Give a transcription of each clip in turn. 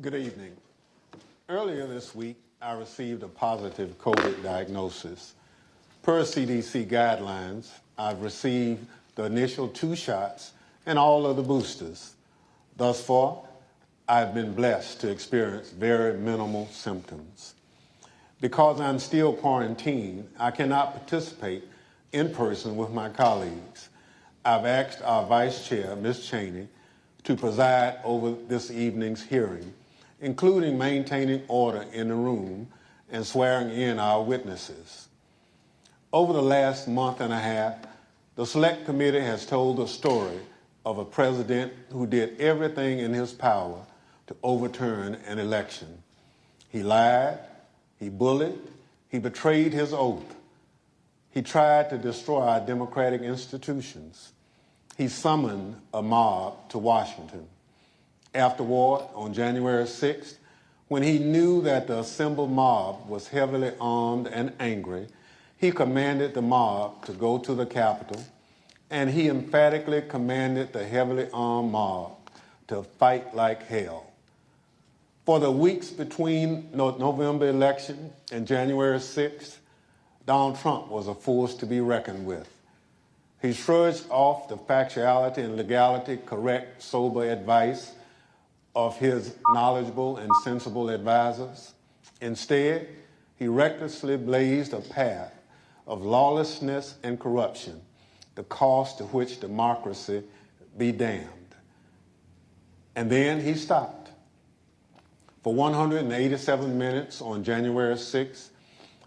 Good evening. Earlier this week, I received a positive COVID diagnosis. Per CDC guidelines, I've received the initial 2 shots and all of the boosters. Thus far, I've been blessed to experience very minimal symptoms. Because I'm still quarantined, I cannot participate in person with my colleagues. I've asked our Vice Chair, Ms. Cheney, to preside over this evening's hearing, including maintaining order in the room and swearing in our witnesses. Over the last month and a half, the Select Committee has told the story of a president who did everything in his power to overturn an election. He lied, he bullied, he betrayed his oath. He tried to destroy our democratic institutions. He summoned a mob to Washington. Afterward, on January 6th, when he knew that the assembled mob was heavily armed and angry, he commanded the mob to go to the Capitol, and he emphatically commanded the heavily armed mob to fight like hell. For the weeks between the November election and January 6th, Donald Trump was a force to be reckoned with. He shrugged off the factuality and legality correct, sober advice of his knowledgeable and sensible advisors. Instead, he recklessly blazed a path of lawlessness and corruption, the cost to which democracy be damned. And then he stopped. For 187 minutes on January 6th,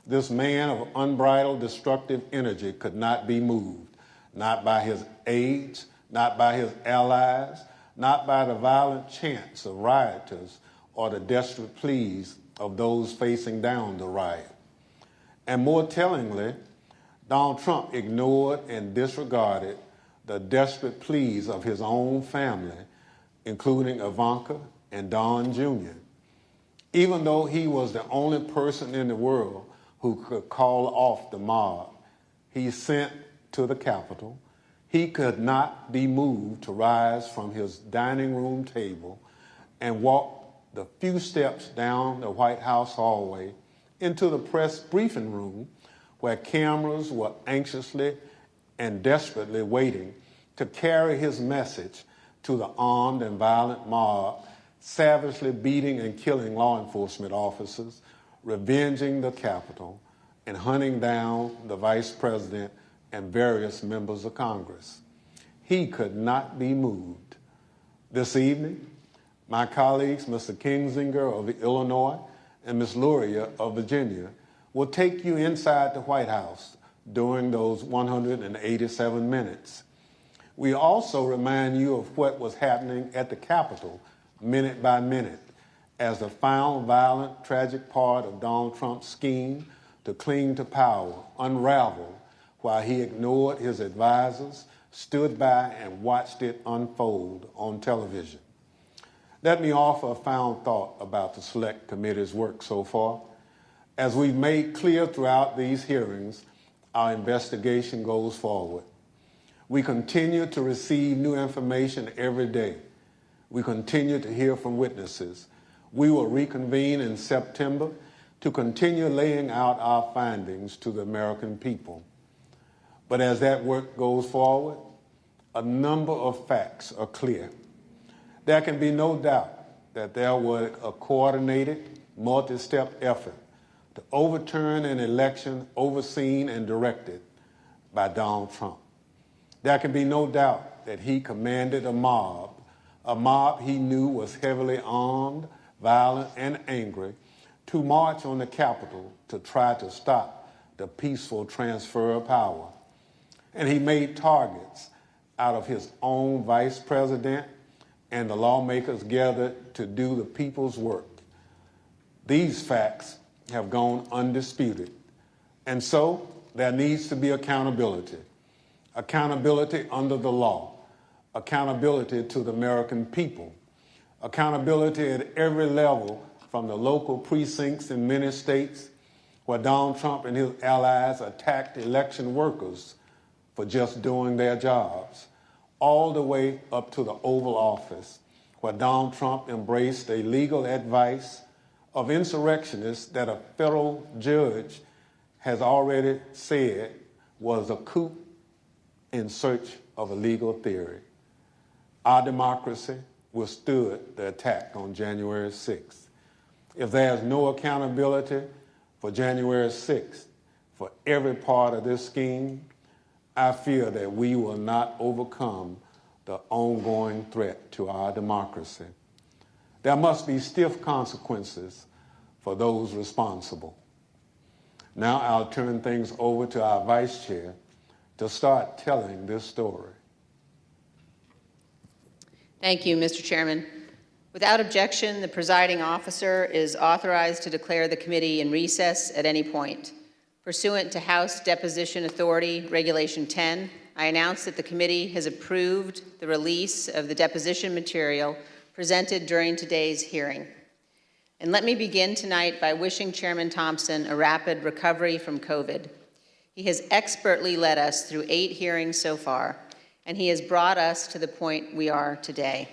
this man of unbridled destructive energy could not be moved. Not by his aides, not by his allies, not by the violent chants of rioters or the desperate pleas of those facing down the riot. And more tellingly, Donald Trump ignored and disregarded the desperate pleas of his own family, including Ivanka and Don Jr. Even though he was the only person in the world who could call off the mob he sent to the Capitol, he could not be moved to rise from his dining room table and walk the few steps down the White House hallway into the press briefing room where cameras were anxiously and desperately waiting to carry his message to the armed and violent mob, savagely beating and killing law enforcement officers, revenging the Capitol, and hunting down the Vice President and various members of Congress. He could not be moved. This evening, my colleagues, Mr. Kinzinger of Illinois and Ms. Luria of Virginia, will take you inside the White House during those 187 minutes. We also remind you of what was happening at the Capitol minute by minute as the final violent, tragic part of Donald Trump's scheme to cling to power unraveled while he ignored his advisors, stood by and watched it unfold on television. Let me offer a final thought about the Select Committee's work so far. As we've made clear throughout these hearings, our investigation goes forward. We continue to receive new information every day. We continue to hear from witnesses. We will reconvene in September to continue laying out our findings to the American people. But as that work goes forward, a number of facts are clear. There can be no doubt that there was a coordinated, multi-step effort to overturn an election overseen and directed by Donald Trump. There can be no doubt that he commanded a mob he knew was heavily armed, violent, and angry, to march on the Capitol to try to stop the peaceful transfer of power. And he made targets out of his own vice president and the lawmakers gathered to do the people's work. These facts have gone undisputed. And so there needs to be accountability. Accountability under the law. Accountability to the American people. Accountability at every level, from the local precincts in many states where Donald Trump and his allies attacked election workers for just doing their jobs, all the way up to the Oval Office, where Donald Trump embraced a legal advice of insurrectionists that a federal judge has already said was a coup in search of a legal theory. Our democracy withstood the attack on January 6th. If there's no accountability for January 6th, for every part of this scheme, I fear that we will not overcome the ongoing threat to our democracy. There must be stiff consequences for those responsible. Now I'll turn things over to our Vice Chair to start telling this story. Thank you, Mr. Chairman. Without objection, the presiding officer is authorized to declare the committee in recess at any point. Pursuant to House Deposition Authority Regulation 10, I announce that the committee has approved the release of the deposition material presented during today's hearing. And let me begin tonight by wishing Chairman Thompson a rapid recovery from COVID. He has expertly led us through 8 hearings so far, and he has brought us to the point we are today.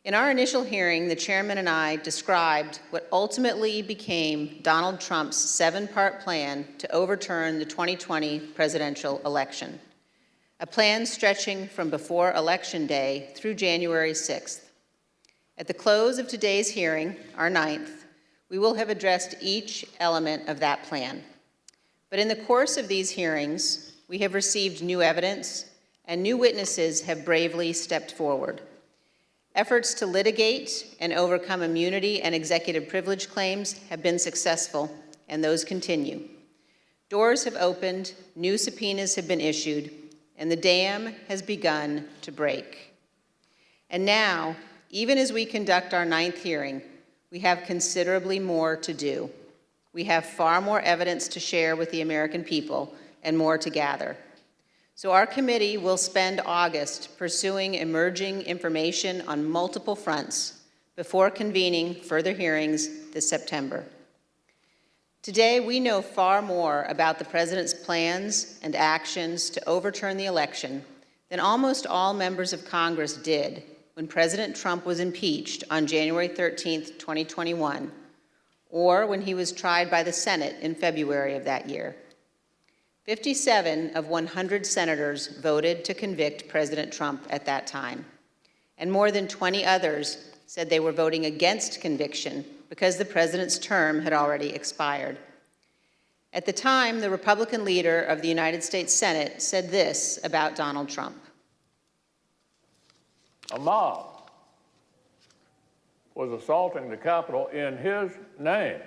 In our initial hearing, the chairman and I described what ultimately became Donald Trump's 7-part plan to overturn the 2020 presidential election, a plan stretching from before Election Day through January 6th. At the close of today's hearing, our 9th, we will have addressed each element of that plan. But in the course of these hearings, we have received new evidence, and new witnesses have bravely stepped forward. Efforts to litigate and overcome immunity and executive privilege claims have been successful, and those continue. Doors have opened, new subpoenas have been issued, and the dam has begun to break. And now, even as we conduct our 9th hearing, we have considerably more to do. We have far more evidence to share with the American people and more to gather. So our committee will spend August pursuing emerging information on multiple fronts before convening further hearings this September. Today, we know far more about the president's plans and actions to overturn the election than almost all members of Congress did when President Trump was impeached on January 13th, 2021, or when he was tried by the Senate in February of that year. 57 of 100 senators voted to convict President Trump at that time, and more than 20 others said they were voting against conviction because the president's term had already expired. At the time, the Republican leader of the United States Senate said this about Donald Trump. A mob was assaulting the Capitol in his name.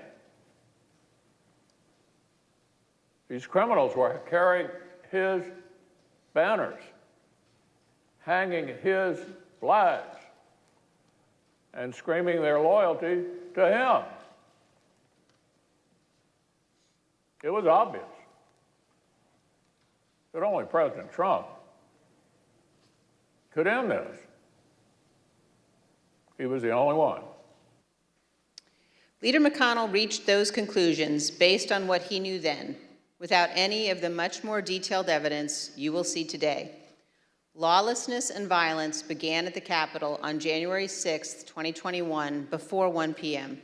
These criminals were carrying his banners, hanging his flags, and screaming their loyalty to him. It was obvious that only President Trump could end this. He was the only one. Leader McConnell reached those conclusions based on what he knew then, without any of the much more detailed evidence you will see today. Lawlessness and violence began at the Capitol on January 6, 2021, before 1 p.m.,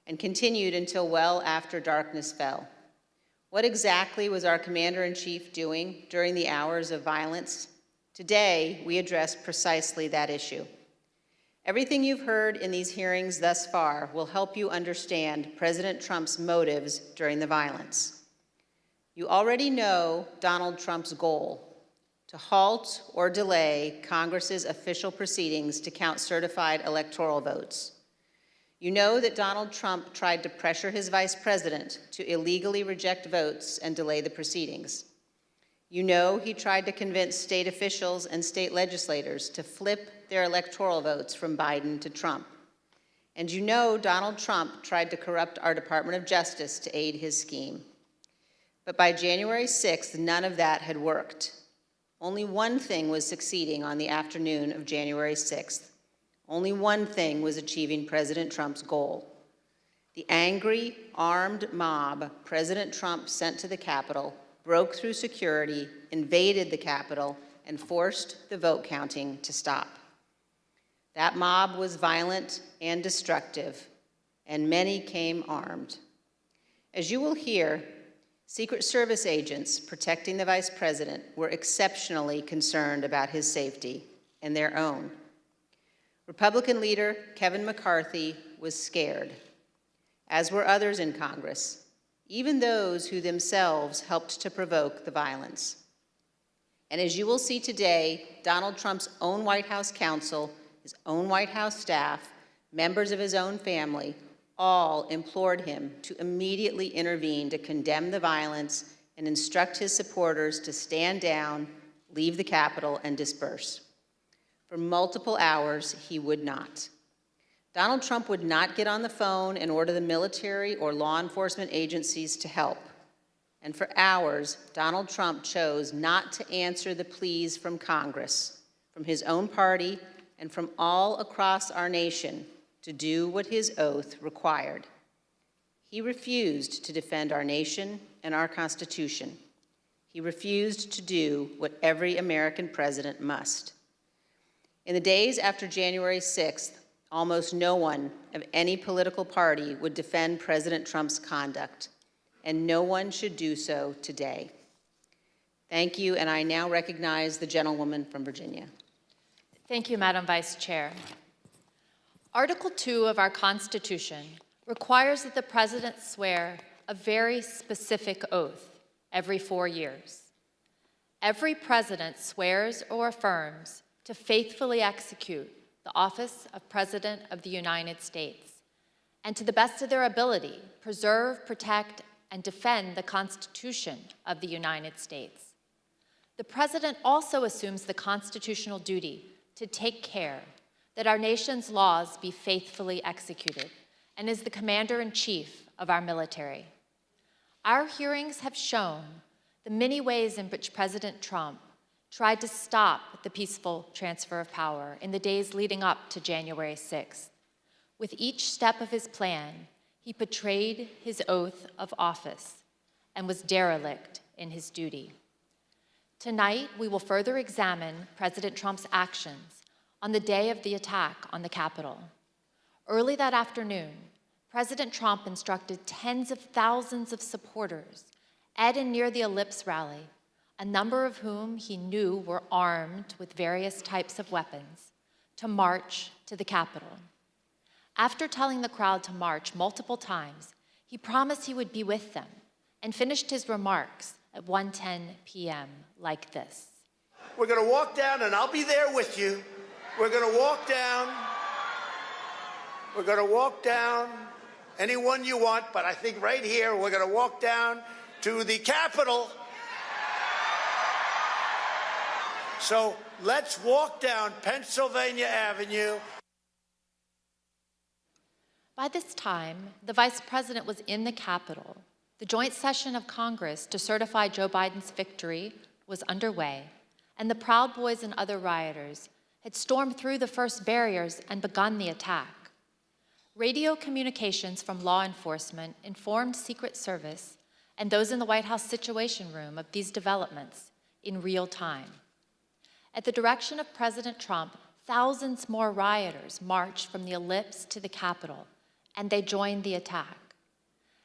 and continued until well after darkness fell. What exactly was our commander-in-chief doing during the hours of violence? Today, we address precisely that issue. Everything you've heard in these hearings thus far will help you understand President Trump's motives during the violence. You already know Donald Trump's goal: to halt or delay Congress's official proceedings to count certified electoral votes. You know that Donald Trump tried to pressure his vice president to illegally reject votes and delay the proceedings. You know he tried to convince state officials and state legislators to flip their electoral votes from Biden to Trump. And you know Donald Trump tried to corrupt our Department of Justice to aid his scheme. But by January 6th, none of that had worked. Only one thing was succeeding on the afternoon of January 6th. Only one thing was achieving President Trump's goal. The angry, armed mob President Trump sent to the Capitol broke through security, invaded the Capitol, and forced the vote counting to stop. That mob was violent and destructive, and many came armed. As you will hear, Secret Service agents protecting the Vice President were exceptionally concerned about his safety and their own. Republican leader Kevin McCarthy was scared, as were others in Congress, even those who themselves helped to provoke the violence. And as you will see today, Donald Trump's own White House counsel, his own White House staff, members of his own family, all implored him to immediately intervene to condemn the violence and instruct his supporters to stand down, leave the Capitol, and disperse. For multiple hours, he would not. Donald Trump would not get on the phone and order the military or law enforcement agencies to help. And for hours, Donald Trump chose not to answer the pleas from Congress, from his own party, and from all across our nation to do what his oath required. He refused to defend our nation and our Constitution. He refused to do what every American president must. In the days after January 6th, almost no one of any political party would defend President Trump's conduct, and no one should do so today. Thank you, and I now recognize the gentlewoman from Virginia. Thank you, Madam Vice Chair. Article 2 of our Constitution requires that the President swear a very specific oath every 4 years. Every President swears or affirms to faithfully execute the office of President of the United States and to the best of their ability preserve, protect, and defend the Constitution of the United States. The President also assumes the constitutional duty to take care that our nation's laws be faithfully executed, and is the commander-in-chief of our military. Our hearings have shown the many ways in which President Trump tried to stop the peaceful transfer of power in the days leading up to January 6th. With each step of his plan, he betrayed his oath of office and was derelict in his duty. Tonight, we will further examine President Trump's actions on the day of the attack on the Capitol. Early that afternoon, President Trump instructed tens of thousands of supporters at and near the Ellipse rally, a number of whom he knew were armed with various types of weapons, to march to the Capitol. After telling the crowd to march multiple times, he promised he would be with them and finished his remarks at 1:10 p.m. like this. We're going to walk down, and I'll be there with you. We're going to walk down. We're going to walk down anyone you want, but I think right here we're going to walk down to the Capitol. So let's walk down Pennsylvania Avenue. By this time, the Vice President was in the Capitol. The joint session of Congress to certify Joe Biden's victory was underway, and the Proud Boys and other rioters had stormed through the first barriers and begun the attack. Radio communications from law enforcement informed Secret Service and those in the White House Situation Room of these developments in real time. At the direction of President Trump, thousands more rioters marched from the Ellipse to the Capitol, and they joined the attack.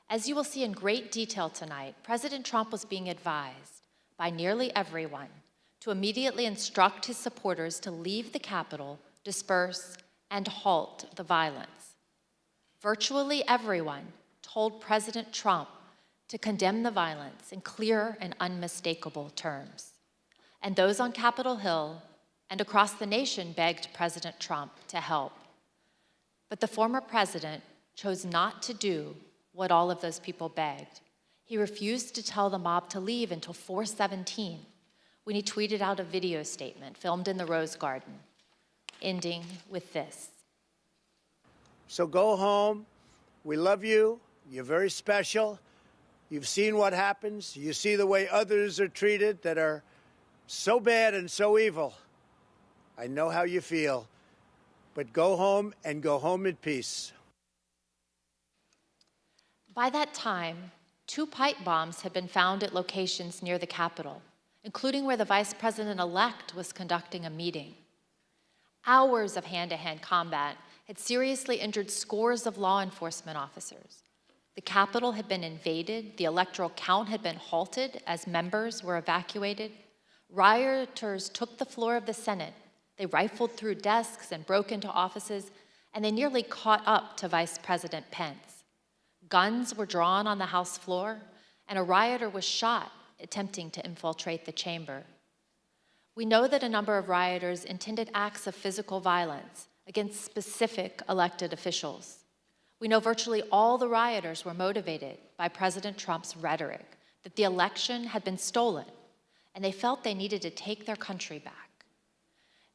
As you will see in great detail tonight, President Trump was being advised by nearly everyone to immediately instruct his supporters to leave the Capitol, disperse, and halt the violence. Virtually everyone told President Trump to condemn the violence in clear and unmistakable terms. And those on Capitol Hill and across the nation begged President Trump to help. But the former president chose not to do what all of those people begged. He refused to tell the mob to leave until 4:17, when he tweeted out a video statement filmed in the Rose Garden, ending with this. So go home. We love you. You're very special. You've seen what happens. You see the way others are treated that are so bad and so evil. I know how you feel. But go home and go home in peace. By that time, 2 pipe bombs had been found at locations near the Capitol, including where the Vice President-elect was conducting a meeting. Hours of hand-to-hand combat had seriously injured scores of law enforcement officers. The Capitol had been invaded, the electoral count had been halted as members were evacuated. Rioters took the floor of the Senate. They rifled through desks and broke into offices, and they nearly caught up to Vice President Pence. Guns were drawn on the House floor, and a rioter was shot attempting to infiltrate the chamber. We know that a number of rioters intended acts of physical violence against specific elected officials. We know virtually all the rioters were motivated by President Trump's rhetoric that the election had been stolen, and they felt they needed to take their country back.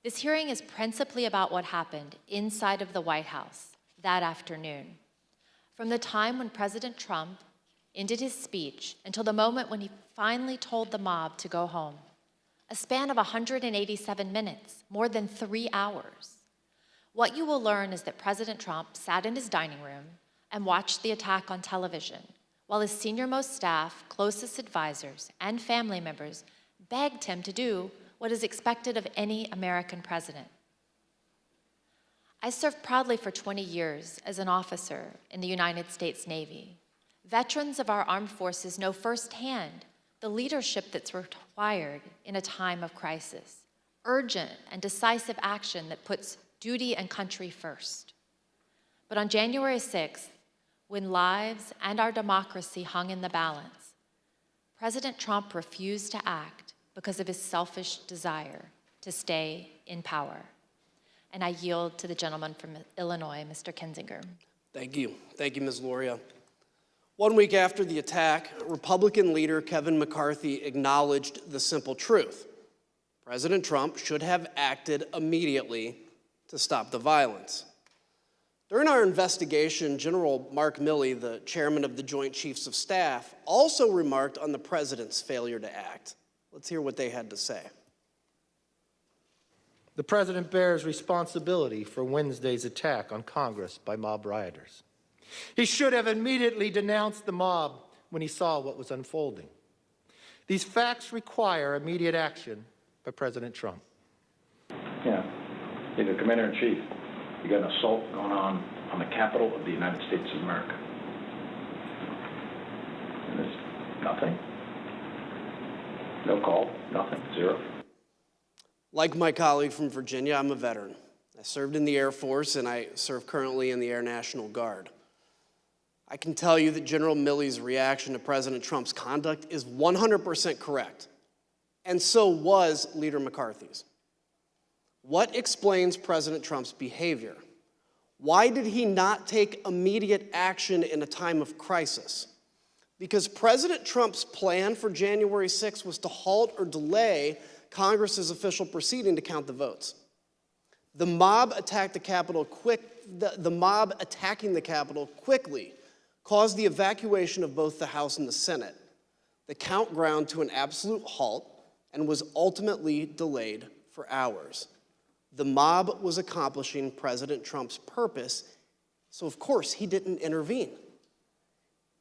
This hearing is principally about what happened inside of the White House that afternoon. From the time when President Trump ended his speech until the moment when he finally told the mob to go home, a span of 187 minutes, more than 3 hours. What you will learn is that President Trump sat in his dining room and watched the attack on television, while his senior-most staff, closest advisors, and family members begged him to do what is expected of any American president. I served proudly for 20 years as an officer in the United States Navy. Veterans of our armed forces know firsthand the leadership that's required in a time of crisis, urgent and decisive action that puts duty and country first. But on January 6th, when lives and our democracy hung in the balance, President Trump refused to act because of his selfish desire to stay in power. And I yield to the gentleman from Illinois, Mr. Kinzinger. Thank you. Thank you, Ms. Loria. 1 week after the attack, Republican leader Kevin McCarthy acknowledged the simple truth. President Trump should have acted immediately to stop the violence. During our investigation, General Mark Milley, the chairman of the Joint Chiefs of Staff, also remarked on the president's failure to act. Let's hear what they had to say. The president bears responsibility for Wednesday's attack on Congress by mob rioters. He should have immediately denounced the mob when he saw what was unfolding. These facts require immediate action by President Trump. Yeah, you're the commander-in-chief. You got an assault going on the Capitol of the United States of America. And there's nothing. No call, nothing, zero. Like my colleague from Virginia, I'm a veteran. I served in the Air Force, and I serve currently in the Air National Guard. I can tell you that General Milley's reaction to President Trump's conduct is 100% correct, and so was Leader McCarthy's. What explains President Trump's behavior? Why did he not take immediate action in a time of crisis? Because President Trump's plan for January 6th was to halt or delay Congress's official proceeding to count the votes. The mob attacking the Capitol quickly caused the evacuation of both the House and the Senate. The count ground to an absolute halt and was ultimately delayed for hours. The mob was accomplishing President Trump's purpose, so of course he didn't intervene.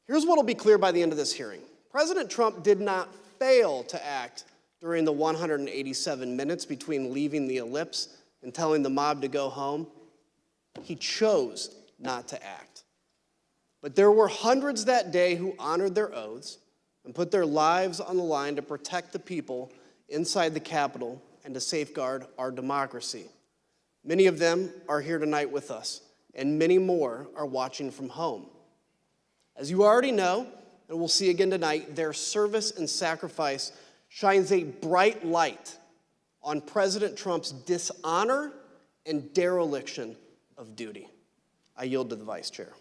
Here's what will be clear by the end of this hearing. President Trump did not fail to act during the 187 minutes between leaving the ellipse and telling the mob to go home. He chose not to act. But there were hundreds that day who honored their oaths and put their lives on the line to protect the people inside the Capitol and to safeguard our democracy. Many of them are here tonight with us, and many more are watching from home. As you already know, and we'll see again tonight, their service and sacrifice shines a bright light on President Trump's dishonor and dereliction of duty. I yield to the Vice Chair.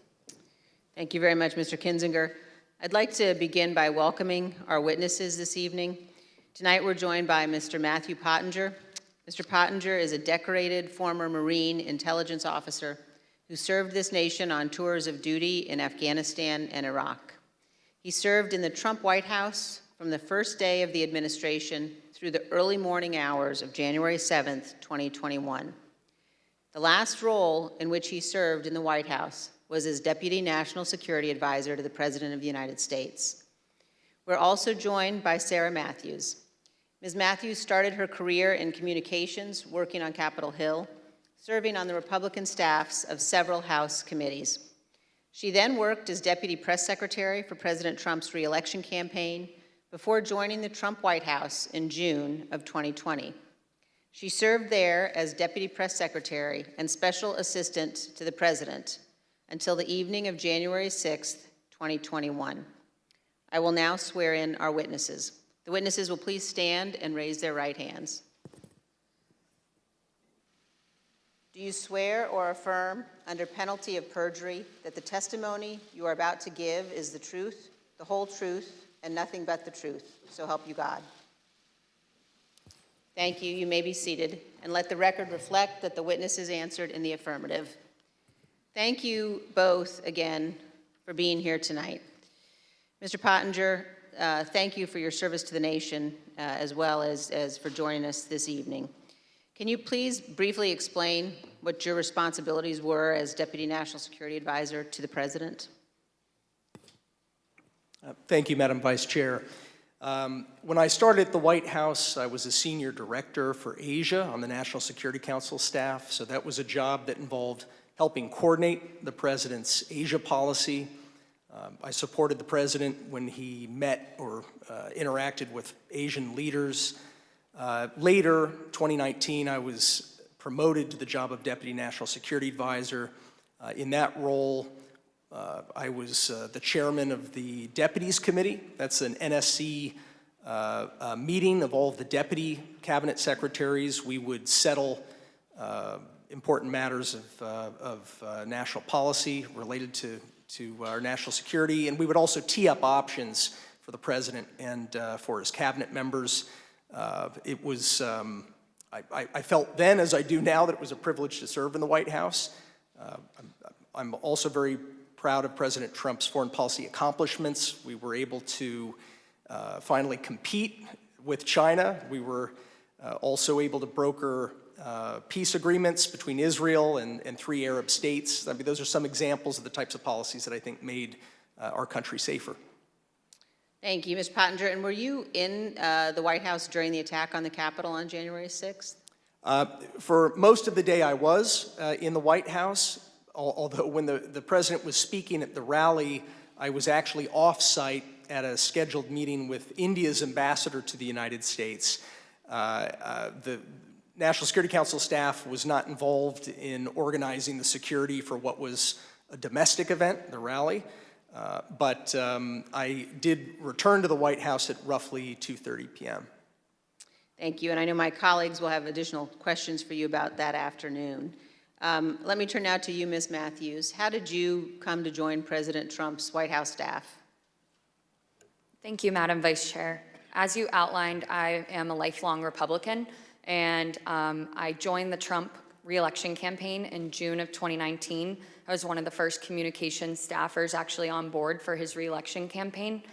Thank you very much, Mr. Kinzinger. I'd like to begin by welcoming our witnesses this evening. Tonight we're joined by Mr. Matthew Pottinger. Mr. Pottinger is a decorated former Marine intelligence officer who served this nation on tours of duty in Afghanistan and Iraq. He served in the Trump White House from the first day of the administration through the early morning hours of January 7th, 2021. The last role in which he served in the White House was as Deputy National Security Advisor to the President of the United States. We're also joined by Sarah Matthews. Ms. Matthews started her career in communications, working on Capitol Hill. serving on the Republican staffs of several House committees. She then worked as Deputy Press Secretary for President Trump's re-election campaign before joining the Trump White House in June of 2020. She served there as Deputy Press Secretary and Special Assistant to the President until the evening of January 6, 2021. I will now swear in our witnesses. The witnesses will please stand and raise their right hands. Do you swear or affirm, under penalty of perjury, that the testimony you are about to give is the truth, the whole truth, and nothing but the truth? So help you God. Thank you. You may be seated, and let the record reflect that the witnesses answered in the affirmative. Thank you both again for being here tonight. Mr. Pottinger, thank you for your service to the nation as well as for joining us this evening. Can you please briefly explain what your responsibilities were as Deputy National Security Advisor to the President? Thank you, Madam Vice Chair. When I started at the White House, I was a senior director for Asia on the National Security Council staff, so that was a job that involved helping coordinate the President's Asia policy. I supported the President when he met or interacted with Asian leaders. Later, 2019, I was promoted to the job of Deputy National Security Advisor. In that role, I was the chairman of the Deputies Committee. That's an NSC meeting of all of the deputy cabinet secretaries. We would settle important matters of national policy related to our national security, and we would also tee up options for the President and for his cabinet members. It was, I felt then, as I do now, that it was a privilege to serve in the White House. I'm also very proud of President Trump's foreign policy accomplishments. We were able to finally compete with China. We were also able to broker peace agreements between Israel and 3 Arab states. I mean, those are some examples of the types of policies that I think made our country safer. Thank you, Mr. Pottinger. And were you in the White House during the attack on the Capitol on January 6th? For most of the day, I was in the White House, although when the President was speaking at the rally, I was actually off-site at a scheduled meeting with India's ambassador to the United States. The National Security Council staff was not involved in organizing the security for what was a domestic event, the rally. But I did return to the White House at roughly 2:30 p.m. Thank you, and I know my colleagues will have additional questions for you about that afternoon. Let me turn now to you, Ms. Matthews. How did you come to join President Trump's White House staff? Thank you, Madam Vice Chair. As you outlined, I am a lifelong Republican, and I joined the Trump re-election campaign in June of 2019. I was one of the first communications staffers actually on board for his re-election campaign.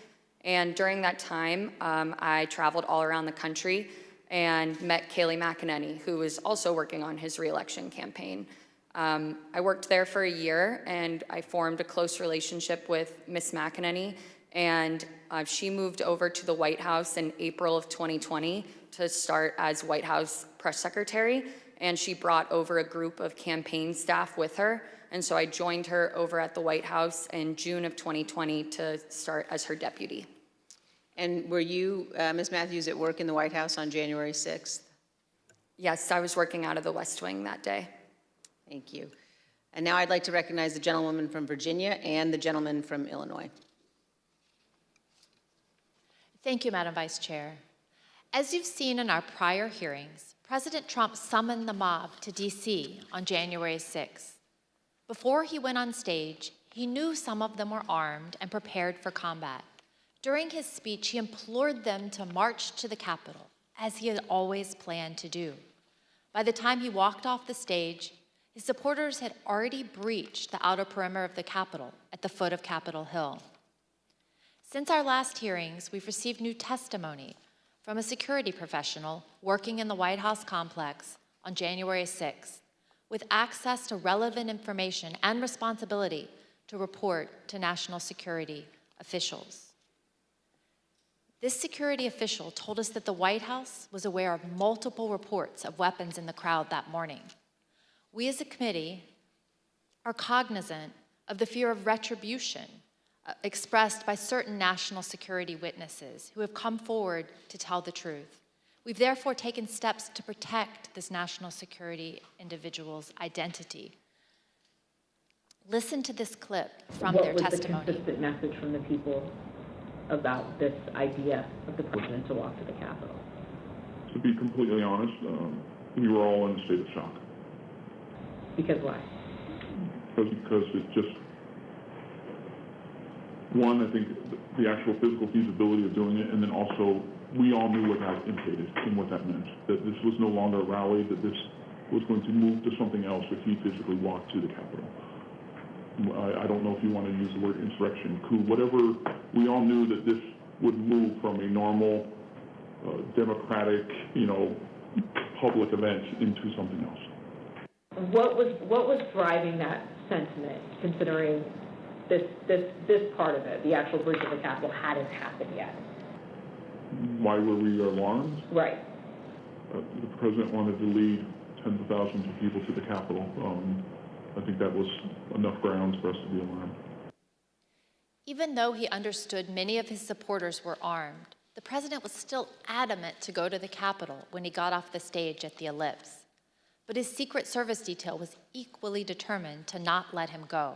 And during that time, I traveled all around the country and met Kayleigh McEnany, who was also working on his re-election campaign. I worked there for a year, and I formed a close relationship with Ms. McEnany, and she moved over to the White House in April of 2020 to start as White House press secretary, and she brought over a group of campaign staff with her. And so I joined her over at the White House in June of 2020 to start as her deputy. And were you, Ms. Matthews, at work in the White House on January 6th? Yes, I was working out of the West Wing that day. Thank you. And now I'd like to recognize the gentlewoman from Virginia and the gentleman from Illinois. Thank you, Madam Vice Chair. As you've seen in our prior hearings, President Trump summoned the mob to D.C. on January 6th. Before he went on stage, he knew some of them were armed and prepared for combat. During his speech, he implored them to march to the Capitol, as he had always planned to do. By the time he walked off the stage, his supporters had already breached the outer perimeter of the Capitol at the foot of Capitol Hill. Since our last hearings, we've received new testimony from a security professional working in the White House complex on January 6th, with access to relevant information and responsibility to report to national security officials. This security official told us that the White House was aware of multiple reports of weapons in the crowd that morning. We as a committee are cognizant of the fear of retribution expressed by certain national security witnesses who have come forward to tell the truth. We've therefore taken steps to protect this national security individual's identity. Listen to this clip from their testimony. What was the consistent message from the people about this idea of the president to walk to the Capitol? To be completely honest, we were all in a state of shock. Because why? Because it's just, one, I think the actual physical feasibility of doing it, and then also we all knew what that indicated and what that meant, that this was no longer a rally, that this was going to move to something else if he physically walked to the Capitol. I don't know if you want to use the word insurrection, coup, whatever. We all knew that this would move from a normal, democratic, public event into something else. What was driving that sentiment, considering this part of it, the actual breach of the Capitol, hadn't happened yet? Why were we alarmed? Right. The president wanted to lead tens of thousands of people to the Capitol. I think that was enough grounds for us to be alarmed. Even though he understood many of his supporters were armed, the president was still adamant to go to the Capitol when he got off the stage at the Ellipse. But his Secret Service detail was equally determined to not let him go.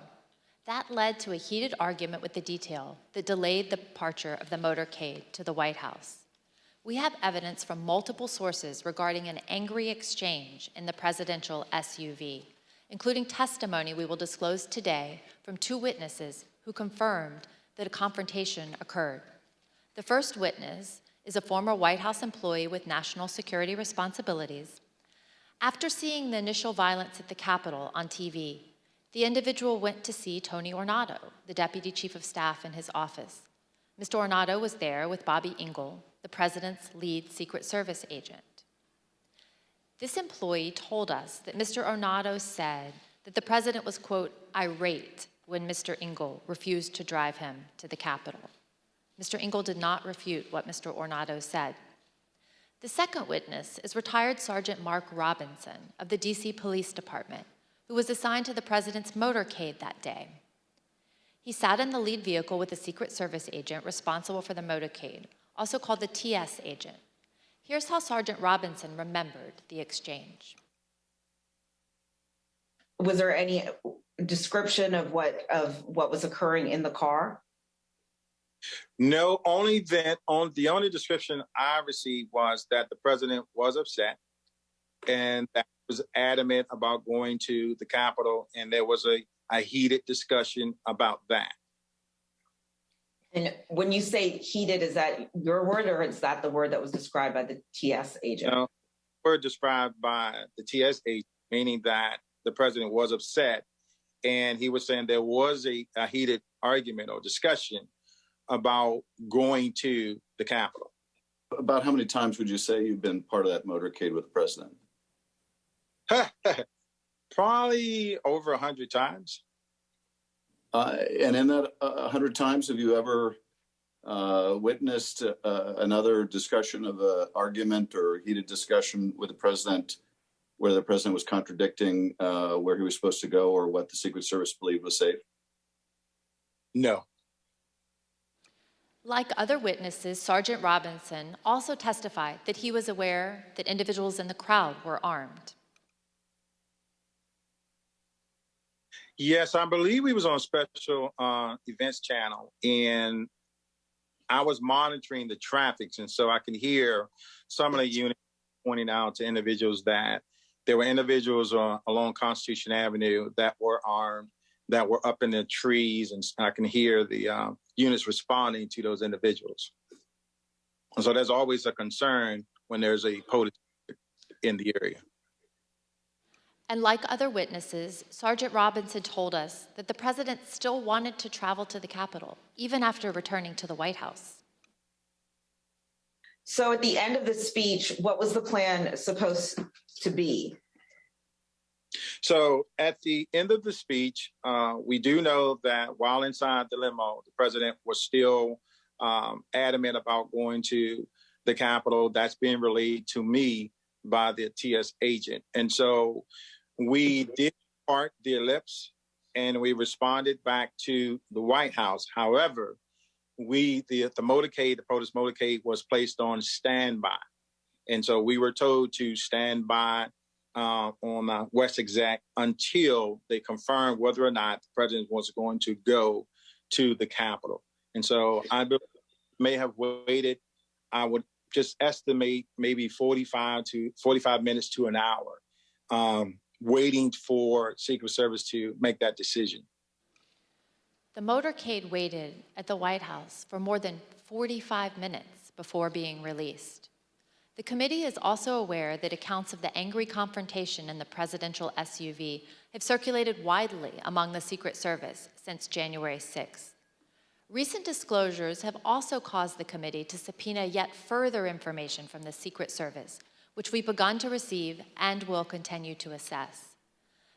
That led to a heated argument with the detail that delayed the departure of the motorcade to the White House. We have evidence from multiple sources regarding an angry exchange in the presidential SUV, including testimony we will disclose today from two witnesses who confirmed that a confrontation occurred. The first witness is a former White House employee with national security responsibilities. After seeing the initial violence at the Capitol on TV, the individual went to see Tony Ornato, the deputy chief of staff in his office. Mr. Ornato was there with Bobby Engel, the president's lead Secret Service agent. This employee told us that Mr. Ornato said that the president was, quote, irate when Mr. Engel refused to drive him to the Capitol. Mr. Engel did not refute what Mr. Ornato said. The second witness is retired Sergeant Mark Robinson of the DC Police Department, who was assigned to the president's motorcade that day. He sat in the lead vehicle with a Secret Service agent responsible for the motorcade, also called the TS agent. Here's how Sergeant Robinson remembered the exchange. Was there any description of what was occurring in the car? No, the only description I received was that the president was upset and that was adamant about going to the Capitol, and there was a heated discussion about that. And when you say heated, is that your word or is that the word that was described by the TS agent? No, the word described by the TS agent, meaning that the president was upset, and he was saying there was a heated argument or discussion about going to the Capitol. About how many times would you say you've been part of that motorcade with the president? Probably over 100 times. And in that 100 times, have you ever witnessed another discussion of an argument or heated discussion with the president where the president was contradicting where he was supposed to go or what the Secret Service believed was safe? No. Like other witnesses, Sergeant Robinson also testified that he was aware that individuals in the crowd were armed. Yes, I believe he was on special events channel, and I was monitoring the traffic, and so I could hear some of the units pointing out to individuals that there were individuals along Constitution Avenue that were armed, that were up in the trees, and I can hear the units responding to those individuals. And so there's always a concern when there's a police in the area. And like other witnesses, Sergeant Robinson told us that the president still wanted to travel to the Capitol, even after returning to the White House. So at the end of the speech, what was the plan supposed to be? So at the end of the speech, we do know that while inside the limo, the president was still adamant about going to the Capitol. That's being relayed to me by the TS agent. And so We did park the ellipse and we responded back to the White House. However, the motorcade, the protest motorcade was placed on standby. And so we were told to stand by on West Exec until they confirmed whether or not the president was going to go to the Capitol. And so I may have waited, I would just estimate maybe 45 minutes to an hour, waiting for Secret Service to make that decision. The motorcade waited at the White House for more than 45 minutes before being released. The committee is also aware that accounts of the angry confrontation in the presidential SUV have circulated widely among the Secret Service since January 6th. Recent disclosures have also caused the committee to subpoena yet further information from the Secret Service, which we've begun to receive and will continue to assess.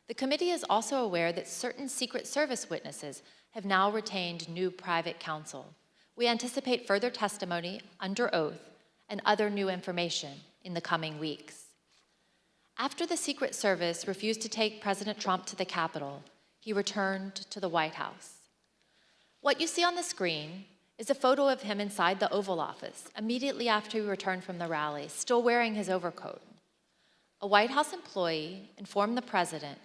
The committee is also aware that certain Secret Service witnesses have now retained new private counsel. We anticipate further testimony under oath and other new information in the coming weeks. After the Secret Service refused to take President Trump to the Capitol, he returned to the White House. What you see on the screen is a photo of him inside the Oval Office immediately after he returned from the rally, still wearing his overcoat. A White House employee informed the president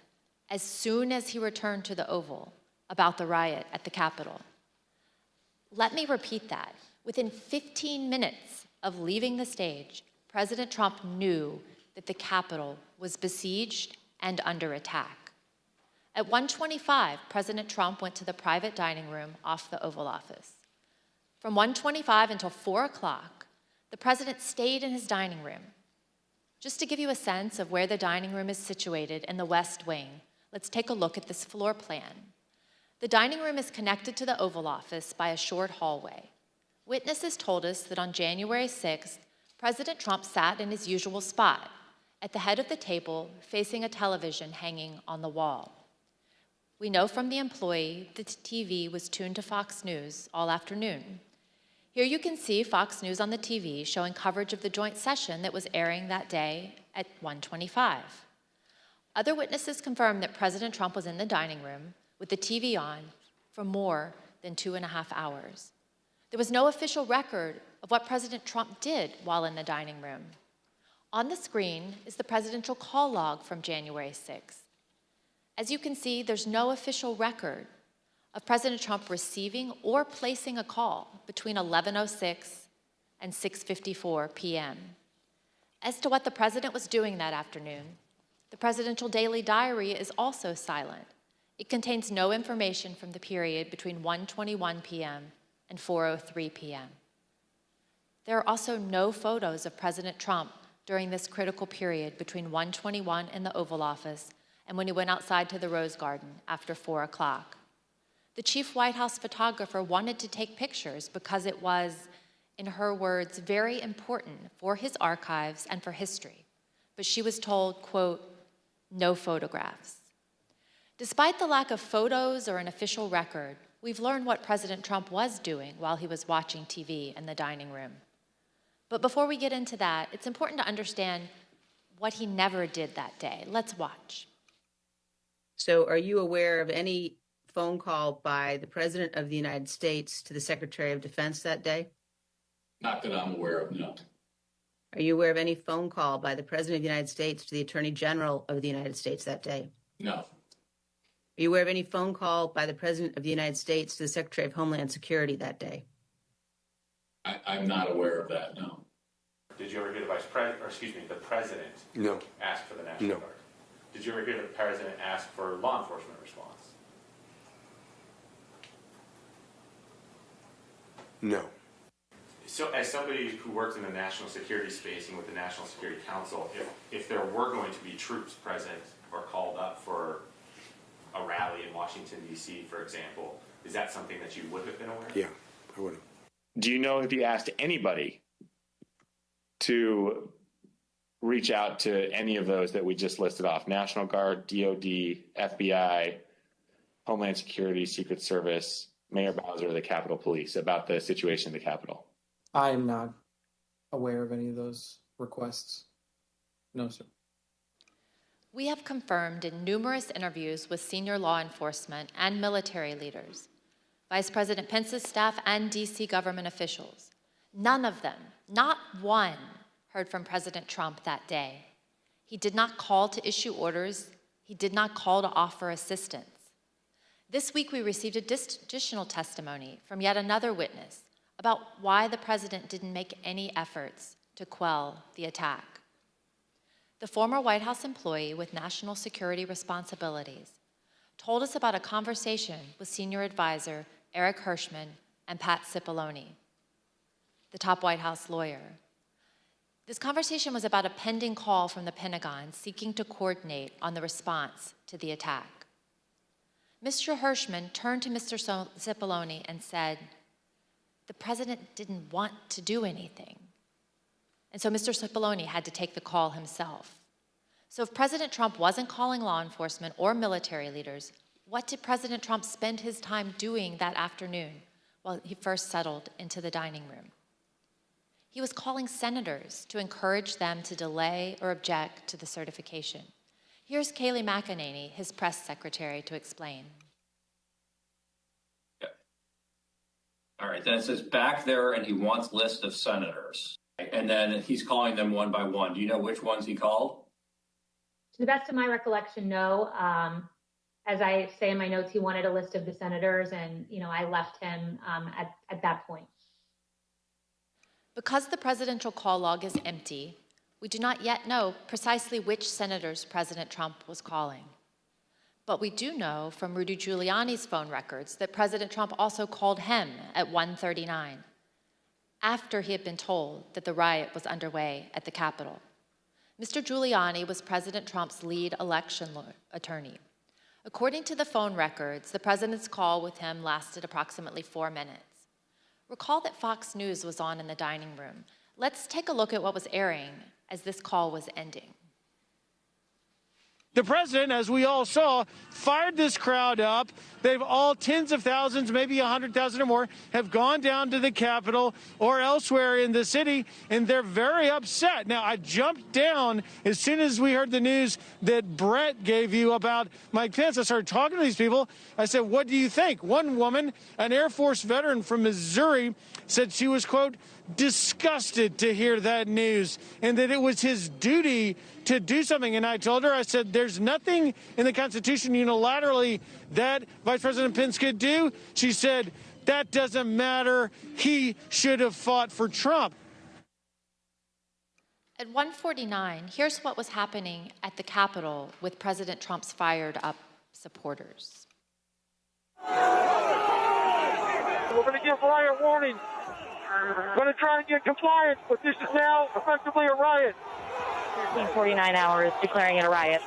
as soon as he returned to the Oval about the riot at the Capitol. Let me repeat that. Within 15 minutes of leaving the stage, President Trump knew that the Capitol was besieged and under attack. At 1:25, President Trump went to the private dining room off the Oval Office. From 1:25 until 4 o'clock, the president stayed in his dining room. Just to give you a sense of where the dining room is situated in the West Wing, let's take a look at this floor plan. The dining room is connected to the Oval Office by a short hallway. Witnesses told us that on January 6th, President Trump sat in his usual spot, at the head of the table, facing a television hanging on the wall. We know from the employee that the TV was tuned to Fox News all afternoon. Here you can see Fox News on the TV showing coverage of the joint session that was airing that day at 1:25. Other witnesses confirmed that President Trump was in the dining room with the TV on for more than 2.5 hours. There was no official record of what President Trump did while in the dining room. On the screen is the presidential call log from January 6th. As you can see, there's no official record of President Trump receiving or placing a call between 11:06 and 6:54 p.m. As to what the president was doing that afternoon, the presidential daily diary is also silent. It contains no information from the period between 1:21 p.m. and 4:03 p.m. There are also no photos of President Trump during this critical period between 1:21 in the Oval Office and when he went outside to the Rose Garden after 4 o'clock. The chief White House photographer wanted to take pictures because it was, in her words, very important for his archives and for history. But she was told, quote, no photographs. Despite the lack of photos or an official record, we've learned what President Trump was doing while he was watching TV in the dining room. But before we get into that, it's important to understand what he never did that day. Let's watch. So are you aware of any phone call by the President of the United States to the Secretary of Defense that day? Not that I'm aware of, no. Are you aware of any phone call by the President of the United States to the Attorney General of the United States that day? No. Are you aware of any phone call by the President of the United States to the Secretary of Homeland Security that day? I'm not aware of that, no. Did you ever hear the President No. ask for the National No. Guard? Did you ever hear the President ask for law enforcement response? No. So as somebody who works in the national security space and with the National Security Council, if there were going to be troops present or called up for a rally in Washington, D.C., for example, is that something that you would have been aware of? Yeah, I would have. Do you know if he asked anybody to reach out to any of those that we just listed off? National Guard, DOD, FBI, Homeland Security, Secret Service, Mayor Bowser, the Capitol Police, about the situation in the Capitol? I am not aware of any of those requests. No, sir. We have confirmed in numerous interviews with senior law enforcement and military leaders, Vice President Pence's staff and DC government officials. None of them, not one, heard from President Trump that day. He did not call to issue orders. He did not call to offer assistance. This week, we received additional testimony from yet another witness about why the president didn't make any efforts to quell the attack. The former White House employee with national security responsibilities told us about a conversation with senior advisor Eric Hirschman and Pat Cipollone, the top White House lawyer. This conversation was about a pending call from the Pentagon seeking to coordinate on the response to the attack. Mr. Hirschman turned to Mr. Cipollone and said, the president didn't want to do anything. And so Mr. Cipollone had to take the call himself. So if President Trump wasn't calling law enforcement or military leaders, what did President Trump spend his time doing that afternoon while he first settled into the dining room? He was calling senators to encourage them to delay or object to the certification. Here's Kayleigh McEnany, his press secretary, to explain. Okay. All right, then it says back there, and he wants list of senators. And then he's calling them one by one. Do you know which ones he called? To the best of my recollection, no. As I say in my notes, he wanted a list of the senators, and I left him at that point. Because the presidential call log is empty, we do not yet know precisely which senators President Trump was calling. But we do know from Rudy Giuliani's phone records that President Trump also called him at 1:39, after he had been told that the riot was underway at the Capitol. Mr. Giuliani was President Trump's lead election attorney. According to the phone records, the president's call with him lasted approximately 4 minutes. Recall that Fox News was on in the dining room. Let's take a look at what was airing as this call was ending. The president, as we all saw, fired this crowd up. They've all, tens of thousands, maybe 100,000 or more, have gone down to the Capitol or elsewhere in the city, and they're very upset. Now, I jumped down as soon as we heard the news that Brett gave you about Mike Pence. I started talking to these people. I said, what do you think? One woman, an Air Force veteran from Missouri, said she was, quote, disgusted to hear that news and that it was his duty to do something. And I told her, I said, there's nothing in the Constitution unilaterally that Vice President Pence could do. She said, that doesn't matter. He should have fought for Trump. At 1:49, here's what was happening at the Capitol with President Trump's fired up supporters. We're going to give riot warning. We're going to try and get compliance, but this is now effectively a riot. 49 hours declaring it a riot.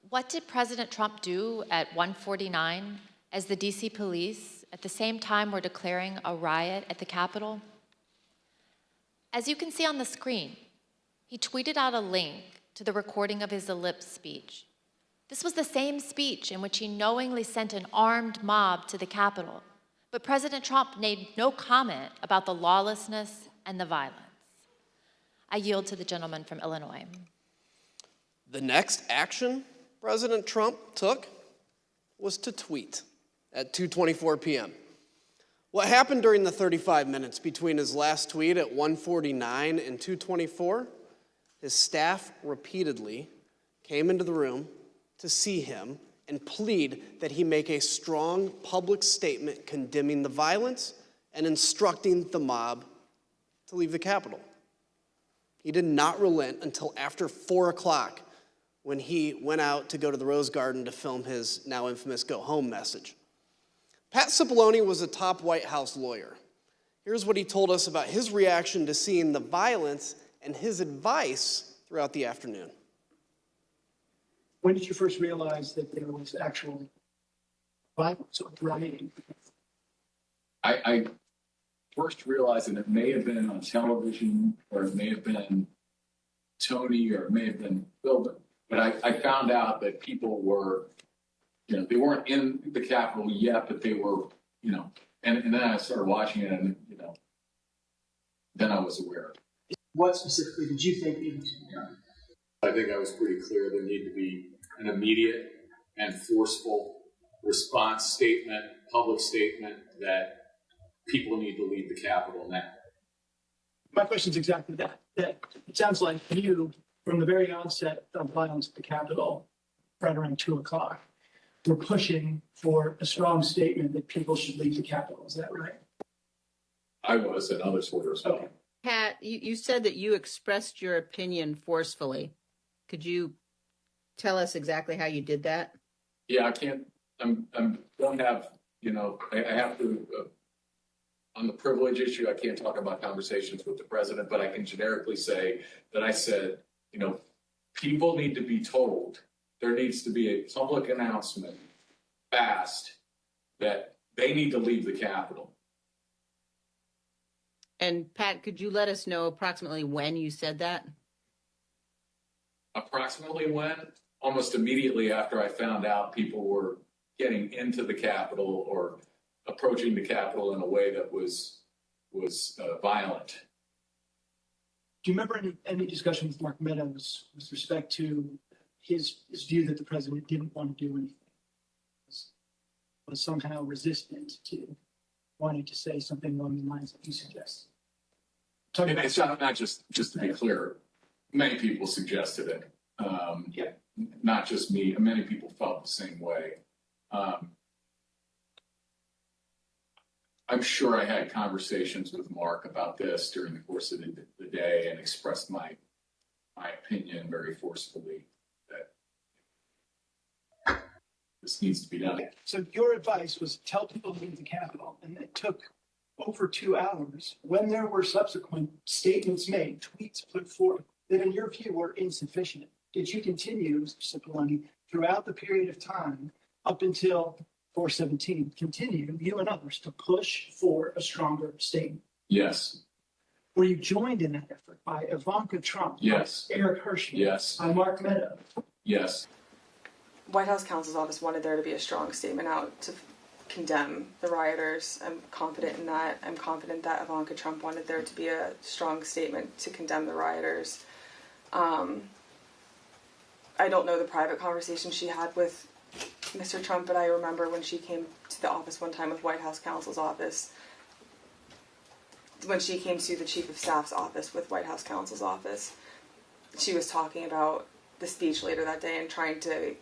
What did President Trump do at 1:49 as the DC police at the same time were declaring a riot at the Capitol? As you can see on the screen, he tweeted out a link to the recording of his ellipse speech. This was the same speech in which he knowingly sent an armed mob to the Capitol. But President Trump made no comment about the lawlessness and the violence. I yield to the gentleman from Illinois. The next action President Trump took was to tweet at 2:24 p.m. What happened during the 35 minutes between his last tweet at 1:49 and 2:24? His staff repeatedly came into the room to see him and plead that he make a strong public statement condemning the violence and instructing the mob to leave the Capitol. He did not relent until after 4 o'clock when he went out to go to the Rose Garden to film his now infamous go home message. Pat Cipollone was a top White House lawyer. Here's what he told us about his reaction to seeing the violence and his advice throughout the afternoon. When did you first realize that there was actual violence or rioting? I first realized that it may have been on television, or it may have been Tony, or it may have been Bill, but I found out that people were they weren't in the Capitol yet, but they were, and then I started watching it, and then I was aware. What specifically did you think needed to be done? I think I was pretty clear there needed to be an immediate and forceful response statement, public statement that people need to leave the Capitol now. My question is exactly that. That it sounds like you, from the very onset of violence at the Capitol, right around 2 o'clock, were pushing for a strong statement that people should leave the Capitol. Is that right? I was, and others were as well. Okay. Pat, you said that you expressed your opinion forcefully. Could you tell us exactly how you did that? Yeah, I can't. Don't have. I have to. On the privilege issue, I can't talk about conversations with the president, but I can generically say that I said, people need to be told. There needs to be a public announcement fast that they need to leave the Capitol. And Pat, could you let us know approximately when you said that? Approximately when? Almost immediately after I found out people were getting into the Capitol or approaching the Capitol in a way that was violent. Do you remember any discussion with Mark Meadows with respect to his view that the president didn't want to do anything, was somehow resistant to wanting to say something along the lines that you suggest? And it's not just to be clear, many people suggested it. Not just me. Many people felt the same way. I'm sure I had conversations with Mark about this during the course of the day and expressed my opinion very forcefully that this needs to be done. So your advice was tell people to leave the Capitol, and it took over 2 hours when there were subsequent statements made, tweets put forth that in your view were insufficient. Did you continue, Mr. Cipollone, throughout the period of time up until 4/17, continue, you and others, to push for a stronger statement? Yes. Were you joined in that effort by Ivanka Trump? Yes. By Eric Hershey? Yes. By Mark Meadows? Yes. White House counsel's office wanted there to be a strong statement out to condemn the rioters. I'm confident in that. I'm confident that Ivanka Trump wanted there to be a strong statement to condemn the rioters. I don't know the private conversation she had with Mr. Trump, but I remember when she came to the office one time with White House counsel's office, when she came to the chief of staff's office with White House counsel's office, she was talking about the speech later that day and trying to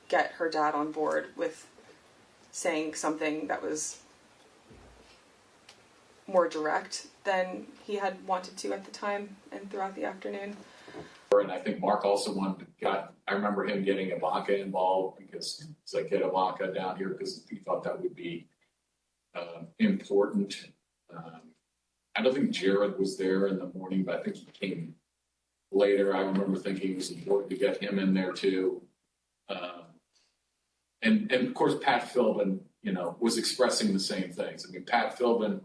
get her dad on board with saying something that was more direct than he had wanted to at the time and throughout the afternoon. And I think Mark also I remember him getting Ivanka involved because it's like, get Ivanka down here because he thought that would be important. I don't think Jared was there in the morning, but I think he came later. I remember thinking it was important to get him in there too. And of course, Pat Philbin, was expressing the same things. I mean, Pat Philbin,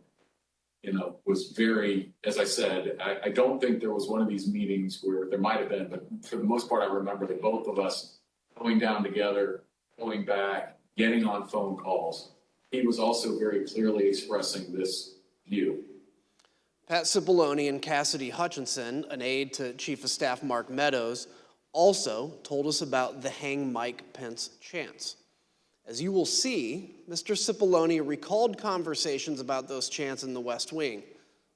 was very, as I said, I don't think there was one of these meetings where there might have been, but for the most part, I remember that both of us going down together, going back, getting on phone calls. He was also very clearly expressing this view. Pat Cipollone and Cassidy Hutchinson, an aide to Chief of Staff Mark Meadows, also told us about the Hang Mike Pence chants. As you will see, Mr. Cipollone recalled conversations about those chants in the West Wing,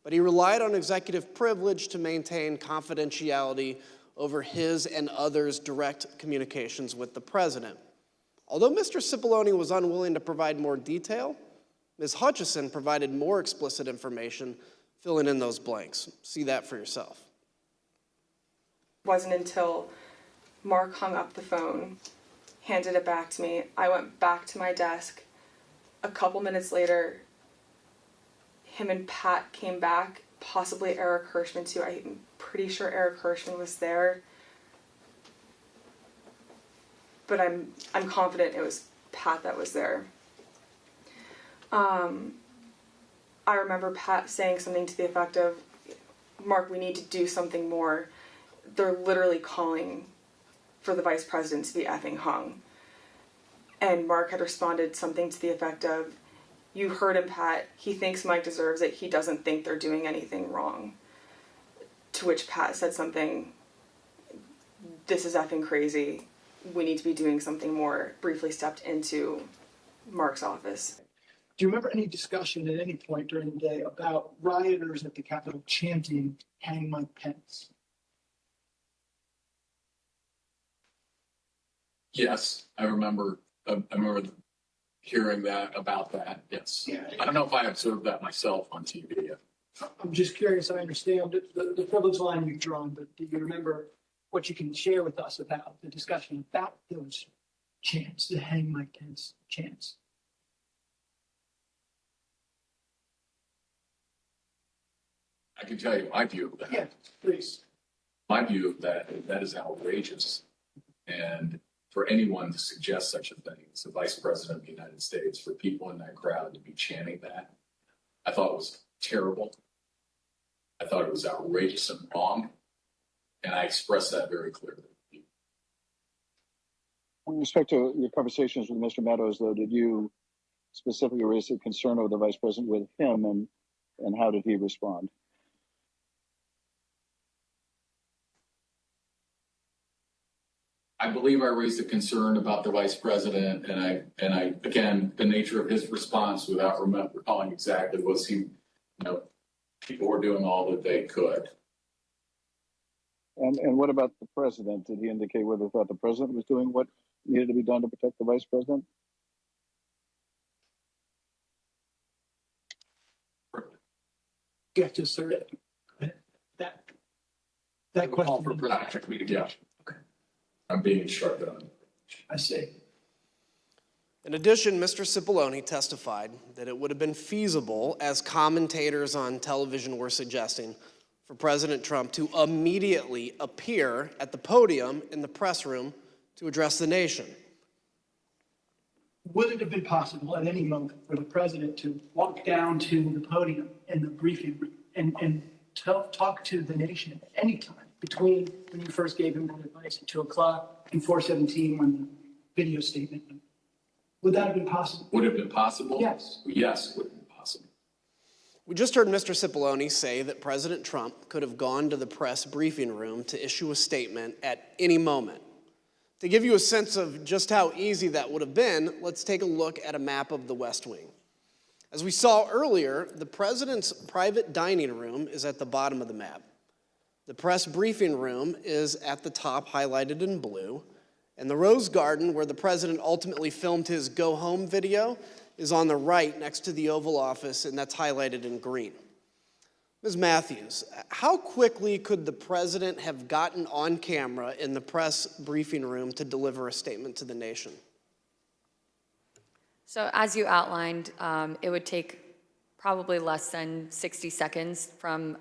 but he relied on executive privilege to maintain confidentiality over his and others' direct communications with the president. Although Mr. Cipollone was unwilling to provide more detail, Ms. Hutchison provided more explicit information, filling in those blanks. See that for yourself. It wasn't until Mark hung up the phone, handed it back to me. I went back to my desk. A couple minutes later, him and Pat came back, possibly Eric Hirschman too. I'm pretty sure Eric Hirschman was there. But I'm confident it was Pat that was there. I remember Pat saying something to the effect of, Mark, we need to do something more. They're literally calling for the vice president to be effing hung. And Mark had responded something to the effect of, "You heard him, Pat. He thinks Mike deserves it. He doesn't think they're doing anything wrong." To which Pat said something, "This is effing crazy. We need to be doing something more." Briefly stepped into Mark's office. Do you remember any discussion at any point during the day about rioters at the Capitol chanting, "Hang Mike Pence"? Yes, I remember hearing that about that. Yes. Yeah. I don't know if I observed that myself on TV. I'm just curious. I understand the privilege line you've drawn, but do you remember what you can share with us about the discussion about those chants, the "Hang Mike Pence" chants? I can tell you my view of that. Yeah, please. My view of that is outrageous. And for anyone to suggest such a thing as the Vice President of the United States, for people in that crowd to be chanting that, I thought it was terrible. I thought it was outrageous and wrong. And I expressed that very clearly. With respect to your conversations with Mr. Meadows, though, did you specifically raise a concern over the Vice President with him, and how did he respond? I believe I raised a concern about the Vice President, and I again, the nature of his response, without recalling exactly, was people were doing all that they could. And what about the President? Did he indicate whether he thought the President was doing what needed to be done to protect the Vice President? Yeah, just sir. That question. For production meeting, yeah. Okay. I'm being instructed on it. I see. In addition, Mr. Cipollone testified that it would have been feasible, as commentators on television were suggesting, for President Trump to immediately appear at the podium in the press room to address the nation. Would it have been possible at any moment for the president to walk down to the podium in the briefing room and talk to the nation at any time between when you first gave him that advice at 2:00 and 4:17 when the video statement? Would that have been possible? Would it have been possible? Yes. Yes, it would have been possible. We just heard Mr. Cipollone say that President Trump could have gone to the press briefing room to issue a statement at any moment. To give you a sense of just how easy that would have been, let's take a look at a map of the West Wing. As we saw earlier, the president's private dining room is at the bottom of the map. The press briefing room is at the top, highlighted in blue. And the Rose Garden, where the president ultimately filmed his go home video, is on the right next to the Oval Office, and that's highlighted in green. Ms. Matthews, how quickly could the president have gotten on camera in the press briefing room to deliver a statement to the nation? So as you outlined, it would take probably less than 60 seconds from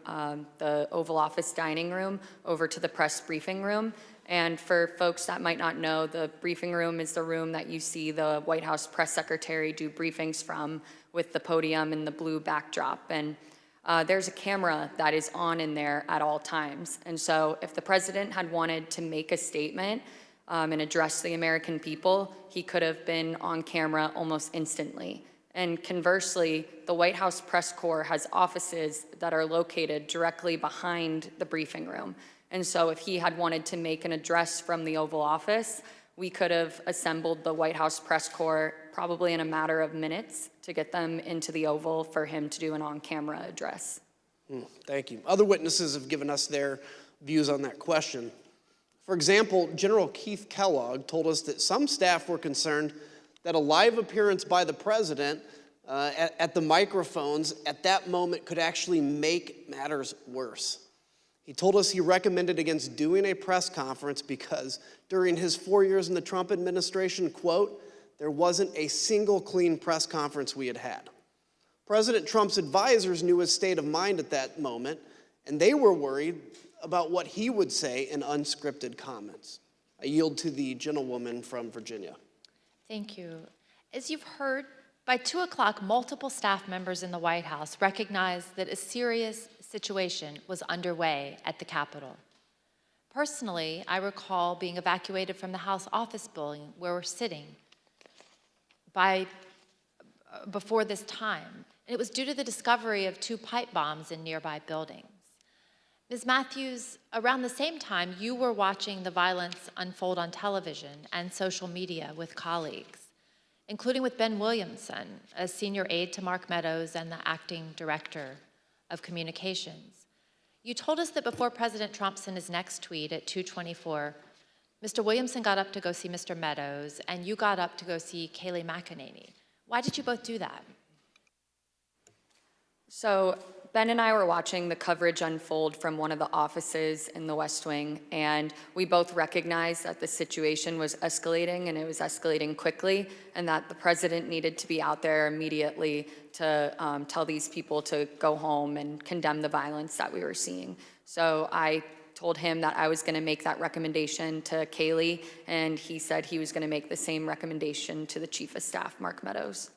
the Oval Office dining room over to the press briefing room. And for folks that might not know, the briefing room is the room that you see the White House press secretary do briefings from, with the podium and the blue backdrop. And there's a camera that is on in there at all times. And so if the president had wanted to make a statement and address the American people, he could have been on camera almost instantly. And conversely, the White House press corps has offices that are located directly behind the briefing room. And so if he had wanted to make an address from the Oval Office, we could have assembled the White House press corps probably in a matter of minutes to get them into the Oval for him to do an on-camera address. Thank you. Other witnesses have given us their views on that question. For example, General Keith Kellogg told us that some staff were concerned that a live appearance by the president at the microphones at that moment could actually make matters worse. He told us he recommended against doing a press conference because during his 4 years in the Trump administration, quote, there wasn't a single clean press conference we had had. President Trump's advisors knew his state of mind at that moment, and they were worried about what he would say in unscripted comments. I yield to the gentlewoman from Virginia. Thank you. As you've heard, by 2 o'clock, multiple staff members in the White House recognized that a serious situation was underway at the Capitol. Personally, I recall being evacuated from the House office building where we're sitting. before this time. And it was due to the discovery of 2 pipe bombs in nearby buildings. Ms. Matthews, around the same time, you were watching the violence unfold on television and social media with colleagues, including with Ben Williamson, a senior aide to Mark Meadows and the acting director of communications. You told us that before President Trump sent his next tweet at 2:24, Mr. Williamson got up to go see Mr. Meadows, and you got up to go see Kayleigh McEnany. Why did you both do that? So Ben and I were watching the coverage unfold from one of the offices in the West Wing, and we both recognized that the situation was escalating, and it was escalating quickly, and that the president needed to be out there immediately to tell these people to go home and condemn the violence that we were seeing. So I told him that I was going to make that recommendation to Kayleigh, and he said he was going to make the same recommendation to the Chief of Staff, Mark Meadows.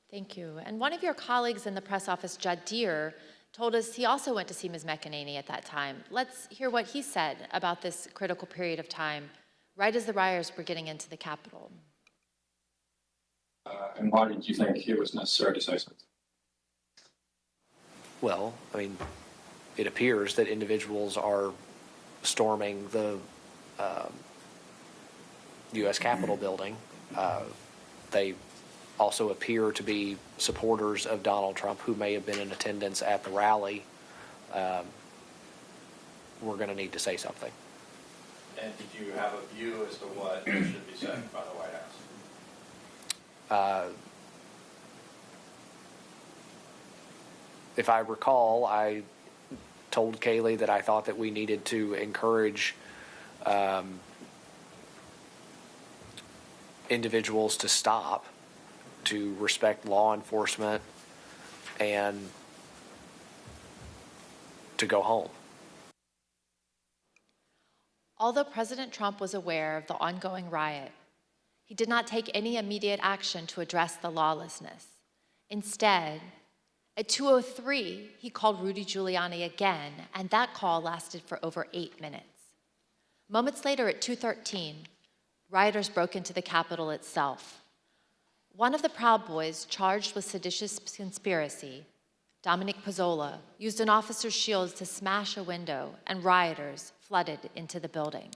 Thank you. And one of your colleagues in the press office, Judd Deere, told us he also went to see Ms. McEnany at that time. Let's hear what he said about this critical period of time, right as the rioters were getting into the Capitol. And why did you think it was necessary to say something? Well, I mean, it appears that individuals are storming the U.S. Capitol building. They also appear to be supporters of Donald Trump who may have been in attendance at the rally. We're going to need to say something. And did you have a view as to what should be said by the White House? If I recall, I told Kayleigh that I thought that we needed to encourage individuals to stop, to respect law enforcement, and to go home. Although President Trump was aware of the ongoing riot, he did not take any immediate action to address the lawlessness. Instead, at 2:03, he called Rudy Giuliani again, and that call lasted for over 8 minutes. Moments later, at 2:13, rioters broke into the Capitol itself. One of the Proud Boys charged with seditious conspiracy, Dominic Pizzola, used an officer's shield to smash a window, and rioters flooded into the building.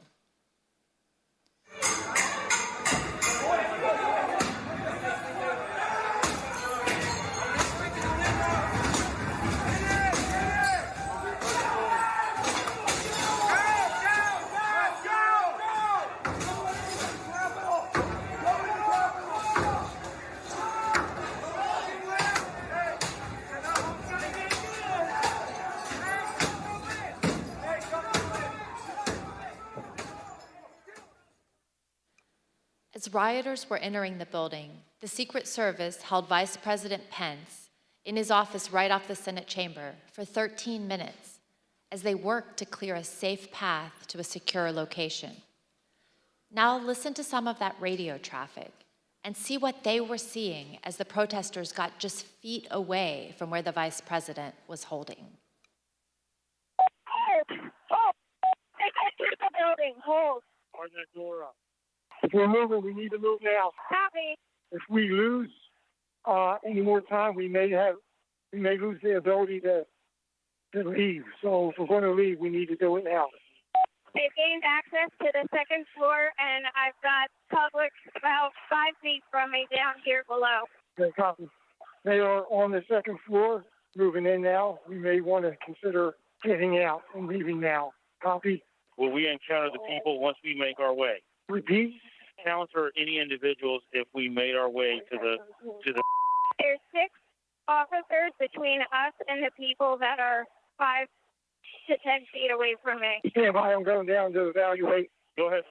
As rioters were entering the building, the Secret Service held Vice President Pence in his office right off the Senate chamber for 13 minutes as they worked to clear a safe path to a secure location. Now listen to some of that radio traffic and see what they were seeing as the protesters got just feet away from where the Vice President was holding. Hold! Hold! They can't keep the building! Hold! Open that door up. If we're moving, we need to move now. Copy. If we lose any more time, we may lose the ability to leave. So if we're going to leave, we need to do it now. They've gained access to the second floor, and I've got public about 5 feet from me down here below. Okay, copy. They are on the second floor, moving in now. We may want to consider getting out and leaving now. Copy. Will we encounter the people once we make our way? Repeat. Encounter any individuals if we made our way to the. There's 6 officers between us and the people that are 5 to 10 feet away from me. Stand by. I'm going down to evaluate. Go ahead.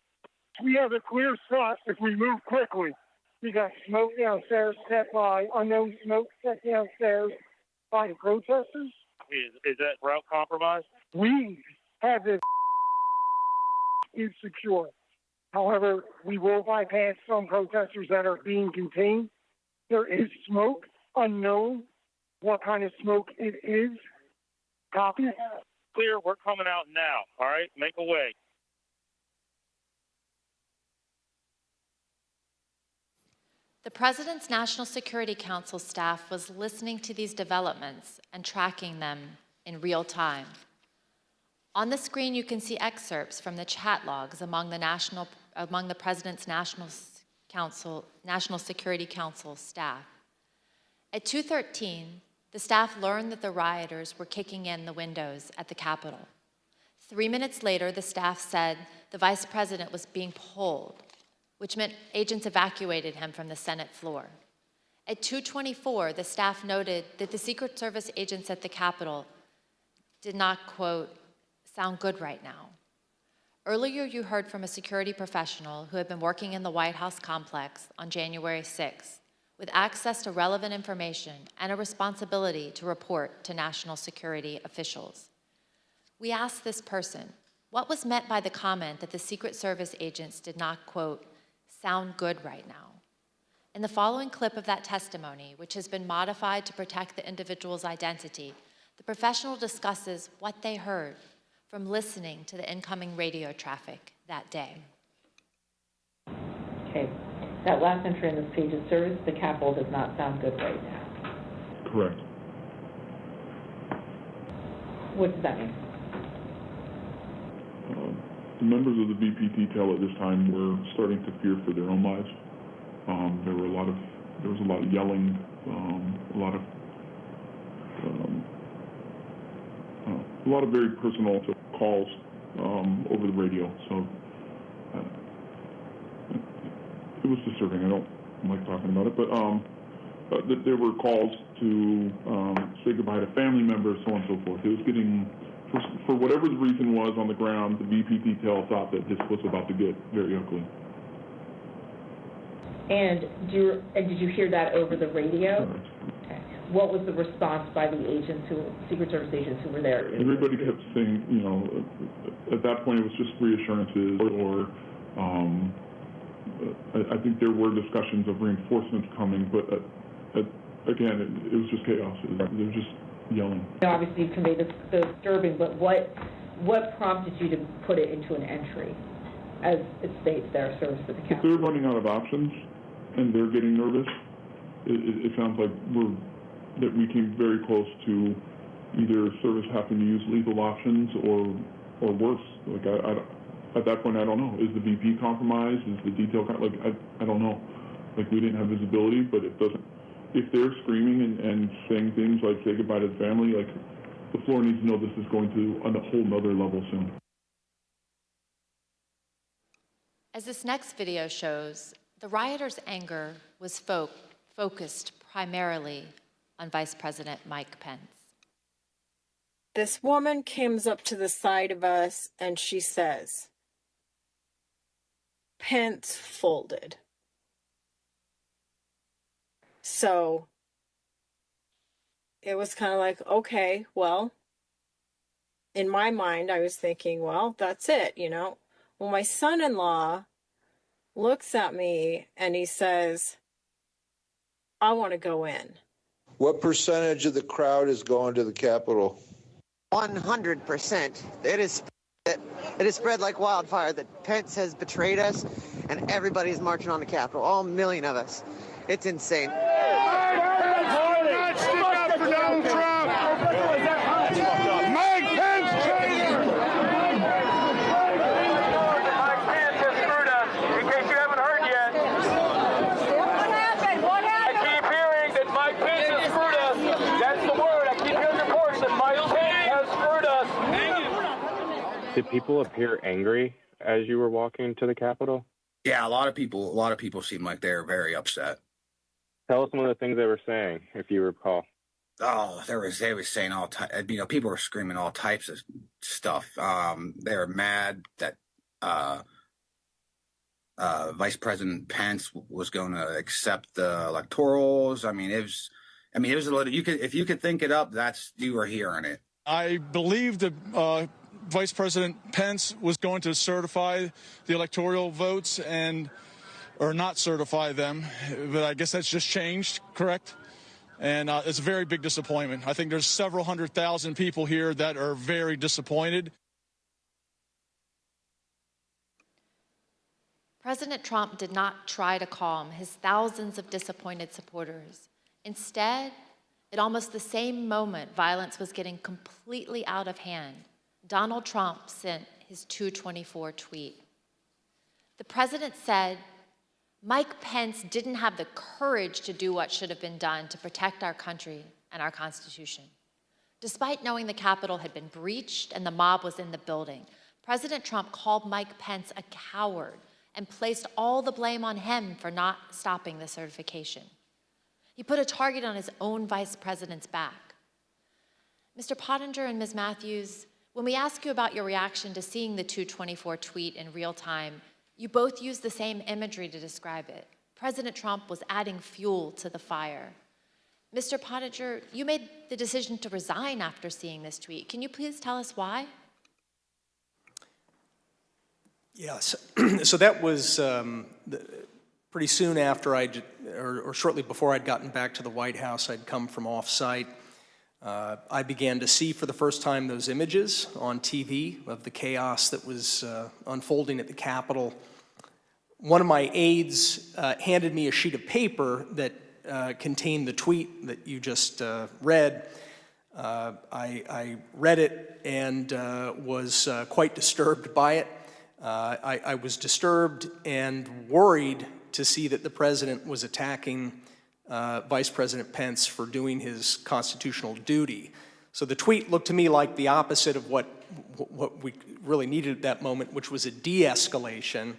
We have a clear shot if we move quickly. We got smoke downstairs set by unknown smoke set downstairs by the protesters. Is that route compromised? We have this is secure. However, we will bypass some protesters that are being contained. There is smoke, unknown what kind of smoke it is. Copy. Clear, we're coming out now, all right? Make a way. The President's National Security Council staff was listening to these developments and tracking them in real time. On the screen, you can see excerpts from the chat logs among the President's National Security Council staff. At 2:13, the staff learned that the rioters were kicking in the windows at the Capitol. 3 minutes later, the staff said the Vice President was being pulled, which meant agents evacuated him from the Senate floor. At 2:24, the staff noted that the Secret Service agents at the Capitol did not, quote, sound good right now. Earlier, you heard from a security professional who had been working in the White House complex on January 6th with access to relevant information and a responsibility to report to national security officials. We asked this person, what was meant by the comment that the Secret Service agents did not, quote, sound good right now? In the following clip of that testimony, which has been modified to protect the individual's identity, the professional discusses what they heard from listening to the incoming radio traffic that day. Okay, that last entry in this page is service to the Capitol does not sound good right now. Correct. What does that mean? The members of the VP detail at this time were starting to fear for their own lives. There was a lot of yelling, a lot of very personal calls over the radio. So it was disturbing. I don't like talking about it, but there were calls to say goodbye to family members, so on and so forth. It was getting, for whatever the reason was on the ground, the VP detail thought that this was about to get very ugly. And did you hear that over the radio? Correct. Okay. What was the response by the agents, Secret Service agents who were there? Everybody kept saying, at that point it was just reassurances, or I think there were discussions of reinforcements coming, but again, it was just chaos. They were just yelling. Obviously, you conveyed the disturbing, but what prompted you to put it into an entry, as it states there, service to the Capitol? If they're running out of options and they're getting nervous, it sounds like that we came very close to either service having to use lethal options or worse. Like at that point, I don't know. Is the VP compromised? Is the detail I don't know. Like we didn't have visibility, but it doesn't. If they're screaming and saying things like say goodbye to the family, like the floor needs to know this is going to a whole nother level soon. As this next video shows, the rioters' anger was focused primarily on Vice President Mike Pence. This woman comes up to the side of us and she says, Pence folded. So it was kind of like, okay, well, in my mind, I was thinking, well, that's it, Well, my son-in-law looks at me and he says, I want to go in. What percentage of the crowd is going to the Capitol? 100%. It is spread like wildfire that Pence has betrayed us and everybody's marching on the Capitol, all 1 million of us. It's insane. Stick up for Donald Trump. Mike Pence traitor. Mike Pence has screwed us, in case you haven't heard yet. What happened? What happened? I keep hearing that Mike Pence has screwed us. That's the word. I keep hearing reports that Mike Pence has screwed us. Did people appear angry as you were walking to the Capitol? Yeah, a lot of people seem like they're very upset. Tell us some of the things they were saying, if you recall. Oh, they were saying all types. People were screaming all types of stuff. They were mad that Vice President Pence was going to accept the electorals. It was a little. If you could think it up, you were hearing it. I believe that Vice President Pence was going to certify the electoral votes or not certify them, but I guess that's just changed, correct? And it's a very big disappointment. I think there's several 100,000 people here that are very disappointed. President Trump did not try to calm his thousands of disappointed supporters. Instead, at almost the same moment violence was getting completely out of hand, Donald Trump sent his 224 tweet. The president said, Mike Pence didn't have the courage to do what should have been done to protect our country and our Constitution. Despite knowing the Capitol had been breached and the mob was in the building, President Trump called Mike Pence a coward and placed all the blame on him for not stopping the certification. He put a target on his own vice president's back. Mr. Pottinger and Ms. Matthews, when we ask you about your reaction to seeing the 224 tweet in real time, you both used the same imagery to describe it. President Trump was adding fuel to the fire. Mr. Pottinger, you made the decision to resign after seeing this tweet. Can you please tell us why? Yes. So that was pretty soon after or shortly before I'd gotten back to the White House. I'd come from off-site. I began to see for the first time those images on TV of the chaos that was unfolding at the Capitol. One of my aides handed me a sheet of paper that contained the tweet that you just read. I read it and was quite disturbed by it. I was disturbed and worried to see that the president was attacking Vice President Pence for doing his constitutional duty. So the tweet looked to me like the opposite of what we really needed at that moment, which was a de-escalation.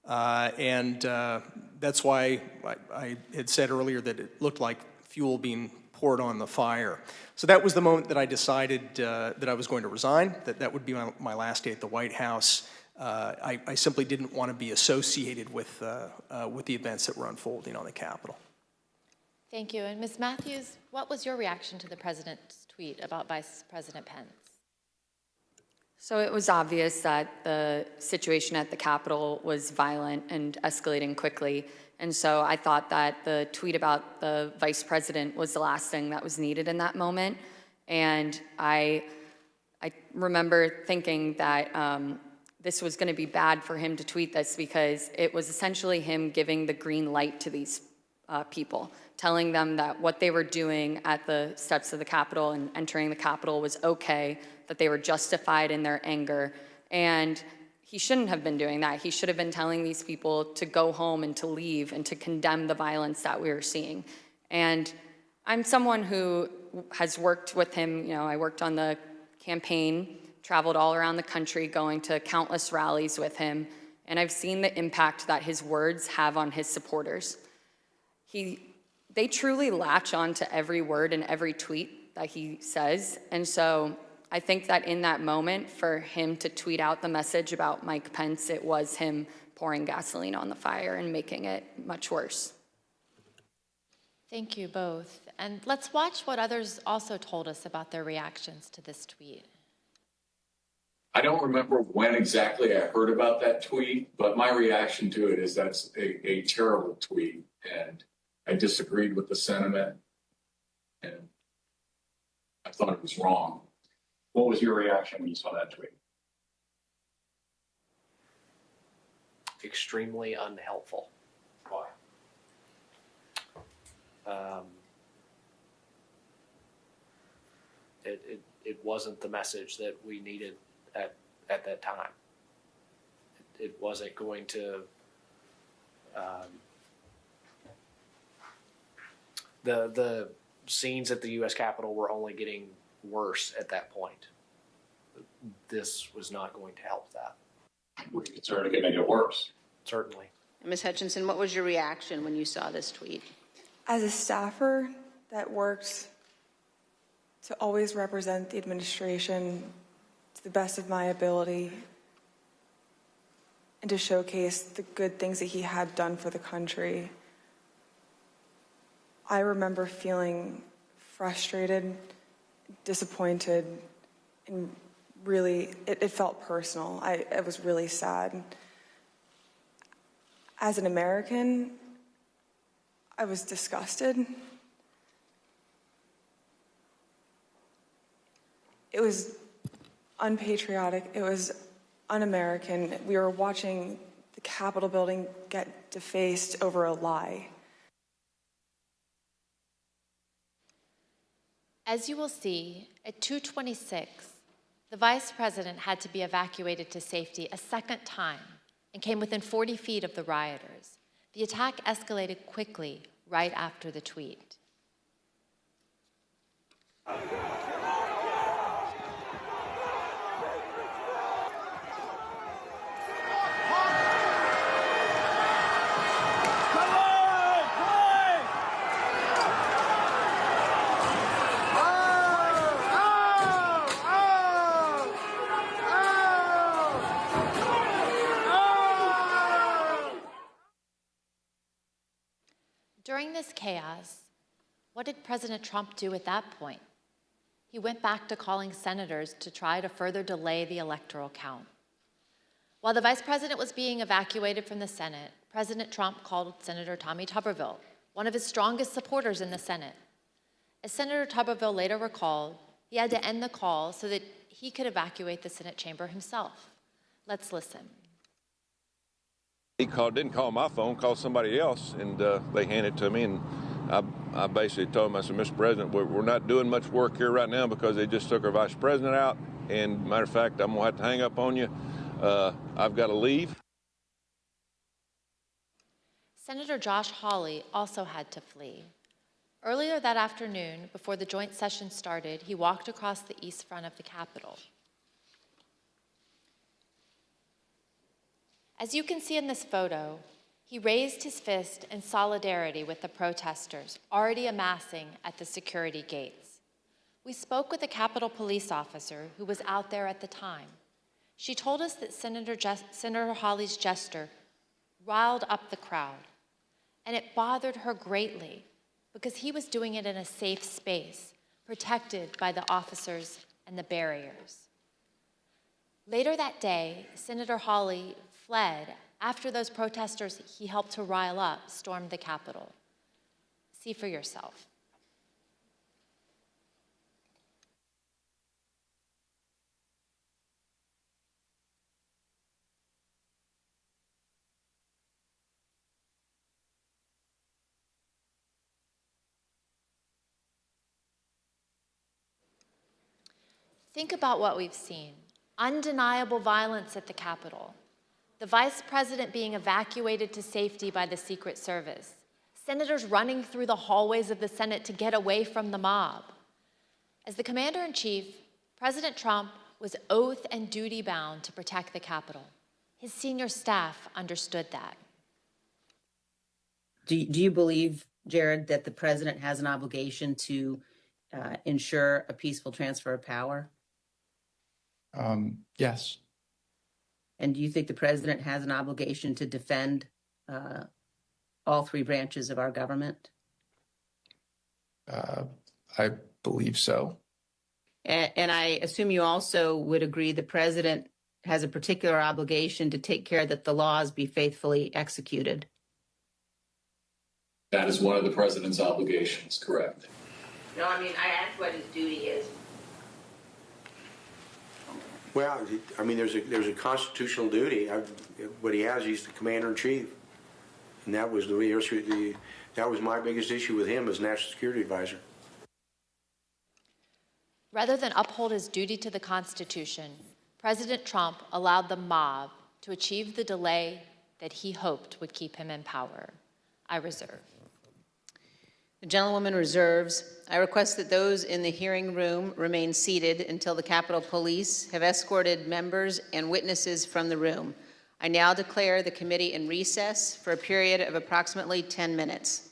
And that's why I had said earlier that it looked like fuel being poured on the fire. So that was the moment that I decided that I was going to resign, that would be my last day at the White House. I simply didn't want to be associated with the events that were unfolding on the Capitol. Thank you. And Ms. Matthews, what was your reaction to the president's tweet about Vice President Pence? So it was obvious that the situation at the Capitol was violent and escalating quickly. And so I thought that the tweet about the vice president was the last thing that was needed in that moment. And I remember thinking that this was going to be bad for him to tweet this because it was essentially him giving the green light to these people, telling them that what they were doing at the steps of the Capitol and entering the Capitol was okay, that they were justified in their anger. And he shouldn't have been doing that. He should have been telling these people to go home and to leave and to condemn the violence that we were seeing. And I'm someone who has worked with him. You know, I worked on the campaign, traveled all around the country, going to countless rallies with him, and I've seen the impact that his words have on his supporters. They truly latch on to every word and every tweet that he says, and so I think that in that moment, for him to tweet out the message about Mike Pence, it was him pouring gasoline on the fire and making it much worse. Thank you both. And let's watch what others also told us about their reactions to this tweet. I don't remember when exactly I heard about that tweet, but my reaction to it is that's a terrible tweet, and I disagreed with the sentiment, and I thought it was wrong. What was your reaction when you saw that tweet? Extremely unhelpful. Why? It wasn't the message that we needed at that time. It wasn't going to. The scenes at the U.S. Capitol were only getting worse at that point. This was not going to help that. Were you concerned it could make it worse? Certainly. Ms. Hutchinson, what was your reaction when you saw this tweet? As a staffer that worked to always represent the administration to the best of my ability and to showcase the good things that he had done for the country, I remember feeling frustrated, disappointed, and really, it felt personal. It was really sad. As an American, I was disgusted. It was unpatriotic. It was un-American. We were watching the Capitol building get defaced over a lie. As you will see, at 2:26, the Vice President had to be evacuated to safety a second time and came within 40 feet of the rioters. The attack escalated quickly right after the tweet. During this chaos, what did President Trump do at that point? He went back to calling senators to try to further delay the electoral count. While the Vice President was being evacuated from the Senate, President Trump called Senator Tommy Tuberville, one of his strongest supporters in the Senate. As Senator Tuberville later recalled, he had to end the call so that he could evacuate the Senate chamber himself. Let's listen. He didn't call my phone, called somebody else, and they handed it to me. And I basically told him, I said, Mr. President, we're not doing much work here right now because they just took our vice president out. And matter of fact, I'm going to have to hang up on you. I've got to leave. Senator Josh Hawley also had to flee. Earlier that afternoon, before the joint session started, he walked across the east front of the Capitol. As you can see in this photo, he raised his fist in solidarity with the protesters already amassing at the security gates. We spoke with a Capitol police officer who was out there at the time. She told us that Senator Hawley's gesture riled up the crowd, and it bothered her greatly because he was doing it in a safe space, protected by the officers and the barriers. Later that day, Senator Hawley fled after those protesters he helped to rile up stormed the Capitol. See for yourself. Think about what we've seen. Undeniable violence at the Capitol. The Vice President being evacuated to safety by the Secret Service. Senators running through the hallways of the Senate to get away from the mob. As the Commander-in-Chief, President Trump was oath and duty bound to protect the Capitol. His senior staff understood that. Do you believe, Jared, that the President has an obligation to ensure a peaceful transfer of power? Yes. And do you think the President has an obligation to defend all three branches of our government? I believe so. And I assume you also would agree the President has a particular obligation to take care that the laws be faithfully executed. That is one of the president's obligations, correct? No, I mean, I asked what his duty is. Well, I mean, there's a constitutional duty. What he has, he's the commander-in-chief, and that was that was my biggest issue with him as national security advisor. Rather than uphold his duty to the Constitution, President Trump allowed the mob to achieve the delay that he hoped would keep him in power. I reserve. The gentlewoman reserves. I request that those in the hearing room remain seated until the Capitol Police have escorted members and witnesses from the room. I now declare the committee in recess for a period of approximately 10 minutes.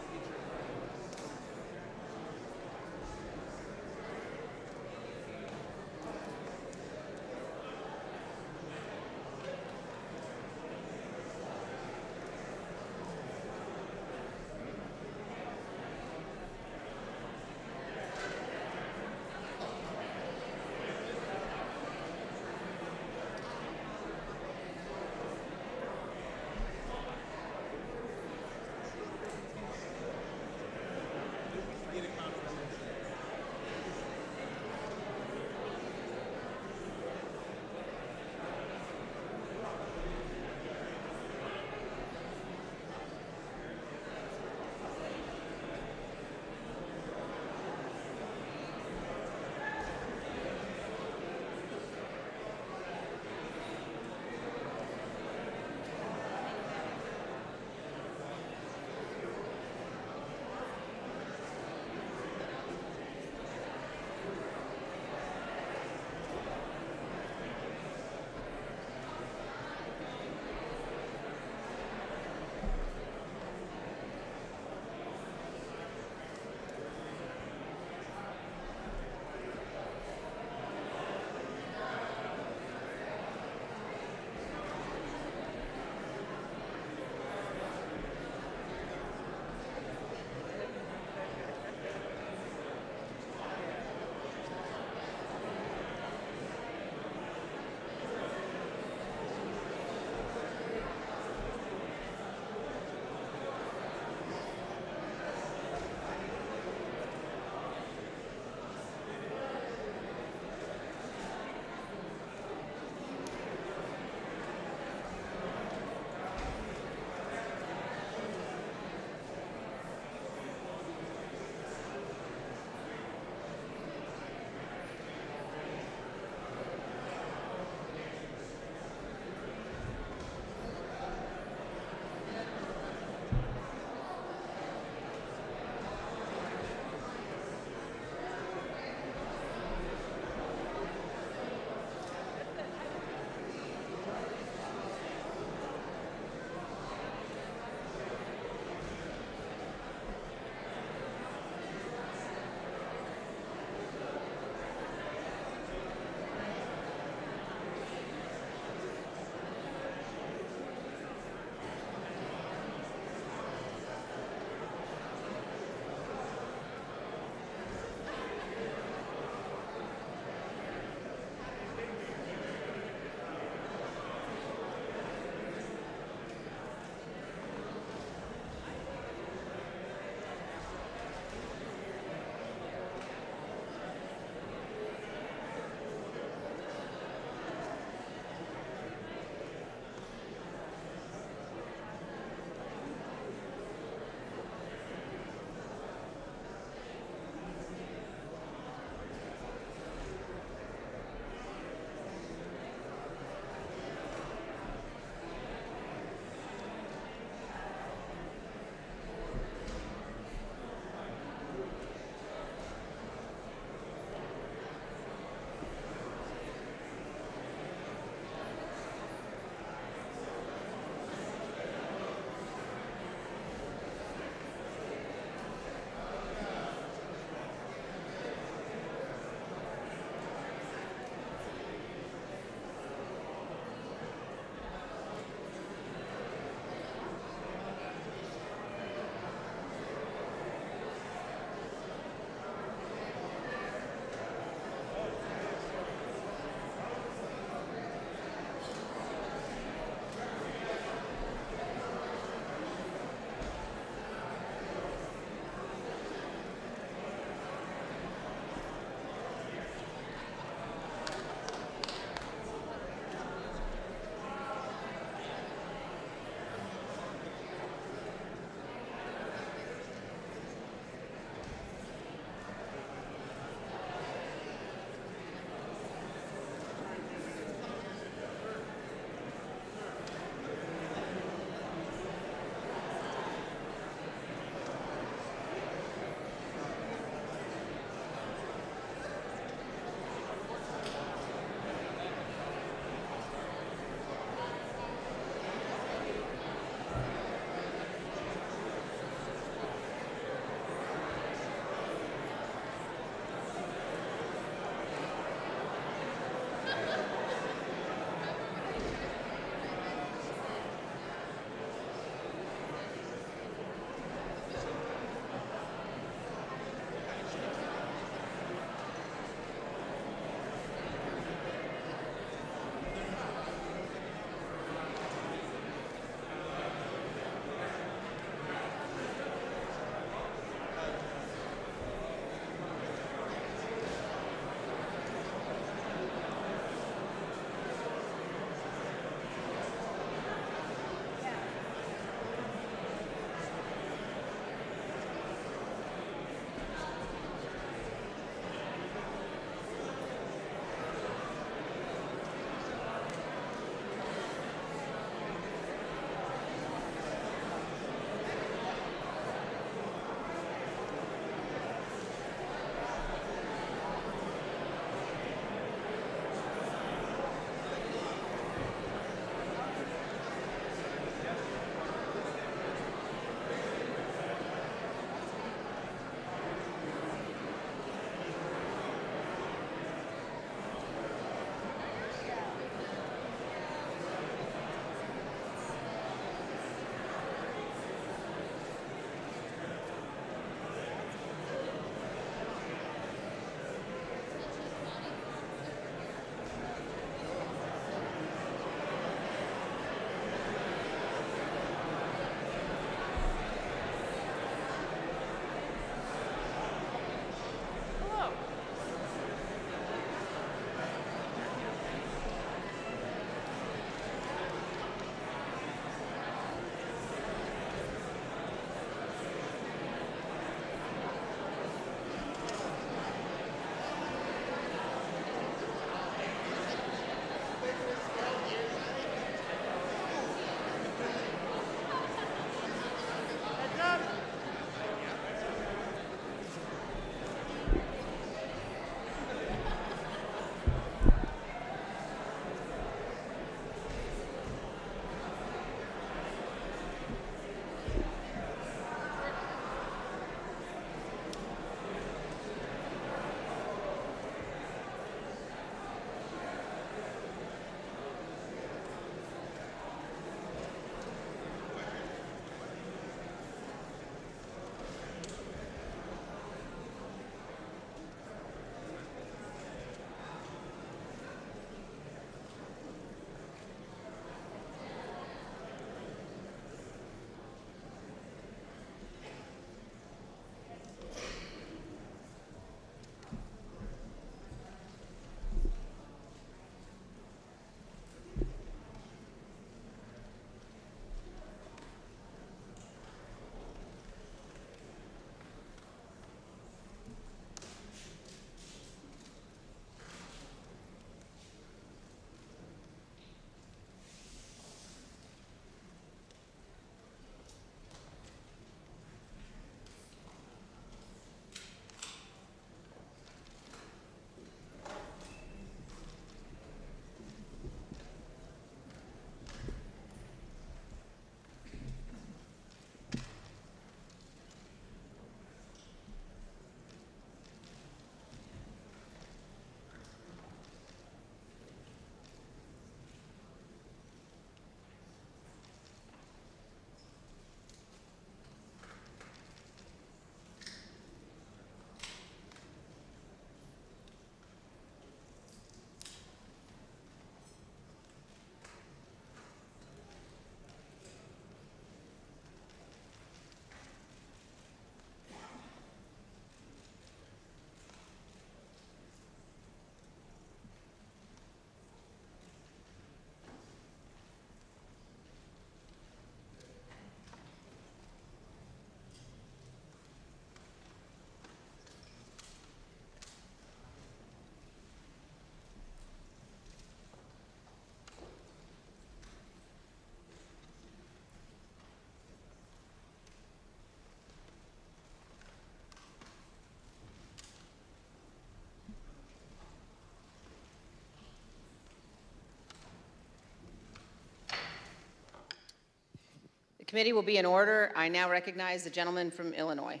committee will be in order. I now recognize the gentleman from Illinois.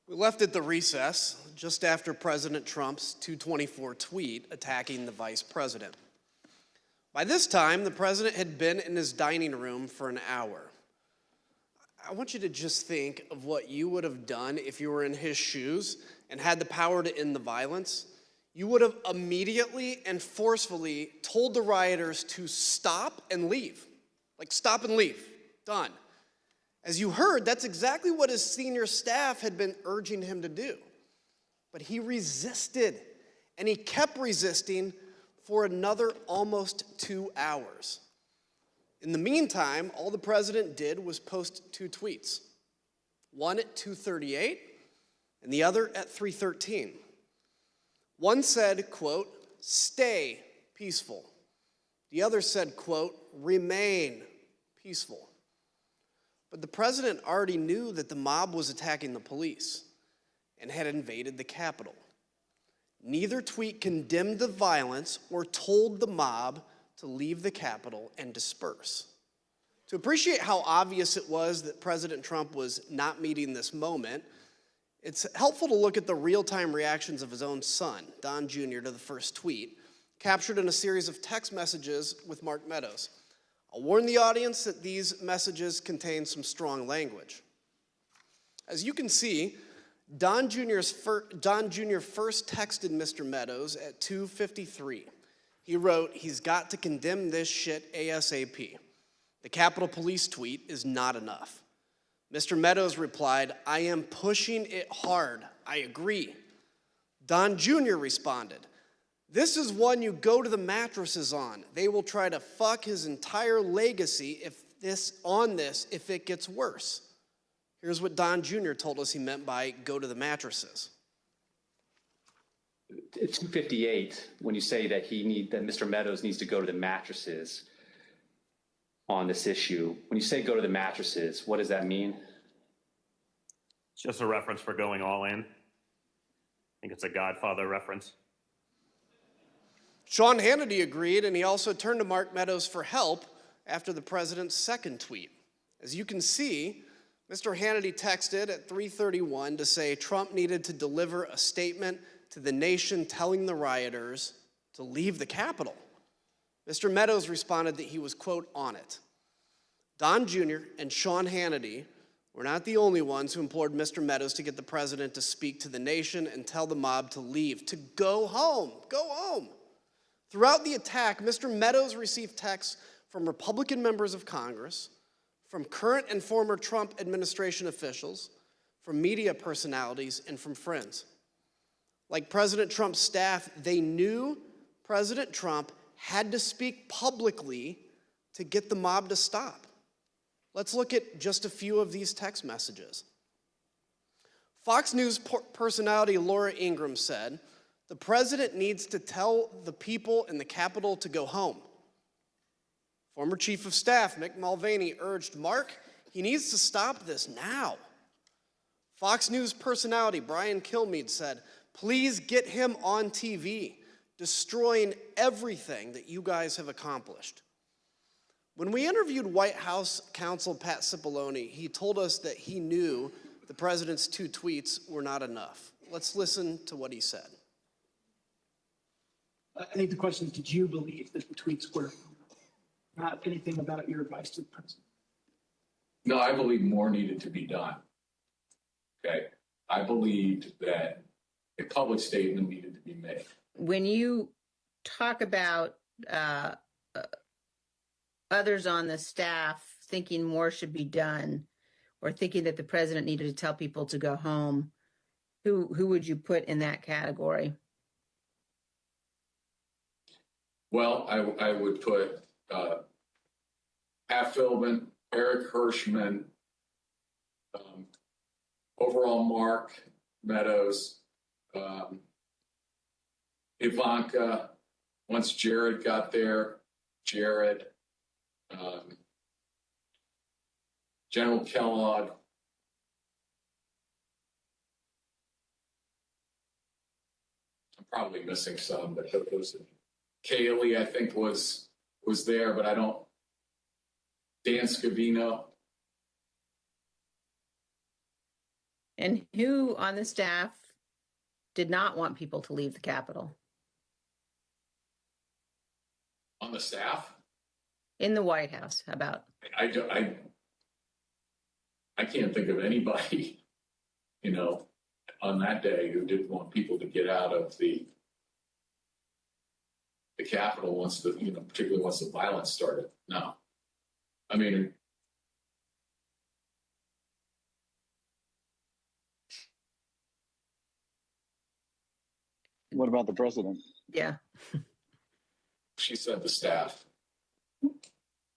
We left at the recess just after President Trump's 224 tweet attacking the vice president. By this time, the president had been in his dining room for an hour. I want you to just think of what you would have done if you were in his shoes and had the power to end the violence. You would have immediately and forcefully told the rioters to stop and leave. Like, stop and leave. Done. As you heard, that's exactly what his senior staff had been urging him to do. But he resisted, and he kept resisting for another almost 2 hours. In the meantime, all the president did was post 2 tweets, one at 2:38 and the other at 3:13. One said, quote, "Stay peaceful." The other said, quote, "Remain peaceful." But the president already knew that the mob was attacking the police and had invaded the Capitol. Neither tweet condemned the violence or told the mob to leave the Capitol and disperse. To appreciate how obvious it was that President Trump was not meeting this moment, it's helpful to look at the real-time reactions of his own son, Don Jr., to the first tweet, captured in a series of text messages with Mark Meadows. I'll warn the audience that these messages contain some strong language. As you can see, Don Jr. first texted Mr. Meadows at 2:53. He wrote, "He's got to condemn this shit ASAP. The Capitol Police tweet is not enough." Mr. Meadows replied, "I am pushing it hard. I agree." Don Jr. responded, "This is one you go to the mattresses on. They will try to fuck his entire legacy if it gets worse." Here's what Don Jr. told us he meant by go to the mattresses. At 2:58, when you say that that Mr. Meadows needs to go to the mattresses on this issue, when you say go to the mattresses, what does that mean? It's just a reference for going all in. I think it's a Godfather reference. Sean Hannity agreed, and he also turned to Mark Meadows for help after the president's second tweet. As you can see, Mr. Hannity texted at 3:31 to say Trump needed to deliver a statement to the nation telling the rioters to leave the Capitol. Mr. Meadows responded that he was, quote, on it. Don Jr. and Sean Hannity were not the only ones who implored Mr. Meadows to get the president to speak to the nation and tell the mob to leave, to go home, go home. Throughout the attack, Mr. Meadows received texts from Republican members of Congress, from current and former Trump administration officials, from media personalities, and from friends. Like President Trump's staff, they knew President Trump had to speak publicly to get the mob to stop. Let's look at just a few of these text messages. Fox News personality Laura Ingraham said, "The president needs to tell the people in the Capitol to go home." Former Chief of Staff Mick Mulvaney urged Mark, he needs to stop this now. Fox News personality Brian Kilmeade said, "Please get him on TV, destroying everything that you guys have accomplished." When we interviewed White House counsel Pat Cipollone, he told us that he knew the president's 2 tweets were not enough. Let's listen to what he said. I think the question is, did you believe that the tweets were not anything about your advice to the president? No, I believe more needed to be done. Okay. I believed that a public statement needed to be made. When you talk about others on the staff thinking more should be done, or thinking that the president needed to tell people to go home, who would you put in that category? Well, I would put Pat Philbin, Eric Hirschman, overall Mark Meadows, Ivanka, once Jared got there, Jared, General Kellogg. I'm probably missing some, but those Kaylee, I think, was there, but I don't. Dan Scavino. And who on the staff did not want people to leave the Capitol? On the staff? In the White House, how about? I can't think of anybody, on that day who didn't want people to get out of the Capitol once particularly once the violence started. No. I mean, What about the president? Yeah. she said the staff.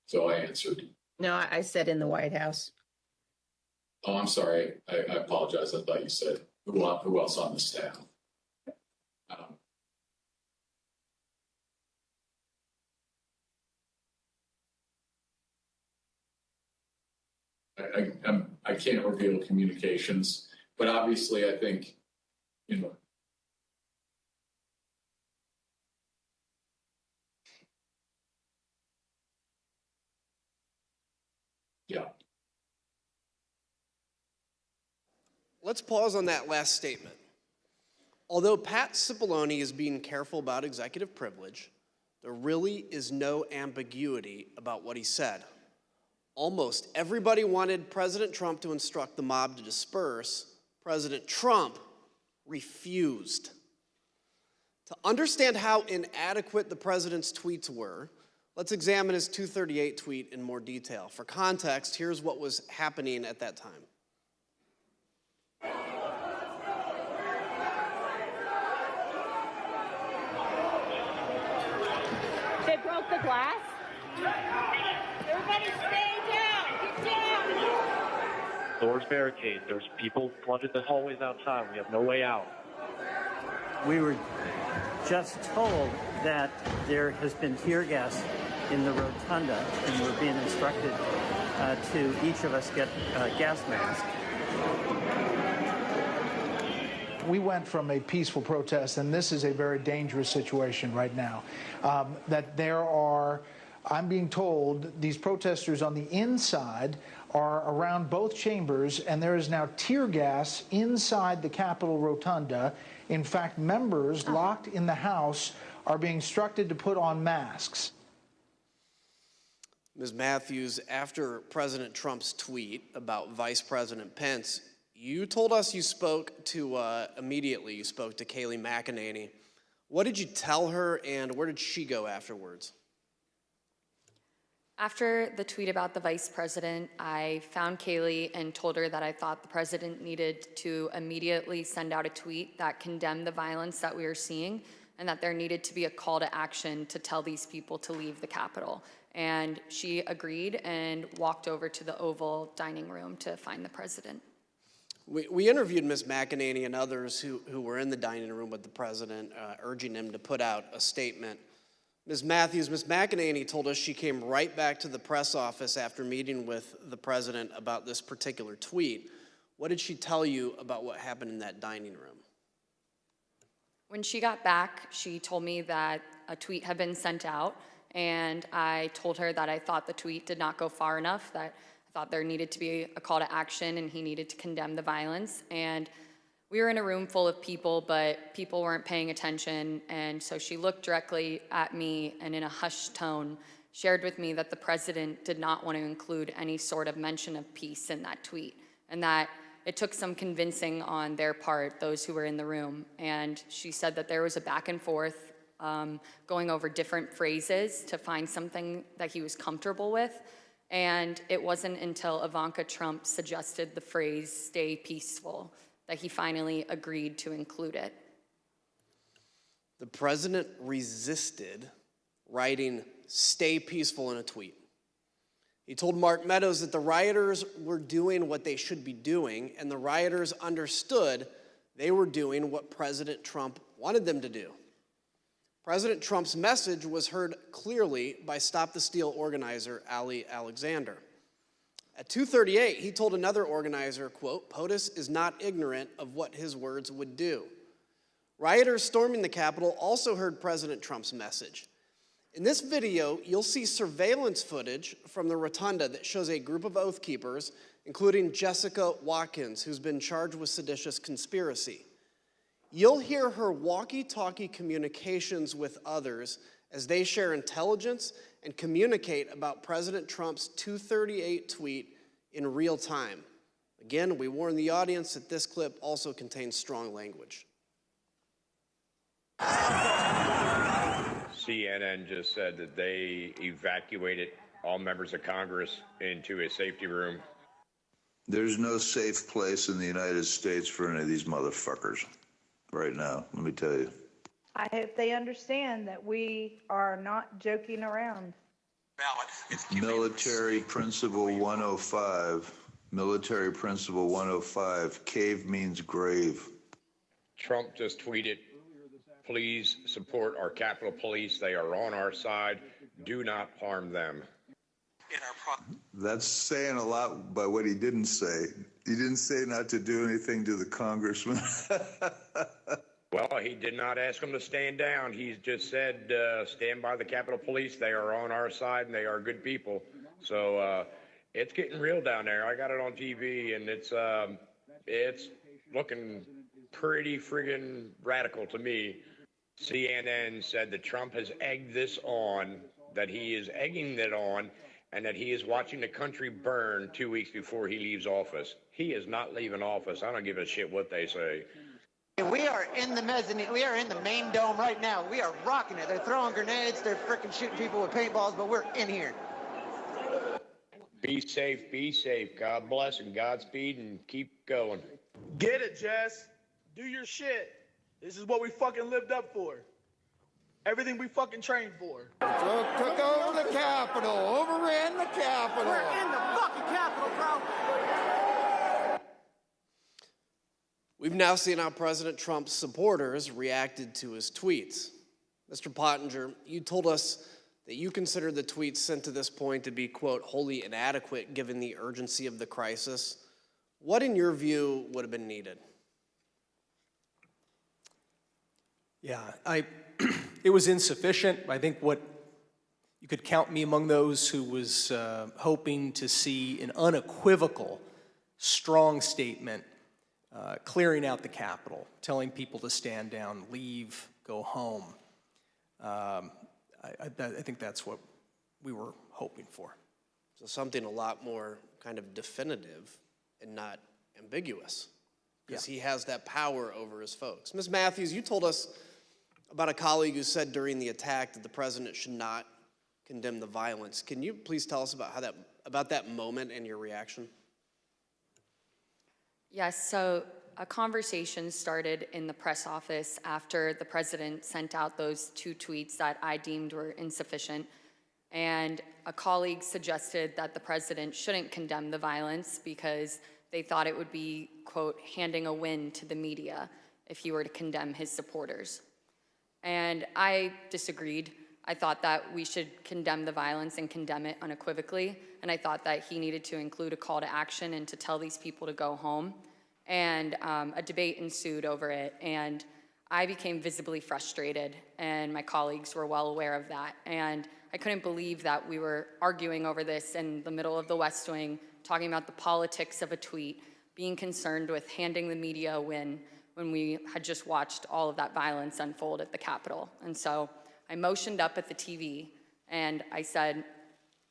So I answered. No, I said in the White House. Oh, I'm sorry. I apologize. I thought you said who else on the staff. I can't reveal communications, but obviously I think, yeah. Let's pause on that last statement. Although Pat Cipollone is being careful about executive privilege, there really is no ambiguity about what he said. Almost everybody wanted President Trump to instruct the mob to disperse. President Trump refused. To understand how inadequate the president's tweets were, let's examine his 238 tweet in more detail. For context, here's what was happening at that time. They broke the glass? Everybody stay down! Get down! Doors barricade. There's people flooded the hallways outside. We have no way out. We were just told that there has been tear gas in the rotunda, and we're being instructed to each of us get gas masks. We went from a peaceful protest, and this is a very dangerous situation right now, that there are, I'm being told, these protesters on the inside are around both chambers, and there is now tear gas inside the Capitol rotunda. In fact, members locked in the House are being instructed to put on masks. Ms. Matthews, after President Trump's tweet about Vice President Pence, you told us you spoke to, immediately, you spoke to Kayleigh McEnany. What did you tell her, and where did she go afterwards? After the tweet about the vice president, I found Kayleigh and told her that I thought the president needed to immediately send out a tweet that condemned the violence that we were seeing, and that there needed to be a call to action to tell these people to leave the Capitol. And she agreed and walked over to the Oval dining room to find the president. We interviewed Ms. McEnany and others who were in the dining room with the president, urging him to put out a statement. Ms. Matthews, Ms. McEnany told us she came right back to the press office after meeting with the president about this particular tweet. What did she tell you about what happened in that dining room? When she got back, she told me that a tweet had been sent out, and I told her that I thought the tweet did not go far enough, that I thought there needed to be a call to action and he needed to condemn the violence. And we were in a room full of people, but people weren't paying attention. And so she looked directly at me and in a hushed tone shared with me that the president did not want to include any sort of mention of peace in that tweet, and that it took some convincing on their part, those who were in the room. And she said that there was a back and forth going over different phrases to find something that he was comfortable with. And it wasn't until Ivanka Trump suggested the phrase, "stay peaceful," that he finally agreed to include it. The president resisted writing "stay peaceful" in a tweet. He told Mark Meadows that the rioters were doing what they should be doing, and the rioters understood they were doing what President Trump wanted them to do. President Trump's message was heard clearly by Stop the Steal organizer Ali Alexander. At 2:38, he told another organizer, quote, "POTUS is not ignorant of what his words would do." Rioters storming the Capitol also heard President Trump's message. In this video, you'll see surveillance footage from the rotunda that shows a group of Oath Keepers, including Jessica Watkins, who's been charged with seditious conspiracy. You'll hear her walkie-talkie communications with others as they share intelligence and communicate about President Trump's 238 tweet in real time. Again, we warn the audience that this clip also contains strong language. CNN just said that they evacuated all members of Congress into a safety room. There's no safe place in the United States for any of these motherfuckers right now, let me tell you. I hope they understand that we are not joking around. Military Principle 105. Military Principle 105. Cave means grave. Trump just tweeted, please support our Capitol Police. They are on our side. Do not harm them. That's saying a lot by what he didn't say. He didn't say not to do anything to the congressman. Well, he did not ask them to stand down. He just said, stand by the Capitol Police. They are on our side, and they are good people. So it's getting real down there. I got it on TV, and it's looking pretty friggin' radical to me. CNN said that Trump has egged this on, that he is egging it on, and that he is watching the country burn 2 weeks before he leaves office. He is not leaving office. I don't give a shit what they say. We are in the mezzanine. We are in the main dome right now. We are rocking it. They're throwing grenades. They're freaking shooting people with paintballs, but we're in here. Be safe, be safe. God bless and Godspeed, and keep going. Get it, Jess. Do your shit. This is what we fucking lived up for. Everything we fucking trained for. Took over the Capitol. Overran the Capitol. We're in the fucking Capitol, bro. We've now seen how President Trump's supporters reacted to his tweets. Mr. Pottinger, you told us that you consider the tweets sent to this point to be, quote, wholly inadequate given the urgency of the crisis. What, in your view, would have been needed? Yeah, it was insufficient. I think what you could count me among those who was hoping to see an unequivocal, strong statement clearing out the Capitol, telling people to stand down, leave, go home. I think that's what we were hoping for. So something a lot more kind of definitive and not ambiguous, because he has that power over his folks. Ms. Matthews, you told us about a colleague who said during the attack that the president should not condemn the violence. Can you please tell us about that moment and your reaction? Yes, so a conversation started in the press office after the president sent out those 2 tweets that I deemed were insufficient. And a colleague suggested that the president shouldn't condemn the violence because they thought it would be, quote, handing a win to the media if he were to condemn his supporters. And I disagreed. I thought that we should condemn the violence and condemn it unequivocally. And I thought that he needed to include a call to action and to tell these people to go home. And a debate ensued over it. And I became visibly frustrated, and my colleagues were well aware of that. And I couldn't believe that we were arguing over this in the middle of the West Wing, talking about the politics of a tweet, being concerned with handing the media a win when we had just watched all of that violence unfold at the Capitol. And so I motioned up at the TV and I said,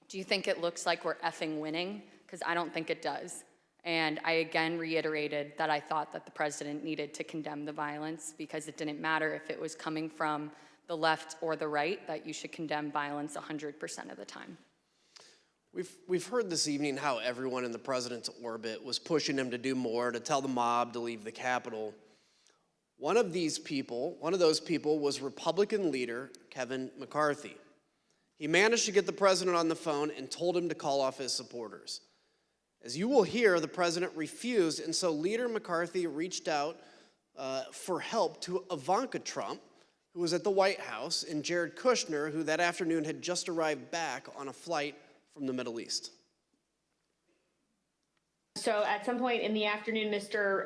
do you think it looks like we're effing winning? Because I don't think it does. And I again reiterated that I thought that the president needed to condemn the violence because it didn't matter if it was coming from the left or the right, that you should condemn violence 100% of the time. We've heard this evening how everyone in the president's orbit was pushing him to do more, to tell the mob to leave the Capitol. One of those people was Republican leader Kevin McCarthy. He managed to get the president on the phone and told him to call off his supporters. As you will hear, the president refused, and so Leader McCarthy reached out for help to Ivanka Trump, who was at the White House, and Jared Kushner, who that afternoon had just arrived back on a flight from the Middle East. So at some point in the afternoon, Mr.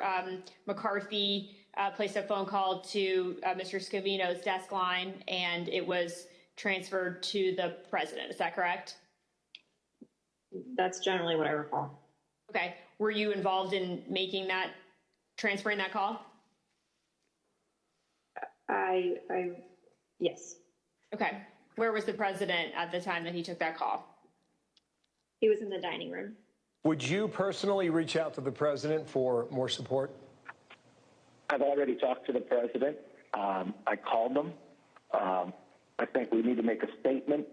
McCarthy placed a phone call to Mr. Scavino's desk line, and it was transferred to the president. Is that correct? That's generally what I recall. Okay. Were you involved in transferring that call? Yes. Okay. Where was the president at the time that he took that call? He was in the dining room. Would you personally reach out to the president for more support? I've already talked to the president. I called them. I think we need to make a statement,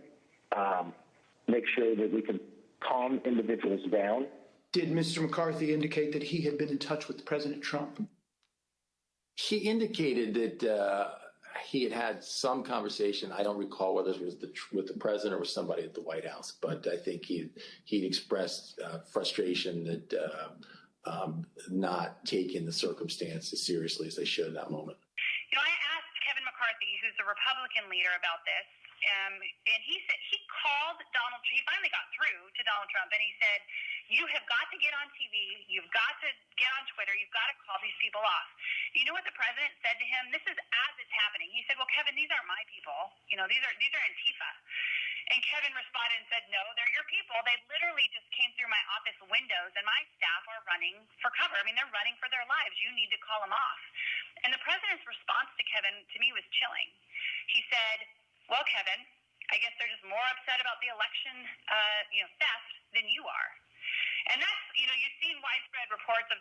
make sure that we can calm individuals down. Did Mr. McCarthy indicate that he had been in touch with President Trump? He indicated that he had had some conversation. I don't recall whether it was with the president or with somebody at the White House, but I think he'd expressed frustration that not taking the circumstances seriously as they should in that moment. You know, I asked Kevin McCarthy, who's the Republican leader, about this, and he said he called Donald Trump. He finally got through to Donald Trump, and he said, "You have got to get on TV. You've got to get on Twitter. You've got to call these people off." You know what the president said to him? This is as it's happening. He said, "Well, Kevin, these aren't my people. You know, these are Antifa." And Kevin responded and said, "No, they're your people. They literally just came through my office windows, and my staff are running for cover. I mean, they're running for their lives. You need to call them off." And the president's response to Kevin, to me, was chilling. He said, "Well, Kevin, I guess they're just more upset about the election, theft than you are." And that's, you've seen widespread reports of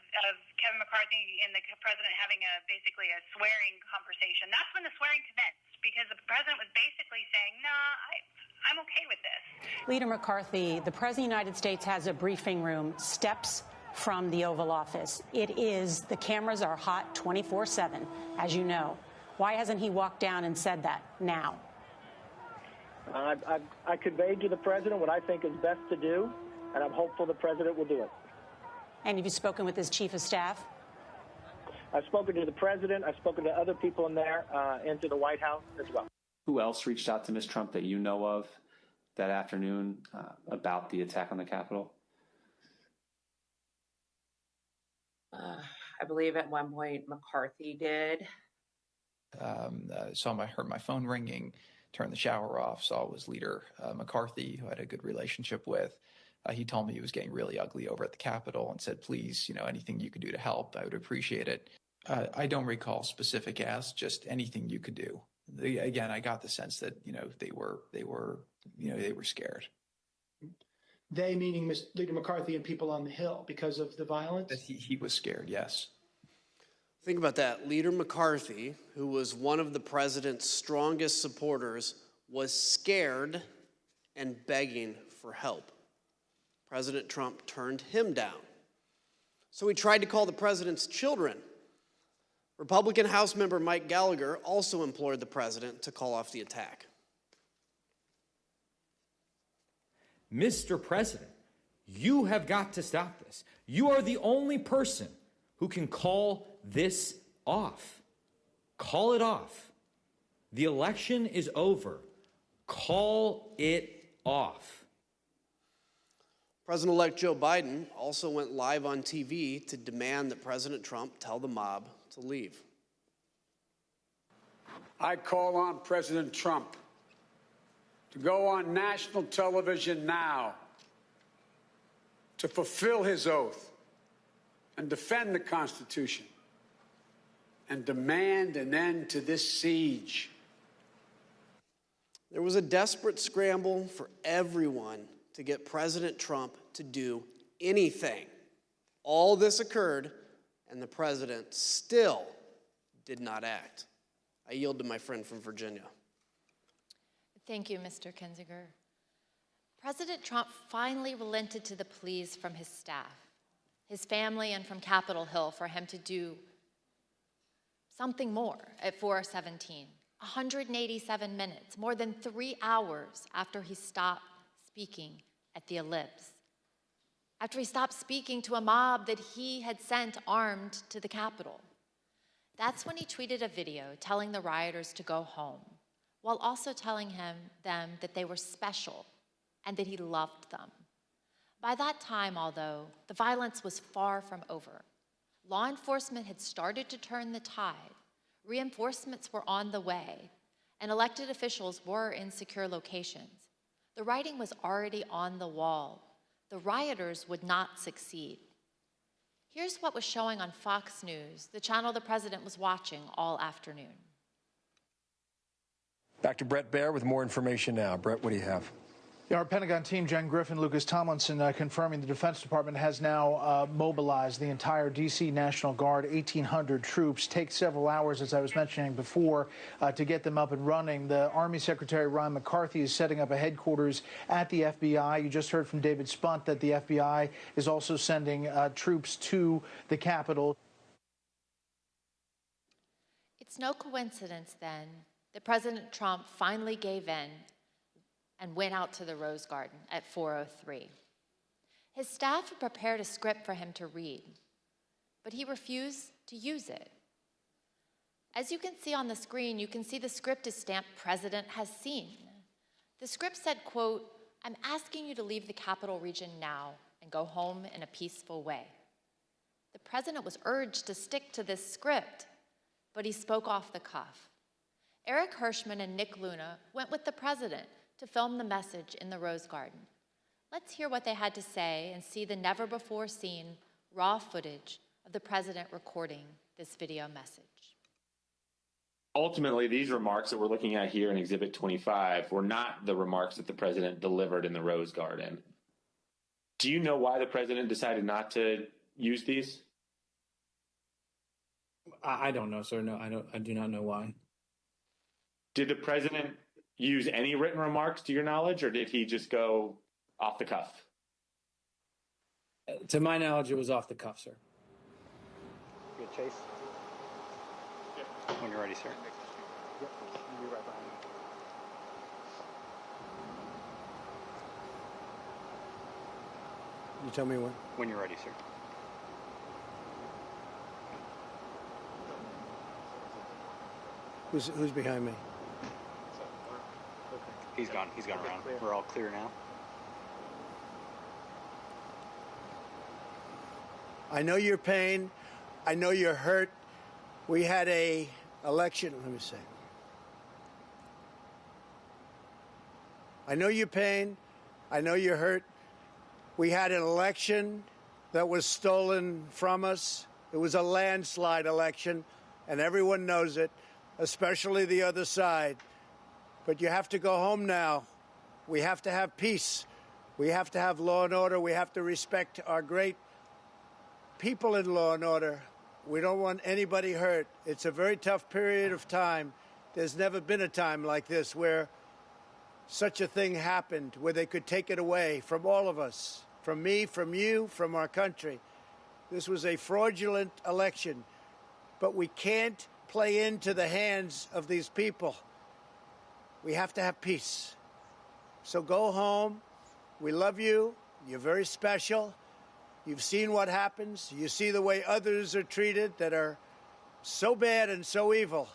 Kevin McCarthy and the president having basically a swearing conversation. That's when the swearing commenced, because the president was basically saying, I'm okay with this. Leader McCarthy, the President of the United States has a briefing room steps from the Oval Office. The cameras are hot 24/7, as you know. Why hasn't he walked down and said that now? I conveyed to the president what I think is best to do, and I'm hopeful the president will do it. And have you spoken with his chief of staff? I've spoken to the president. I've spoken to other people in there and to the White House as well. Who else reached out to Ms. Trump that you know of that afternoon about the attack on the Capitol? I believe at one point McCarthy did. I heard my phone ringing, turned the shower off, saw it was Leader McCarthy, who I had a good relationship with. He told me it was getting really ugly over at the Capitol and said, please, anything you could do to help, I would appreciate it. I don't recall specific asks, just anything you could do. Again, I got the sense that, they were scared. They, meaning Leader McCarthy and people on the Hill, because of the violence? That he was scared, yes. Think about that. Leader McCarthy, who was one of the president's strongest supporters, was scared and begging for help. President Trump turned him down. So he tried to call the president's children. Republican House member Mike Gallagher also implored the president to call off the attack. Mr. President, you have got to stop this. You are the only person who can call this off. Call it off. The election is over. Call it off. President-elect Joe Biden also went live on TV to demand that President Trump tell the mob to leave. I call on President Trump to go on national television now to fulfill his oath and defend the Constitution and demand an end to this siege. There was a desperate scramble for everyone to get President Trump to do anything. All this occurred, and the president still did not act. I yield to my friend from Virginia. Thank you, Mr. Kinzinger. President Trump finally relented to the pleas from his staff, his family, and from Capitol Hill for him to do something more at 4:17. 187 minutes, more than 3 hours after he stopped speaking at the ellipse, after he stopped speaking to a mob that he had sent armed to the Capitol. That's when he tweeted a video telling the rioters to go home, while also telling them that they were special and that he loved them. By that time, although, the violence was far from over. Law enforcement had started to turn the tide. Reinforcements were on the way, and elected officials were in secure locations. The writing was already on the wall. The rioters would not succeed. Here's what was showing on Fox News, the channel the president was watching all afternoon. Back to Brett Baer with more information now. Brett, what do you have? Yeah, our Pentagon team, Jen Griffin, Lucas Tomlinson, confirming the Defense Department has now mobilized the entire D.C. National Guard, 1,800 troops. Takes several hours, as I was mentioning before, to get them up and running. The Army Secretary Ron McCarthy is setting up a headquarters at the FBI. You just heard from David Spunt that the FBI is also sending troops to the Capitol. It's no coincidence, then, that President Trump finally gave in and went out to the Rose Garden at 4:03. His staff had prepared a script for him to read, but he refused to use it. As you can see on the screen, you can see the script is stamped "President has seen." The script said, quote, "I'm asking you to leave the Capital Region now and go home in a peaceful way." The president was urged to stick to this script, but he spoke off the cuff. Eric Hirschman and Nick Luna went with the president to film the message in the Rose Garden. Let's hear what they had to say and see the never-before-seen raw footage of the president recording this video message. Ultimately, these remarks that we're looking at here in Exhibit 25 were not the remarks that the president delivered in the Rose Garden. Do you know why the president decided not to use these? I don't know, sir. No, I do not know why. Did the president use any written remarks to your knowledge, or did he just go off the cuff? To my knowledge, it was off the cuff, sir. Good, Chase. When you're ready, sir. Yep, I'll be right behind you. You tell me when? When you're ready, sir. Who's behind me? He's gone around. We're all clear now. I know your pain. I know you're hurt. We had a election. Let me see. I know your pain. I know you're hurt. We had an election that was stolen from us. It was a landslide election, and everyone knows it, especially the other side. But you have to go home now. We have to have peace. We have to have law and order. We have to respect our great people in law and order. We don't want anybody hurt. It's a very tough period of time. There's never been a time like this where such a thing happened, where they could take it away from all of us, from me, from you, from our country. This was a fraudulent election, but we can't play into the hands of these people. We have to have peace. So go home. We love you. You're very special. You've seen what happens. You see the way others are treated that are so bad and so evil.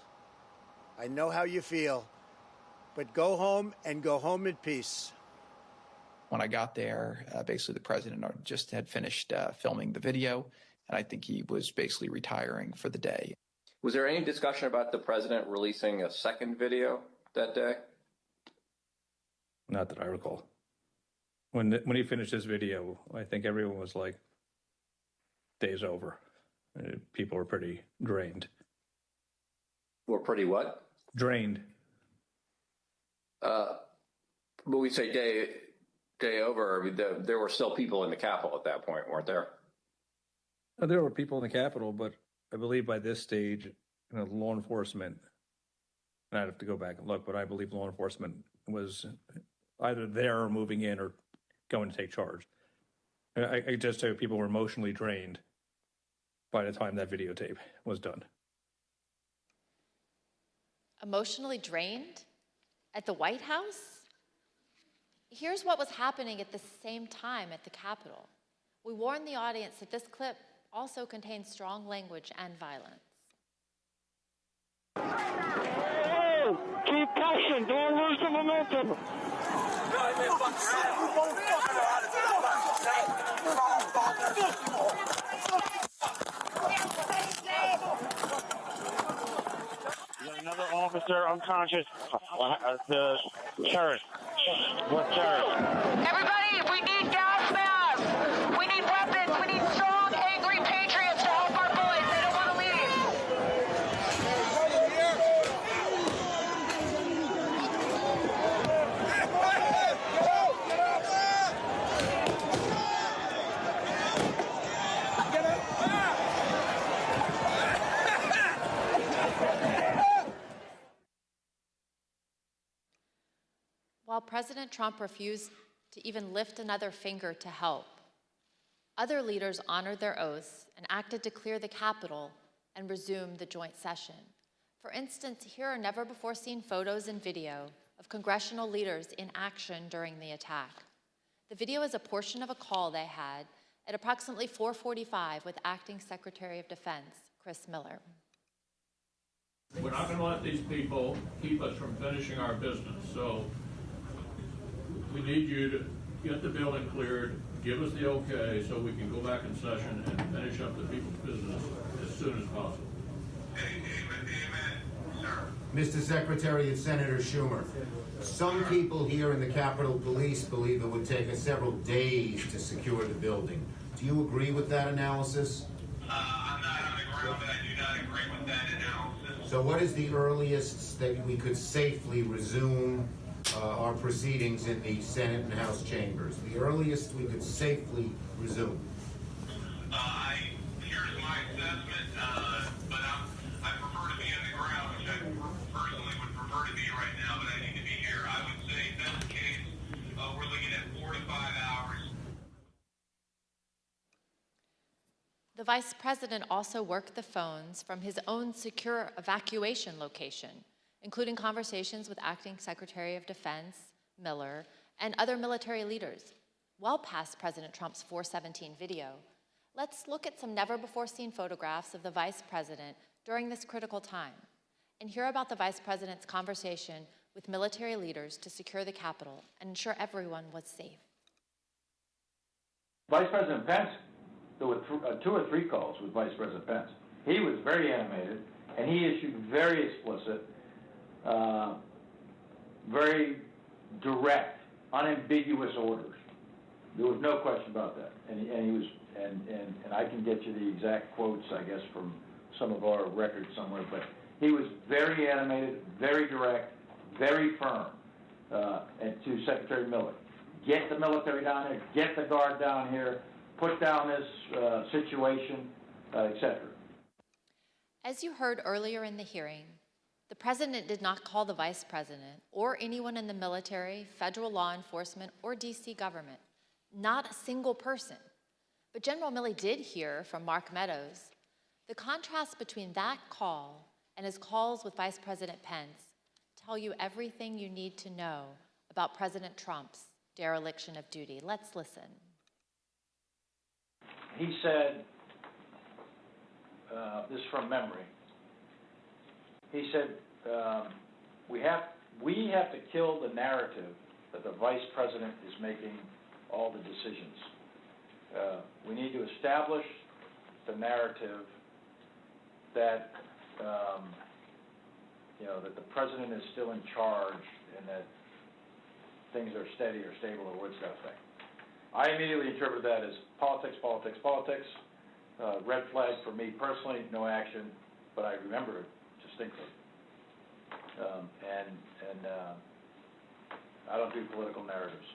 I know how you feel. But go home and go home in peace. When I got there, basically the president just had finished filming the video, and I think he was basically retiring for the day. Was there any discussion about the president releasing a second video that day? Not that I recall. When he finished his video, I think everyone was like, day's over. People were pretty drained. Were pretty what? Drained. But we say day over. I mean, there were still people in the Capitol at that point, weren't there? There were people in the Capitol, but I believe by this stage, law enforcement, and I'd have to go back and look, but I believe law enforcement was either there or moving in or going to take charge. I just tell you, people were emotionally drained by the time that videotape was done. Emotionally drained? At the White House? Here's what was happening at the same time at the Capitol. We warned the audience that this clip also contains strong language and violence. Hey, keep pushing. Don't lose the momentum. You got another officer officer unconscious. The terrorist. What terrorist? Everybody, we need gas masks. We need weapons. We need strong, angry patriots to help our boys. They don't want to leave. While President Trump refused to even lift another finger to help, other leaders honored their oaths and acted to clear the Capitol and resume the joint session. For instance, here are never-before-seen photos and video of congressional leaders in action during the attack. The video is a portion of a call they had at approximately 4:45 with Acting Secretary of Defense, Chris Miller. We're not going to let these people keep us from finishing our business. So we need you to get the building cleared, give us the okay so we can go back in session and finish up the people's business as soon as possible. Mr. Secretary and Senator Schumer, some people here in the Capitol Police believe it would take us several days to secure the building. Do you agree with that analysis? I'm not on the ground, but I do not agree with that analysis. So what is the earliest that we could safely resume our proceedings in the Senate and House chambers? The earliest we could safely resume? Here's my assessment, but I prefer to be on the ground, which I personally would prefer to be right now, but I need to be here. I would say, in that case, we're looking at 4 to 5 hours. The Vice President also worked the phones from his own secure evacuation location, including conversations with Acting Secretary of Defense, Miller, and other military leaders, well past President Trump's 417 video. Let's look at some never-before-seen photographs of the Vice President during this critical time, and hear about the Vice President's conversation with military leaders to secure the Capitol and ensure everyone was safe. Vice President Pence, there were 2 or 3 calls with Vice President Pence. He was very animated, and he issued very explicit, very direct, unambiguous orders. There was no question about that, and he was, and I can get you the exact quotes, I guess, from some of our records somewhere. But he was very animated, very direct, very firm, and to Secretary Miller, get the military down here, get the Guard down here, put down this situation, etc. As you heard earlier in the hearing, the President did not call the Vice President or anyone in the military, federal law enforcement, or DC government, not a single person. But General Milley did hear from Mark Meadows. The contrast between that call and his calls with Vice President Pence tell you everything you need to know about President Trump's dereliction of duty. Let's listen. He said, this is from memory, he said, we have to kill the narrative that the Vice President is making all the decisions. We need to establish the narrative that, that the President is still in charge and that things are steady or stable or what's that thing. I immediately interpret that as politics, politics, politics. Red flag for me personally, no action, but I remember it distinctly. I don't do political narratives.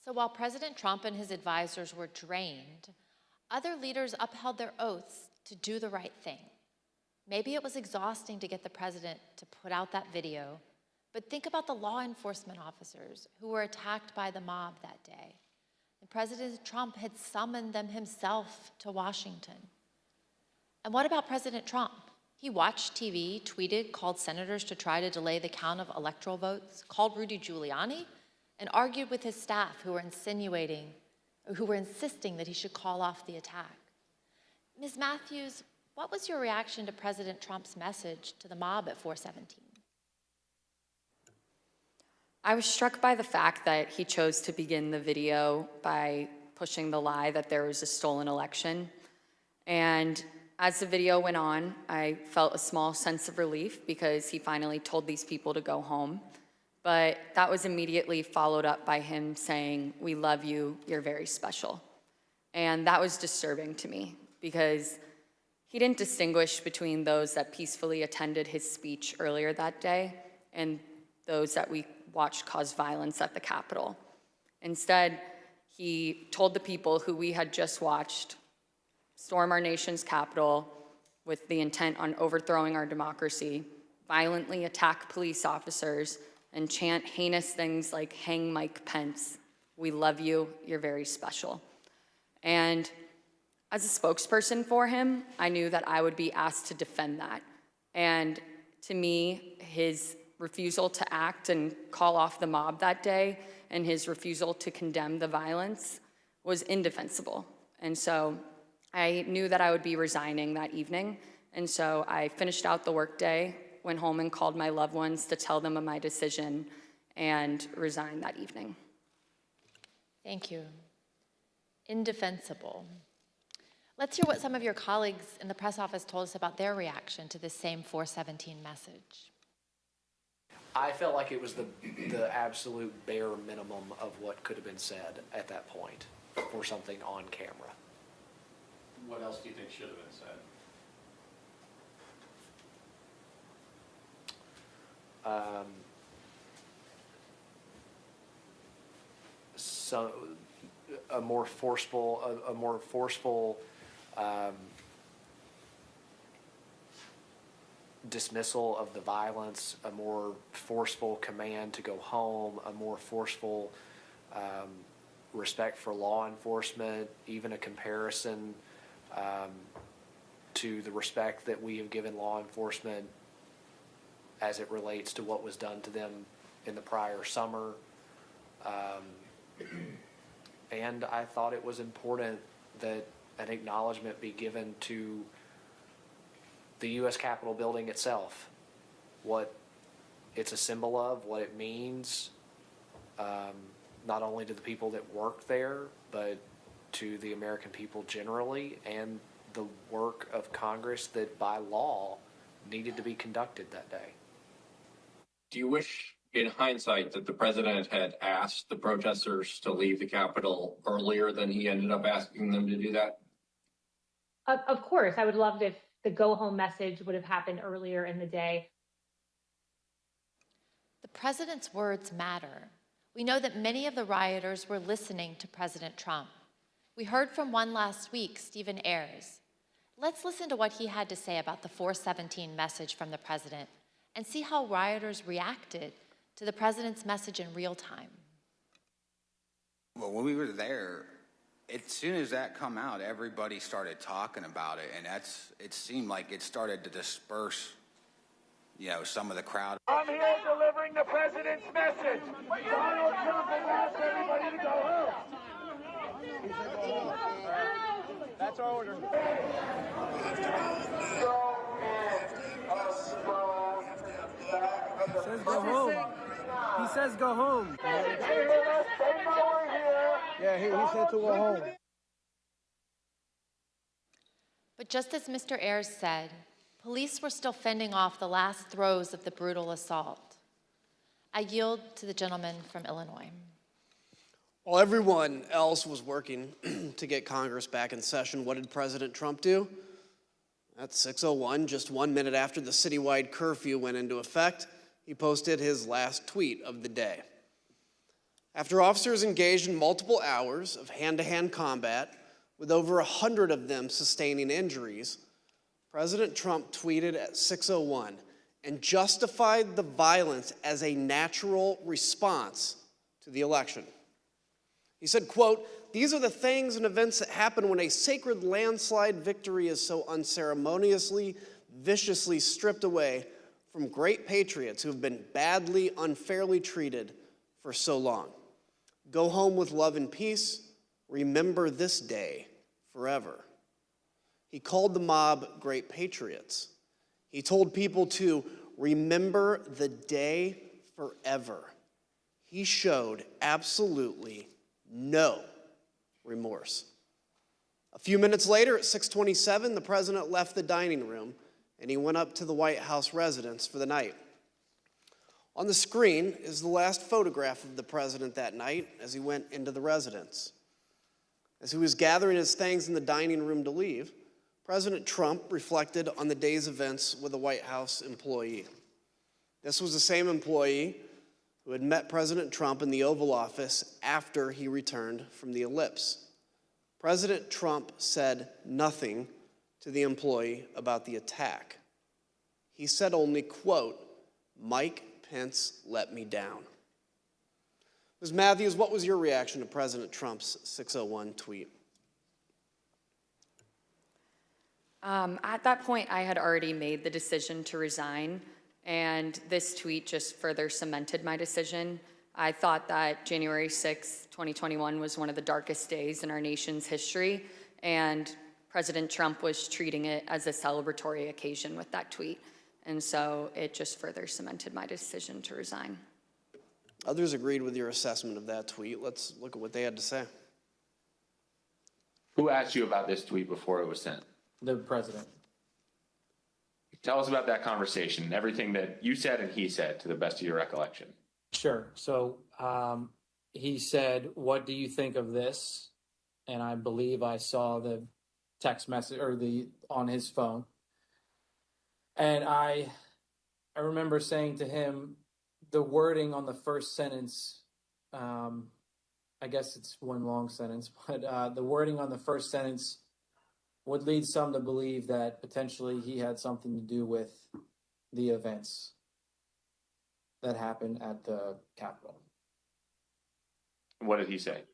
So while President Trump and his advisors were drained, other leaders upheld their oaths to do the right thing. Maybe it was exhausting to get the president to put out that video, but think about the law enforcement officers who were attacked by the mob that day. And President Trump had summoned them himself to Washington. And what about President Trump? He watched TV, tweeted, called senators to try to delay the count of electoral votes, called Rudy Giuliani, and argued with his staff who were insisting that he should call off the attack. Ms. Matthews, what was your reaction to President Trump's message to the mob at 417? I was struck by the fact that he chose to begin the video by pushing the lie that there was a stolen election. And as the video went on, I felt a small sense of relief because he finally told these people to go home. But that was immediately followed up by him saying, "We love you, you're very special." And that was disturbing to me because he didn't distinguish between those that peacefully attended his speech earlier that day and those that we watched cause violence at the Capitol. Instead, he told the people who we had just watched storm our nation's Capitol with the intent on overthrowing our democracy, violently attack police officers, and chant heinous things like "Hang Mike Pence, we love you, you're very special." And as a spokesperson for him, I knew that I would be asked to defend that. And to me, his refusal to act and call off the mob that day and his refusal to condemn the violence was indefensible. And so I knew that I would be resigning that evening. And so I finished out the workday, went home and called my loved ones to tell them of my decision, and resigned that evening. Thank you. Indefensible. Let's hear what some of your colleagues in the press office told us about their reaction to this same 417 message. I felt like it was the absolute bare minimum of what could have been said at that point for something on camera. What else do you think should have been said? So a more forceful dismissal of the violence, a more forceful command to go home, a more forceful respect for law enforcement, even a comparison to the respect that we have given law enforcement as it relates to what was done to them in the prior summer. And I thought it was important that an acknowledgement be given to the U.S. Capitol building itself, what it's a symbol of, what it means, not only to the people that work there, but to the American people generally, and the work of Congress that by law needed to be conducted that day. Do you wish, in hindsight, that the president had asked the protesters to leave the Capitol earlier than he ended up asking them to do that? Of course, I would love if the go home message would have happened earlier in the day. The president's words matter. We know that many of the rioters were listening to President Trump. We heard from one last week, Stephen Ayers. Let's listen to what he had to say about the 417 message from the president and see how rioters reacted to the president's message in real time. Well, when we were there, as soon as that come out, everybody started talking about it, and it seemed like it started to disperse, some of the crowd. I'm here delivering the president's message. Donald Trump has asked everybody to go home. That's our order. He says go home. He says go home. Yeah, he said to go home. But just as Mr. Ayers said, police were still fending off the last throes of the brutal assault. I yield to the gentleman from Illinois. While everyone else was working to get Congress back in session, what did President Trump do? At 6:01, just 1 minute after the citywide curfew went into effect, he posted his last tweet of the day. After officers engaged in multiple hours of hand-to-hand combat, with over 100 of them sustaining injuries, President Trump tweeted at 6:01 and justified the violence as a natural response to the election. He said, quote, "These are the things and events that happen when a sacred landslide victory is so unceremoniously, viciously stripped away from great patriots who have been badly, unfairly treated for so long. Go home with love and peace. Remember this day forever." He called the mob great patriots. He told people to remember the day forever. He showed absolutely no remorse. A few minutes later, at 6:27, the president left the dining room and he went up to the White House residence for the night. On the screen is the last photograph of the president that night as he went into the residence. As he was gathering his things in the dining room to leave, President Trump reflected on the day's events with a White House employee. This was the same employee who had met President Trump in the Oval Office after he returned from the ellipse. President Trump said nothing to the employee about the attack. He said only, quote, "Mike Pence let me down." Ms. Matthews, what was your reaction to President Trump's 601 tweet? At that point, I had already made the decision to resign, and this tweet just further cemented my decision. I thought that January 6, 2021 was one of the darkest days in our nation's history, and President Trump was treating it as a celebratory occasion with that tweet. And so it just further cemented my decision to resign. Others agreed with your assessment of that tweet. Let's look at what they had to say. Who asked you about this tweet before it was sent? The president. Tell us about that conversation, everything that you said and he said, to the best of your recollection. Sure. So he said, "What do you think of this?" And I believe I saw the text message or on his phone. And I remember saying to him, the wording on the first sentence, I guess it's one long sentence, but the wording on the first sentence would lead some to believe that potentially he had something to do with the events that happened at the Capitol. What did he say?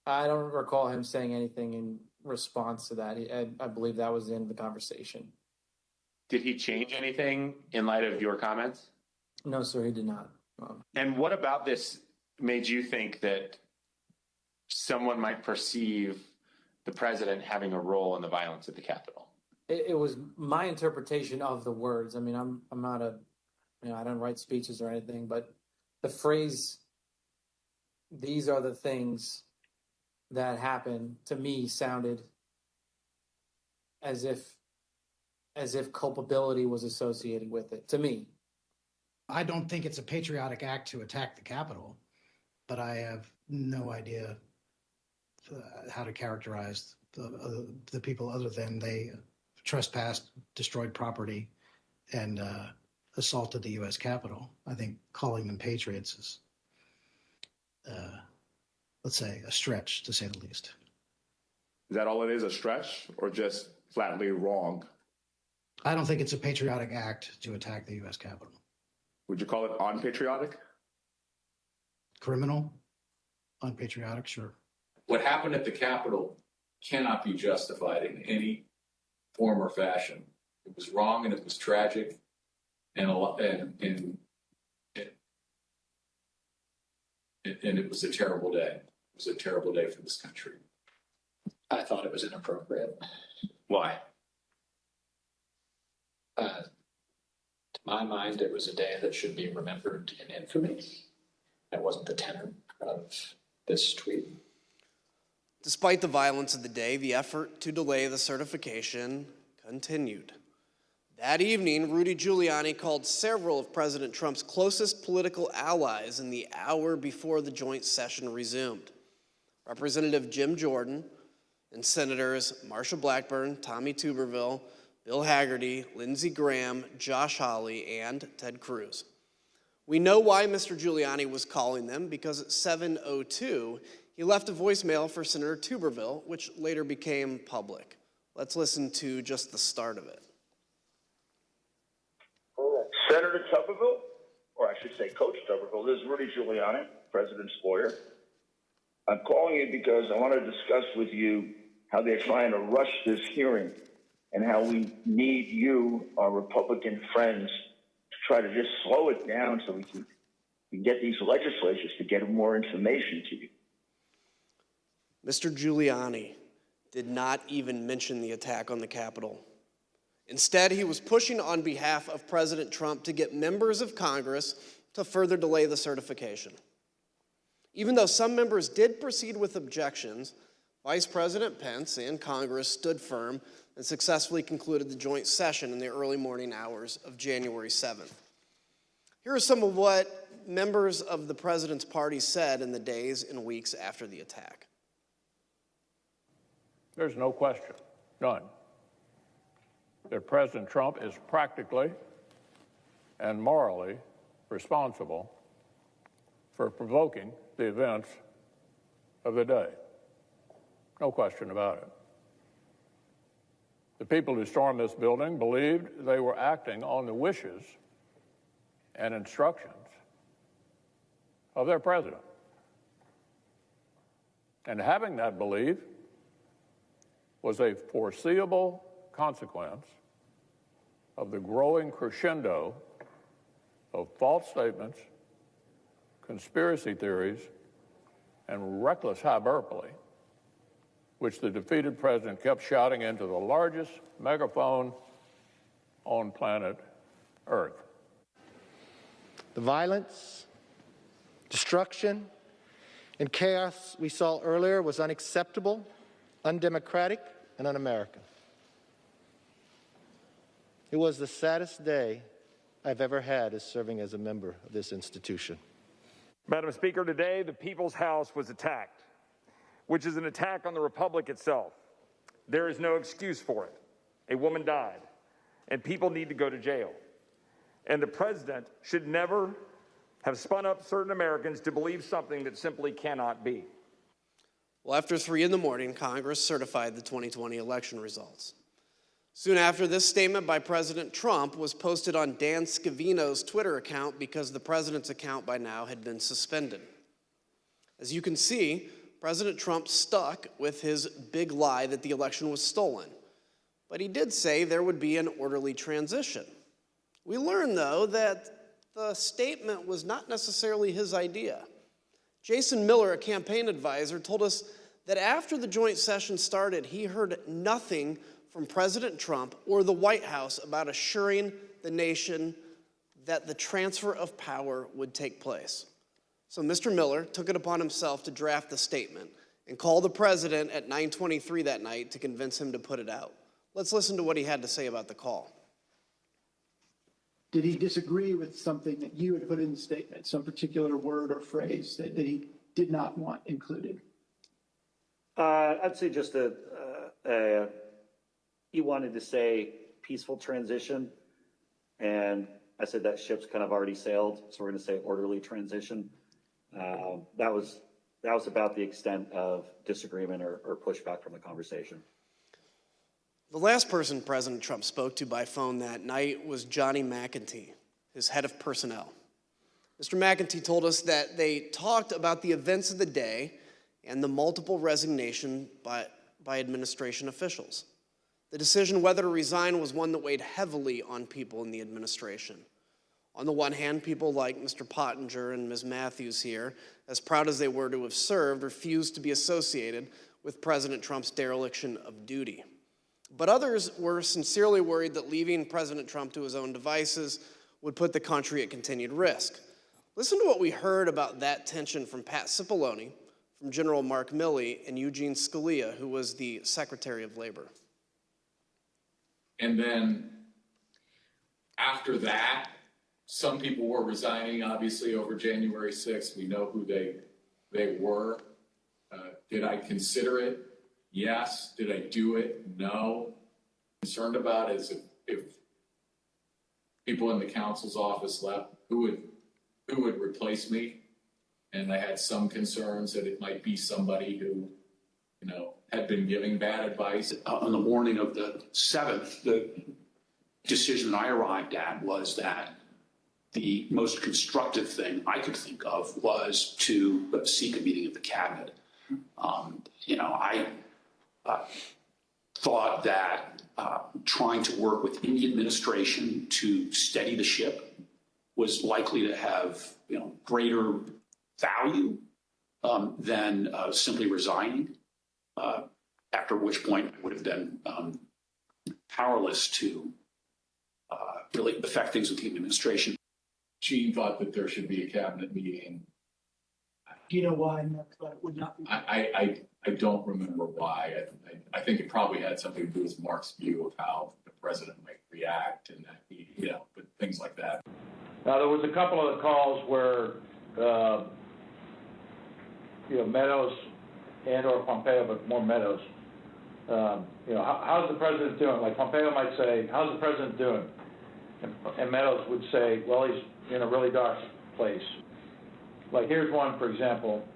I don't recall him saying anything in response to that. I believe that was the end of the conversation. Did he change anything in light of your comments? No, sir, he did not. And what about this made you think that someone might perceive the president having a role in the violence at the Capitol? It was my interpretation of the words. I mean, I'm not I don't write speeches or anything, but the phrase, "these are the things that happened," to me sounded as if culpability was associated with it, to me. I don't think it's a patriotic act to attack the Capitol, but I have no idea how to characterize the people other than they trespassed, destroyed property, and assaulted the U.S. Capitol. I think calling them patriots is, let's say, a stretch, to say the least. Is that all it is, a stretch, or just flatly wrong? I don't think it's a patriotic act to attack the U.S. Capitol. Would you call it unpatriotic? Criminal? Unpatriotic? Sure. What happened at the Capitol cannot be justified in any form or fashion. It was wrong and it was tragic, and it was a terrible day. It was a terrible day for this country. I thought it was inappropriate. Why? To my mind, it was a day that should be remembered in infamy. That wasn't the tenor of this tweet. Despite the violence of the day, the effort to delay the certification continued. That evening, Rudy Giuliani called several of President Trump's closest political allies in the hour before the joint session resumed. Representative Jim Jordan and Senators Marsha Blackburn, Tommy Tuberville, Bill Hagerty, Lindsey Graham, Josh Hawley, and Ted Cruz. We know why Mr. Giuliani was calling them, because at 7:02, he left a voicemail for Senator Tuberville, which later became public. Let's listen to just the start of it. Senator Tuberville, or I should say Coach Tuberville, this is Rudy Giuliani, President's lawyer. I'm calling you because I want to discuss with you how they're trying to rush this hearing and how we need you, our Republican friends, to try to just slow it down so we can get these legislatures to get more information to you. Mr. Giuliani did not even mention the attack on the Capitol. Instead, he was pushing on behalf of President Trump to get members of Congress to further delay the certification. Even though some members did proceed with objections, Vice President Pence and Congress stood firm and successfully concluded the joint session in the early morning hours of January 7th. Here are some of what members of the president's party said in the days and weeks after the attack. There's no question, none, that President Trump is practically and morally responsible for provoking the events of the day. No question about it. The people who stormed this building believed they were acting on the wishes and instructions of their president. And having that belief was a foreseeable consequence of the growing crescendo of false statements, conspiracy theories, and reckless hyperbole, which the defeated president kept shouting into the largest megaphone on planet Earth. The violence, destruction, and chaos we saw earlier was unacceptable, undemocratic, and un-American. It was the saddest day I've ever had as serving as a member of this institution. Madam Speaker, today the People's House was attacked, which is an attack on the Republic itself. There is no excuse for it. A woman died, and people need to go to jail. And the president should never have spun up certain Americans to believe something that simply cannot be. Well, after 3 in the morning, Congress certified the 2020 election results. Soon after, this statement by President Trump was posted on Dan Scavino's Twitter account because the president's account by now had been suspended. As you can see, President Trump stuck with his big lie that the election was stolen. But he did say there would be an orderly transition. We learned, though, that the statement was not necessarily his idea. Jason Miller, a campaign advisor, told us that after the joint session started, he heard nothing from President Trump or the White House about assuring the nation that the transfer of power would take place. So Mr. Miller took it upon himself to draft the statement and call the president at 9:23 that night to convince him to put it out. Let's listen to what he had to say about the call. Did he disagree with something that you had put in the statement, some particular word or phrase that he did not want included? I'd say just he wanted to say peaceful transition, and I said that ship's kind of already sailed, so we're going to say orderly transition. That was about the extent of disagreement or pushback from the conversation. The last person President Trump spoke to by phone that night was Johnny McEntee, his head of personnel. Mr. McEntee told us that they talked about the events of the day and the multiple resignation by administration officials. The decision whether to resign was one that weighed heavily on people in the administration. On the one hand, people like Mr. Pottinger and Ms. Matthews here, as proud as they were to have served, refused to be associated with President Trump's dereliction of duty. But others were sincerely worried that leaving President Trump to his own devices would put the country at continued risk. Listen to what we heard about that tension from Pat Cipollone, from General Mark Milley, and Eugene Scalia, who was the Secretary of Labor. And then after that, some people were resigning, obviously, over January 6th. We know who they were. Did I consider it? Yes. Did I do it? No. Concerned about is if people in the counsel's office left, who would replace me? And I had some concerns that it might be somebody who, had been giving bad advice. On the morning of the 7th, the decision I arrived at was that the most constructive thing I could think of was to seek a meeting of the cabinet. I thought that trying to work within the administration to steady the ship was likely to have greater value than simply resigning, after which point I would have been powerless to really affect things with the administration. Gene thought that there should be a cabinet meeting. Do you know why that would not be? I don't remember why. I think it probably had something to do with Mark's view of how the president might react and that he, but things like that. Now, there was a couple of the calls where, Meadows and or Pompeo, but more Meadows, how's the president doing? Like Pompeo might say, how's the president doing? And Meadows would say, well, he's in a really dark place. Like here's one, for example,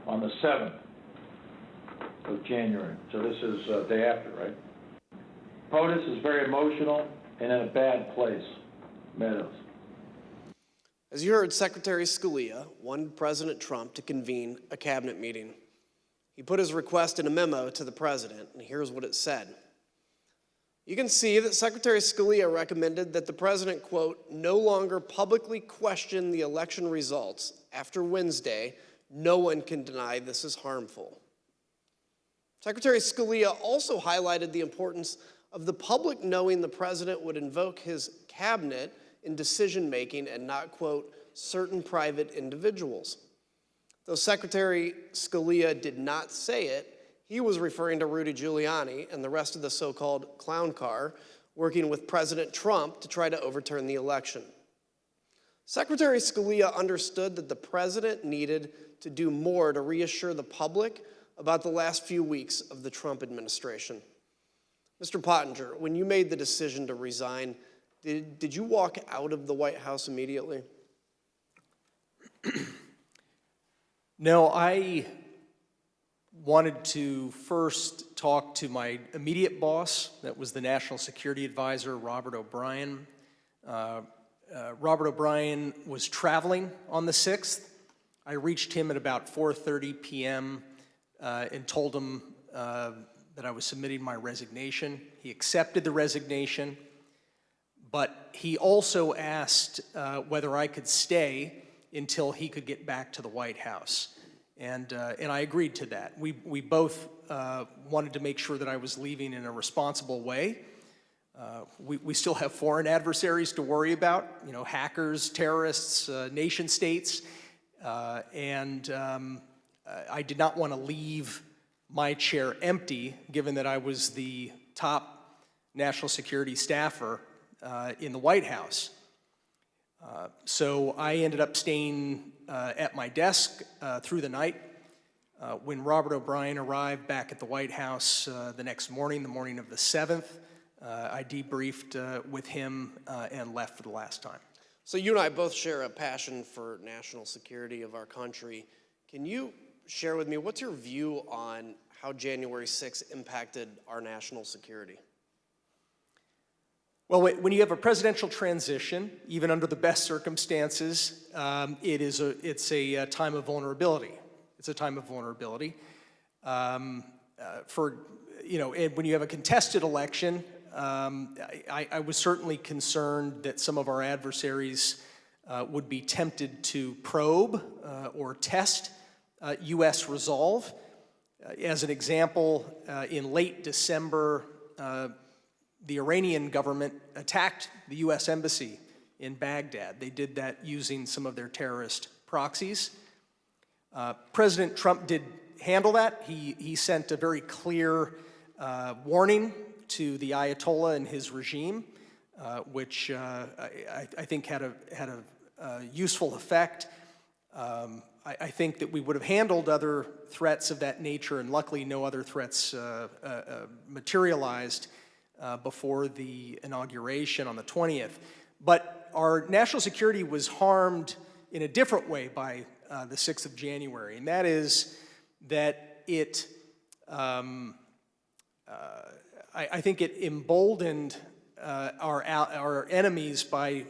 on the 7th of January. So this is day after, right? POTUS is very emotional and in a bad place. Meadows. As you heard, Secretary Scalia wanted President Trump to convene a cabinet meeting. He put his request in a memo to the president, and here's what it said. You can see that Secretary Scalia recommended that the president, quote, no longer publicly question the election results after Wednesday. No one can deny this is harmful. Secretary Scalia also highlighted the importance of the public knowing the president would invoke his cabinet in decision-making and not, quote, certain private individuals. Though Secretary Scalia did not say it, he was referring to Rudy Giuliani and the rest of the so-called clown car working with President Trump to try to overturn the election. Secretary Scalia understood that the president needed to do more to reassure the public about the last few weeks of the Trump administration. Mr. Pottinger, when you made the decision to resign, did you walk out of the White House immediately? No, I wanted to first talk to my immediate boss, that was the National Security Advisor, Robert O'Brien. Robert O'Brien was traveling on the 6th. I reached him at about 4:30 p.m. And told him that I was submitting my resignation. He accepted the resignation, but he also asked whether I could stay until he could get back to the White House. And I agreed to that. We both wanted to make sure that I was leaving in a responsible way. We still have foreign adversaries to worry about, hackers, terrorists, nation states. I did not want to leave my chair empty, given that I was the top national security staffer in the White House. So I ended up staying at my desk through the night. When Robert O'Brien arrived back at the White House the next morning, the morning of the 7th, I debriefed with him and left for the last time. So you and I both share a passion for national security of our country. Can you share with me, what's your view on how January 6th impacted our national security? Well, when you have a presidential transition, even under the best circumstances, it's a time of vulnerability. It's a time of vulnerability. And when you have a contested election, I was certainly concerned that some of our adversaries would be tempted to probe or test U.S. resolve. As an example, in late December, the Iranian government attacked the U.S. Embassy in Baghdad. They did that using some of their terrorist proxies. President Trump did handle that. He sent a very clear warning to the Ayatollah and his regime, which I think had a useful effect. I think that we would have handled other threats of that nature, and luckily no other threats materialized before the inauguration on the 20th. But our national security was harmed in a different way by the 6th of January, and that is that I think it emboldened our enemies by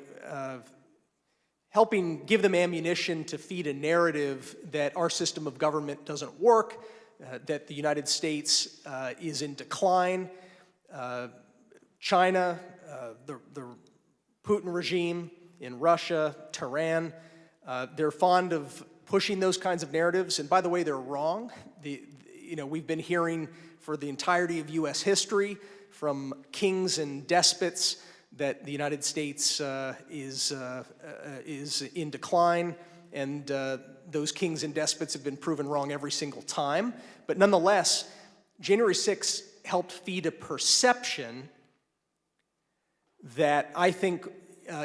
helping give them ammunition to feed a narrative that our system of government doesn't work, that the United States is in decline. China, the Putin regime in Russia, Tehran, they're fond of pushing those kinds of narratives. And by the way, they're wrong. We've been hearing for the entirety of U.S. history from kings and despots that the United States is in decline, and those kings and despots have been proven wrong every single time. But nonetheless, January 6th helped feed a perception that I think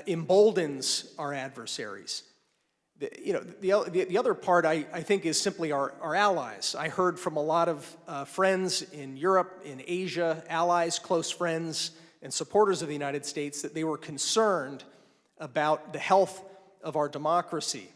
emboldens our adversaries. The other part I think is simply our allies. I heard from a lot of friends in Europe, in Asia, allies, close friends, and supporters of the United States that they were concerned about the health of our democracy.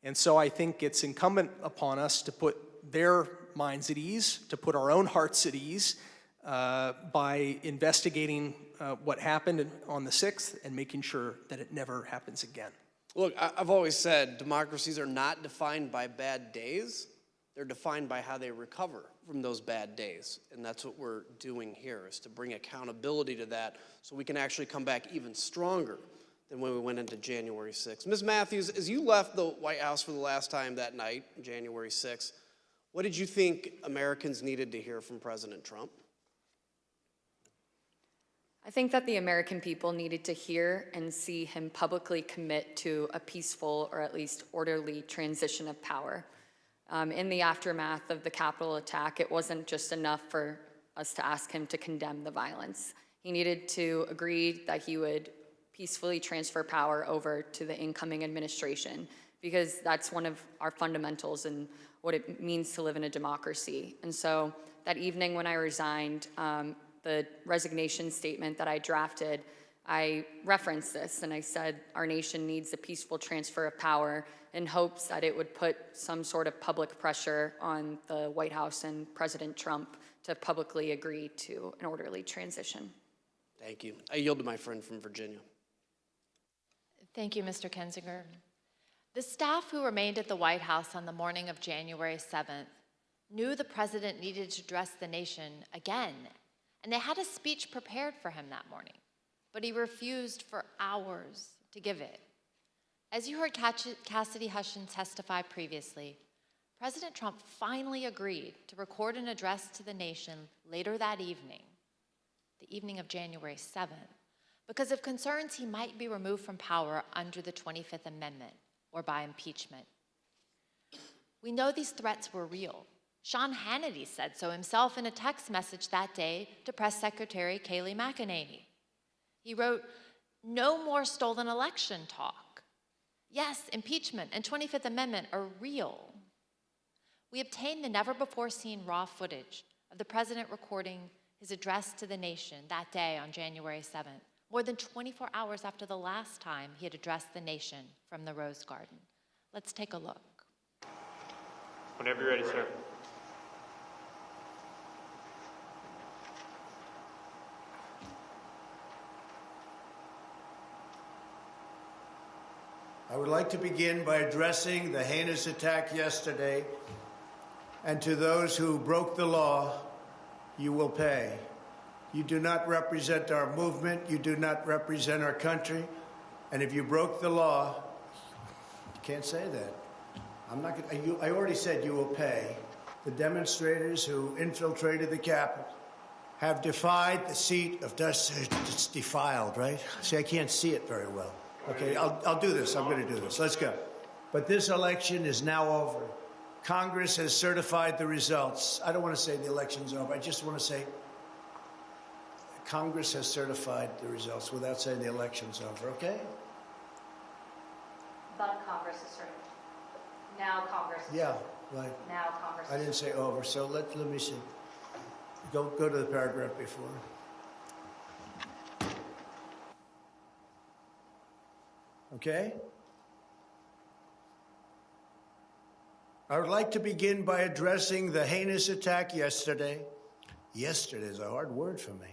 And so I think it's incumbent upon us to put their minds at ease, to put our own hearts at ease by investigating what happened on the 6th and making sure that it never happens again. Look, I've always said democracies are not defined by bad days. They're defined by how they recover from those bad days. And that's what we're doing here, is to bring accountability to that so we can actually come back even stronger than when we went into January 6th. Ms. Matthews, as you left the White House for the last time that night, January 6th, what did you think Americans needed to hear from President Trump? I think that the American people needed to hear and see him publicly commit to a peaceful or at least orderly transition of power. In the aftermath of the Capitol attack, it wasn't just enough for us to ask him to condemn the violence. He needed to agree that he would peacefully transfer power over to the incoming administration, because that's one of our fundamentals and what it means to live in a democracy. And so that evening when I resigned, the resignation statement that I drafted, I referenced this and I said our nation needs a peaceful transfer of power in hopes that it would put some sort of public pressure on the White House and President Trump to publicly agree to an orderly transition. Thank you. I yield to my friend from Virginia. Thank you, Mr. Kinzinger. The staff who remained at the White House on the morning of January 7th knew the president needed to address the nation again, and they had a speech prepared for him that morning, but he refused for hours to give it. As you heard Cassidy Hutchins testify previously, President Trump finally agreed to record an address to the nation later that evening, the evening of January 7th, because of concerns he might be removed from power under the 25th Amendment or by impeachment. We know these threats were real. Sean Hannity said so himself in a text message that day to Press Secretary Kayleigh McEnany. He wrote, "No more stolen election talk. Yes, impeachment and 25th Amendment are real." We obtained the never-before-seen raw footage of the president recording his address to the nation that day on January 7th, more than 24 hours after the last time he had addressed the nation from the Rose Garden. Let's take a look. Whenever you're ready, sir. I would like to begin by addressing the heinous attack yesterday, and to those who broke the law, you will pay. You do not represent our movement, you do not represent our country, and if you broke the law, you can't say that. I already said you will pay. The demonstrators who infiltrated the Capitol have defied the seat of justice. It's defiled, right? See, I can't see it very well. Okay, I'll do this. I'm going to do this. Let's go. But this election is now over. Congress has certified the results. I don't want to say the election's over. I just want to say Congress has certified the results without saying the election's over, okay? But Congress is certified. Now Congress is Yeah, right. Now Congress I didn't say over, so let me see. Go to the paragraph before. Okay? I would like to begin by addressing the heinous attack yesterday. Yesterday is a hard word for me.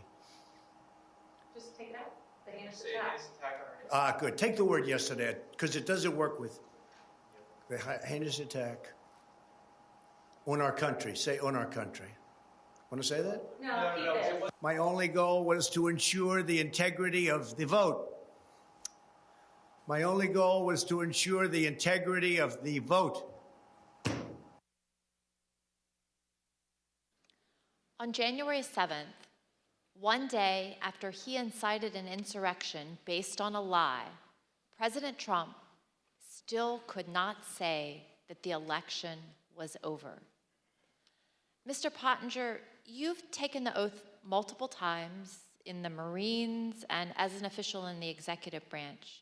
Just take it out. The heinous attack. Ah, good. Take the word yesterday, because it doesn't work with the heinous attack on our country. Say on our country. Want to say that? No. My only goal was to ensure the integrity of the vote. My only goal was to ensure the integrity of the vote. On January 7th, one day after he incited an insurrection based on a lie, President Trump still could not say that the election was over. Mr. Pottinger, you've taken the oath multiple times in the Marines and as an official in the executive branch.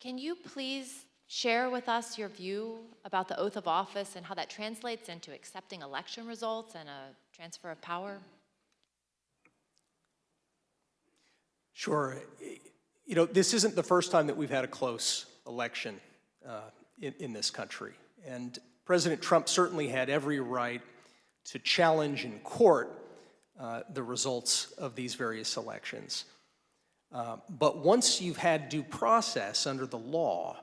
Can you please share with us your view about the oath of office and how that translates into accepting election results and a transfer of power? Sure. You know, this isn't the first time that we've had a close election in this country. And President Trump certainly had every right to challenge in court the results of these various elections. But once you've had due process under the law,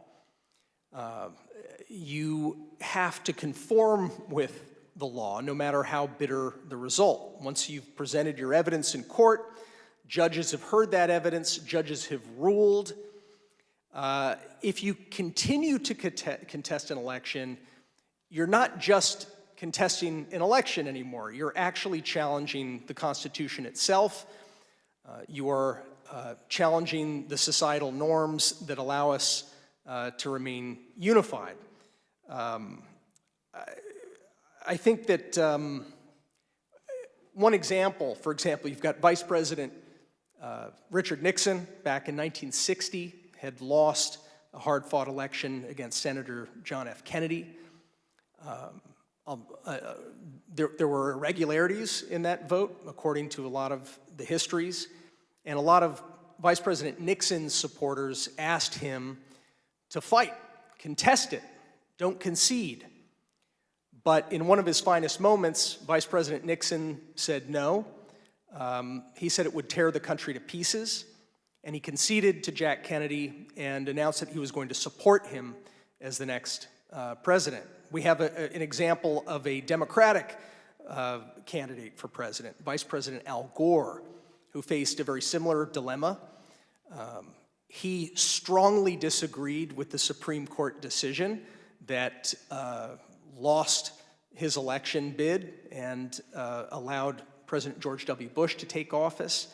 you have to conform with the law, no matter how bitter the result. Once you've presented your evidence in court, judges have heard that evidence, judges have ruled. If you continue to contest an election, you're not just contesting an election anymore. You're actually challenging the Constitution itself. You are challenging the societal norms that allow us to remain unified. I think that one example, for example, you've got Vice President Richard Nixon back in 1960 had lost a hard-fought election against Senator John F. Kennedy. There were irregularities in that vote, according to a lot of the histories, and a lot of Vice President Nixon's supporters asked him to fight, contest it, don't concede. But in one of his finest moments, Vice President Nixon said no. He said it would tear the country to pieces, and he conceded to Jack Kennedy and announced that he was going to support him as the next president. We have an example of a Democratic candidate for president, Vice President Al Gore, who faced a very similar dilemma. He strongly disagreed with the Supreme Court decision that lost his election bid and allowed President George W. Bush to take office.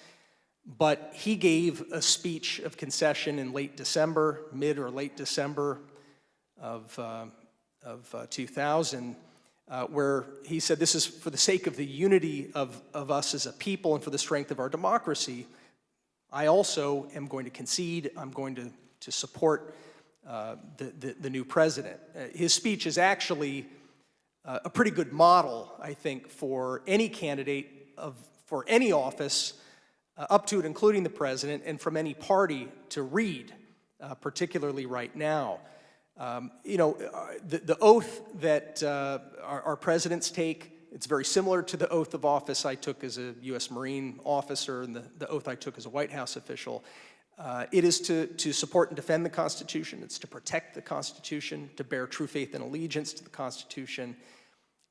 But he gave a speech of concession in late December, mid or late December of 2000, where he said, this is for the sake of the unity of us as a people and for the strength of our democracy. I also am going to concede. I'm going to support the new president. His speech is actually a pretty good model, I think, for any candidate for any office, up to and including the president, and from any party to read, particularly right now. The oath that our presidents take, it's very similar to the oath of office I took as a U.S. Marine officer and the oath I took as a White House official. It is to support and defend the Constitution. It's to protect the Constitution, to bear true faith and allegiance to the Constitution.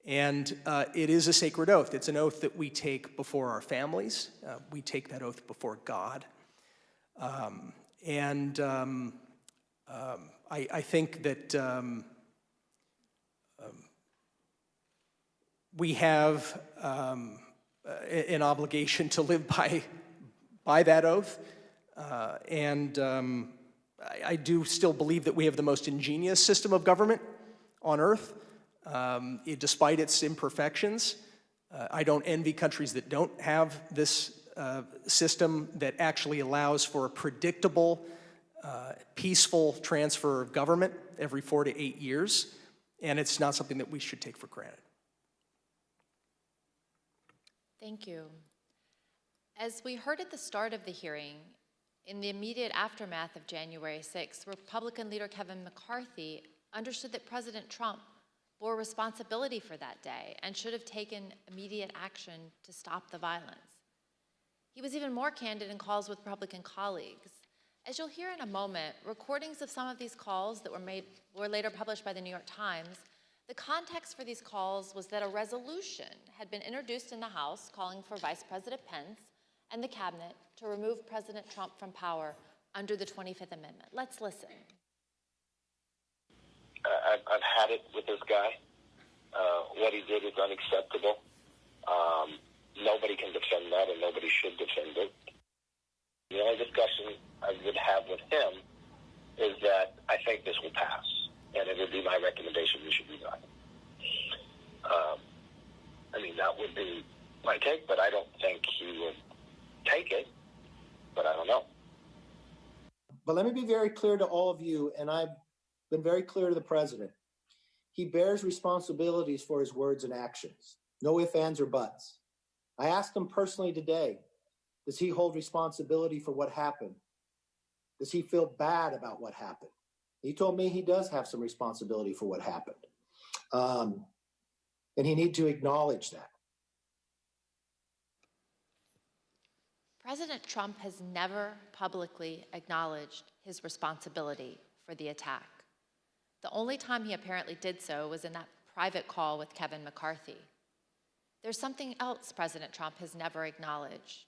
And it is a sacred oath. It's an oath that we take before our families. We take that oath before God. I think that we have an obligation to live by that oath. I do still believe that we have the most ingenious system of government on earth, despite its imperfections. I don't envy countries that don't have this system that actually allows for a predictable, peaceful transfer of government every 4 to 8 years, and it's not something that we should take for granted. Thank you. As we heard at the start of the hearing, in the immediate aftermath of January 6th, Republican leader Kevin McCarthy understood that President Trump bore responsibility for that day and should have taken immediate action to stop the violence. He was even more candid in calls with Republican colleagues. As you'll hear in a moment, recordings of some of these calls that were later published by the New York Times, the context for these calls was that a resolution had been introduced in the House calling for Vice President Pence and the cabinet to remove President Trump from power under the 25th Amendment. Let's listen. I've had it with this guy. What he did is unacceptable. Nobody can defend that, and nobody should defend it. The only discussion I would have with him is that I think this will my take, but I don't think he would take it. But I don't know. But let me be very clear to all of you, and I've been very clear to the president. He bears responsibilities for his words and actions. No ifs, ands, or buts. I asked him personally today, does he hold responsibility for what happened? Does he feel bad about what happened? He told me he does have some responsibility for what happened. And he needs to acknowledge that. President Trump has never publicly acknowledged his responsibility for the attack. The only time he apparently did so was in that private call with Kevin McCarthy. There's something else President Trump has never acknowledged: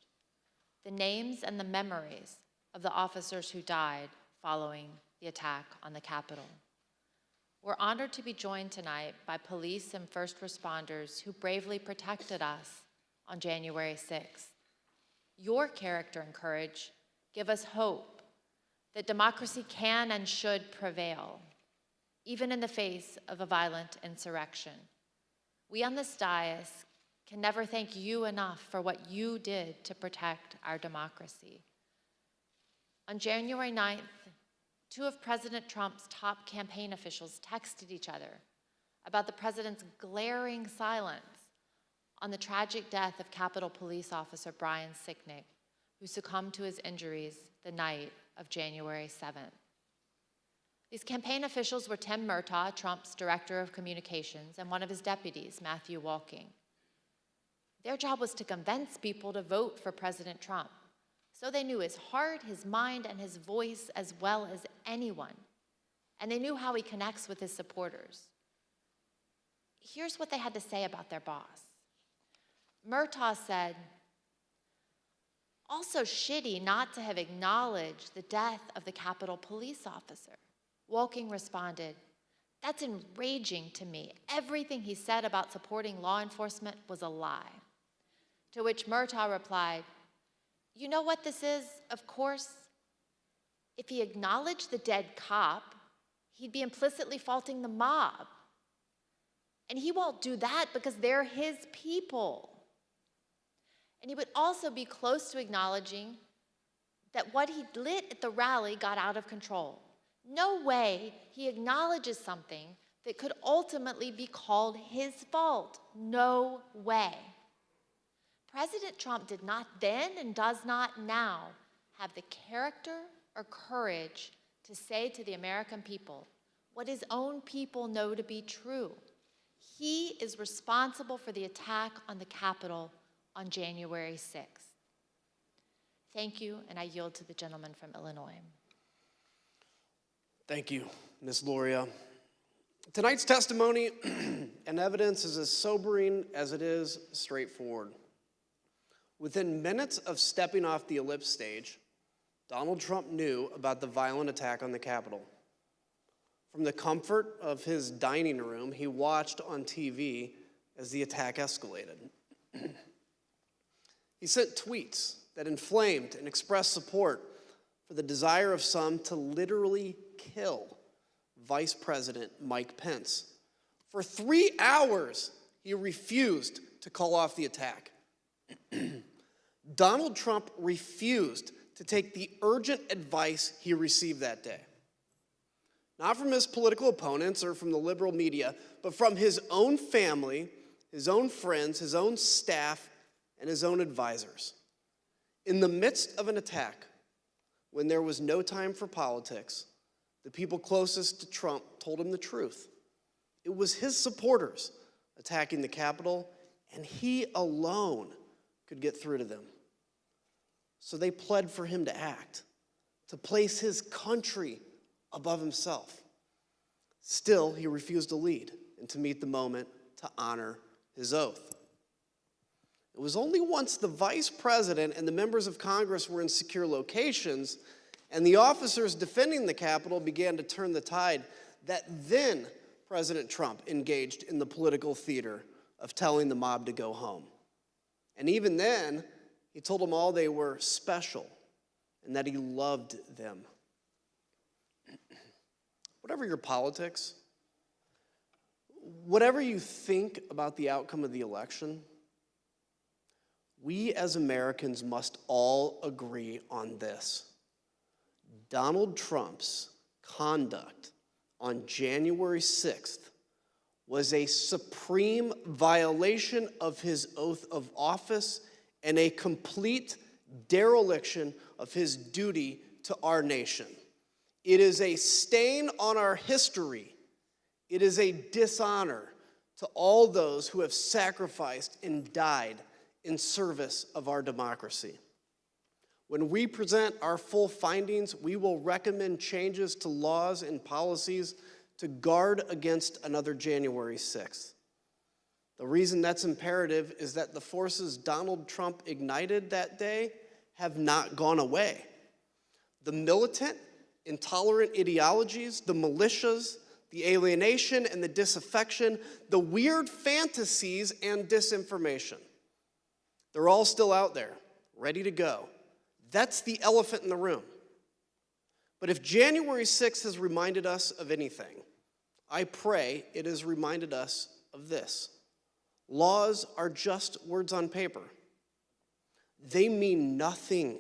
the names and the memories of the officers who died following the attack on the Capitol. We're honored to be joined tonight by police and first responders who bravely protected us on January 6th. Your character and courage give us hope that democracy can and should prevail, even in the face of a violent insurrection. We on this dais can never thank you enough for what you did to protect our democracy. On January 9th, two of President Trump's top campaign officials texted each other about the president's glaring silence on the tragic death of Capitol Police Officer Brian Sicknick, who succumbed to his injuries the night of January 7th. These campaign officials were Tim Murtaugh, Trump's director of communications, and one of his deputies, Matthew Walking. Their job was to convince people to vote for President Trump, so they knew his heart, his mind, and his voice as well as anyone, and they knew how he connects with his supporters. Here's what they had to say about their boss. Murtaugh said, "Also shitty not to have acknowledged the death of the Capitol Police officer." Walking responded, "That's enraging to me. Everything he said about supporting law enforcement was a lie." To which Murtaugh replied, "You know what this is, of course? If he acknowledged the dead cop, he'd be implicitly faulting the mob. And he won't do that because they're his people. And he would also be close to acknowledging that what he lit at the rally got out of control. No way he acknowledges something that could ultimately be called his fault. No way." President Trump did not then and does not now have the character or courage to say to the American people what his own people know to be true. He is responsible for the attack on the Capitol on January 6th. Thank you, and I yield to the gentleman from Illinois. Thank you, Ms. Loria. Tonight's testimony and evidence is as sobering as it is straightforward. Within minutes of stepping off the ellipse stage, Donald Trump knew about the violent attack on the Capitol. From the comfort of his dining room, he watched on TV as the attack escalated. He sent tweets that inflamed and expressed support for the desire of some to literally kill Vice President Mike Pence. For 3 hours, he refused to call off the attack. Donald Trump refused to take the urgent advice he received that day. Not from his political opponents or from the liberal media, but from his own family, his own friends, his own staff, and his own advisors. In the midst of an attack, when there was no time for politics, the people closest to Trump told him the truth. It was his supporters attacking the Capitol, and he alone could get through to them. So they pled for him to act, to place his country above himself. Still, he refused to lead and to meet the moment to honor his oath. It was only once the vice president and the members of Congress were in secure locations and the officers defending the Capitol began to turn the tide that then President Trump engaged in the political theater of telling the mob to go home. And even then, he told them all they were special and that he loved them. Whatever your politics, whatever you think about the outcome of the election, We as Americans must all agree on this. Donald Trump's conduct on January 6th was a supreme violation of his oath of office and a complete dereliction of his duty to our nation. It is a stain on our history. It is a dishonor to all those who have sacrificed and died in service of our democracy. When we present our full findings, we will recommend changes to laws and policies to guard against another January 6th. The reason that's imperative is that the forces Donald Trump ignited that day have not gone away. The militant, intolerant ideologies, the militias, the alienation and the disaffection, the weird fantasies and disinformation. They're all still out there, ready to go. That's the elephant in the room. But if January 6th has reminded us of anything, I pray it has reminded us of this. Laws are just words on paper. They mean nothing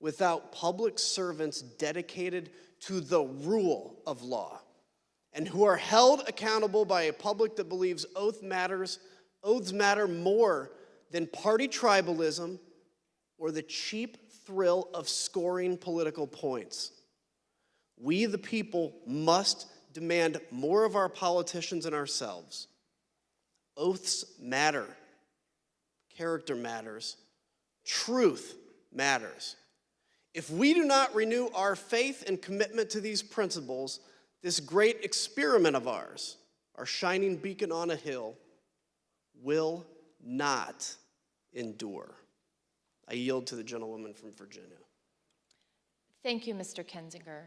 without public servants dedicated to the rule of law and who are held accountable by a public that believes oaths matter more than party tribalism or the cheap thrill of scoring political points. We, the people, must demand more of our politicians and ourselves. Oaths matter. Character matters. Truth matters. If we do not renew our faith and commitment to these principles, this great experiment of ours, our shining beacon on a hill, will not endure. I yield to the gentlewoman from Virginia. Thank you, Mr. Kinzinger.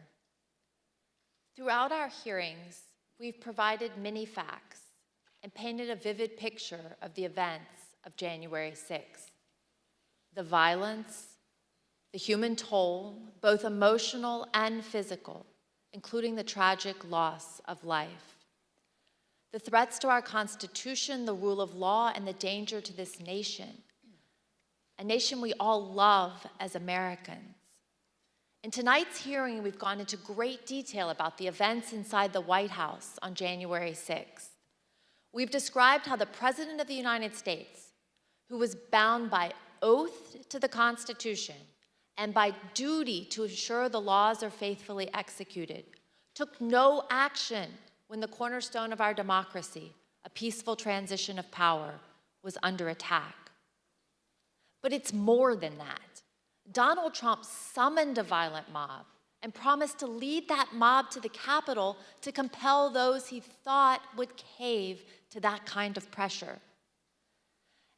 Throughout our hearings, we've provided many facts and painted a vivid picture of the events of January 6th. The violence, the human toll, both emotional and physical, including the tragic loss of life. The threats to our Constitution, the rule of law, and the danger to this nation, a nation we all love as Americans. In tonight's hearing, we've gone into great detail about the events inside the White House on January 6th. We've described how the President of the United States, who was bound by oath to the Constitution and by duty to ensure the laws are faithfully executed, took no action when the cornerstone of our democracy, a peaceful transition of power, was under attack. But it's more than that. Donald Trump summoned a violent mob and promised to lead that mob to the Capitol to compel those he thought would cave to that kind of pressure.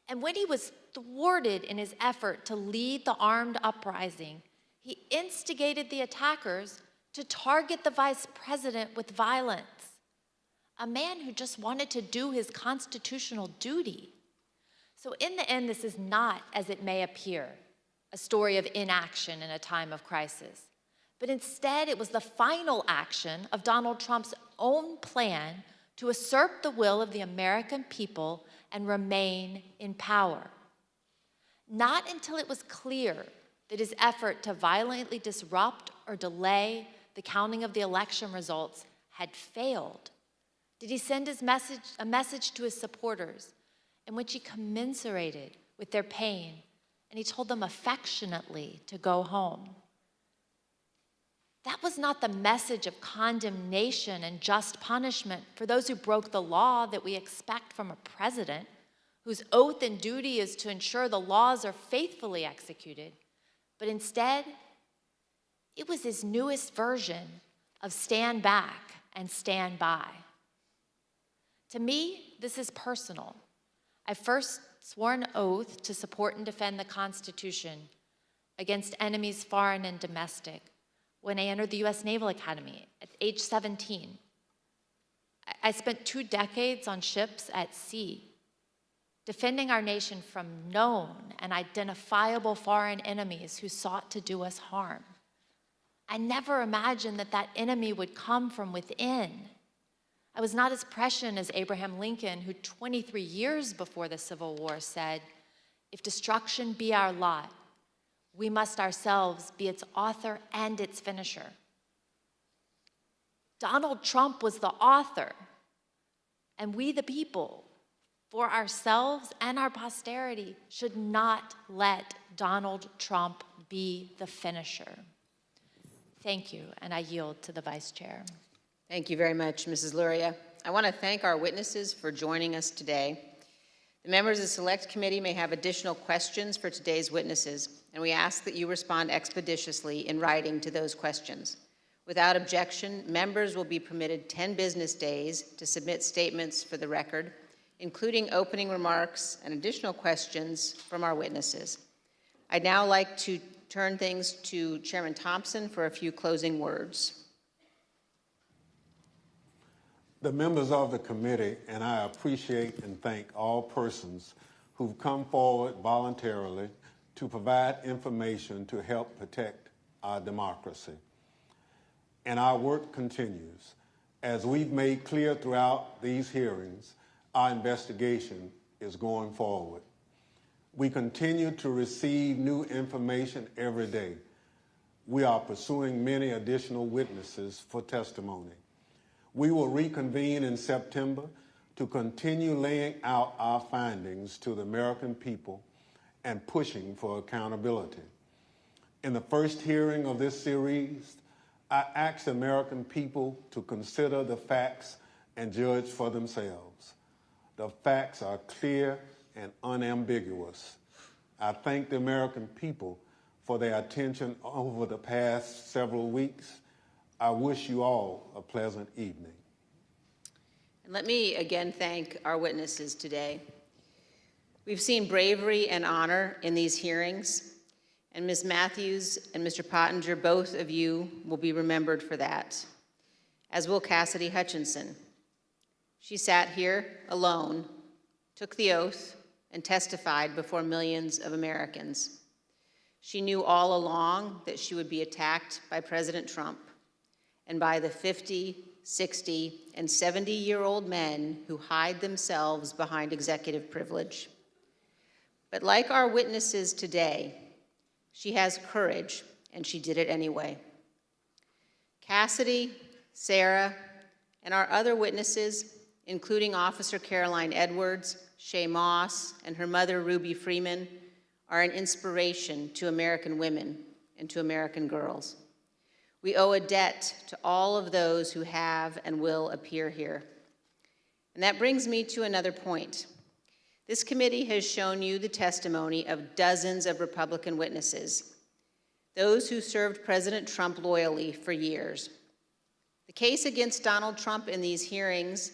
And when he was thwarted in his effort to lead the armed uprising, he instigated the attackers to target the vice president with violence, a man who just wanted to do his constitutional duty. So in the end, this is not, as it may appear, a story of inaction in a time of crisis. But instead, it was the final action of Donald Trump's own plan to assert the will of the American people and remain in power. Not until it was clear that his effort to violently disrupt or delay the counting of the election results had failed did he send a message to his supporters in which he commiserated with their pain, and he told them affectionately to go home. That was not the message of condemnation and just punishment for those who broke the law that we expect from a president whose oath and duty is to ensure the laws are faithfully executed. But instead, it was his newest version of stand back and stand by. To me, this is personal. I first swore an oath to support and defend the Constitution against enemies foreign and domestic when I entered the U.S. Naval Academy at age 17. I spent 2 decades on ships at sea, defending our nation from known and identifiable foreign enemies who sought to do us harm. I never imagined that that enemy would come from within. I was not as prescient as Abraham Lincoln, who 23 years before the Civil War said, If destruction be our lot, we must ourselves be its author and its finisher. Donald Trump was the author, and we the people, for ourselves and our posterity, should not let Donald Trump be the finisher. Thank you, and I yield to the Vice Chair. Thank you very much, Mrs. Luria. I want to thank our witnesses for joining us today. The members of the Select Committee may have additional questions for today's witnesses, and we ask that you respond expeditiously in writing to those questions. Without objection, members will be permitted 10 business days to submit statements for the record, including opening remarks and additional questions from our witnesses. I'd now like to turn things to Chairman Thompson for a few closing words. The members of the committee and I appreciate and thank all persons who've come forward voluntarily to provide information to help protect our democracy. And our work continues. As we've made clear throughout these hearings, our investigation is going forward. We continue to receive new information every day. We are pursuing many additional witnesses for testimony. We will reconvene in September to continue laying out our findings to the American people and pushing for accountability. In the first hearing of this series, I asked the American people to consider the facts and judge for themselves. The facts are clear and unambiguous. I thank the American people for their attention over the past several weeks. I wish you all a pleasant evening. And let me again thank our witnesses today. We've seen bravery and honor in these hearings, and Ms. Matthews and Mr. Pottinger, both of you will be remembered for that, as will Cassidy Hutchinson. She sat here alone, took the oath, and testified before millions of Americans. She knew all along that she would be attacked by President Trump and by the 50, 60, and 70-year-old men who hide themselves behind executive privilege. But like our witnesses today, she has courage, and she did it anyway. Cassidy, Sarah, and our other witnesses, including Officer Caroline Edwards, Shay Moss, and her mother, Ruby Freeman, are an inspiration to American women and to American girls. We owe a debt to all of those who have and will appear here. And that brings me to another point. This committee has shown you the testimony of dozens of Republican witnesses, those who served President Trump loyally for years. The case against Donald Trump in these hearings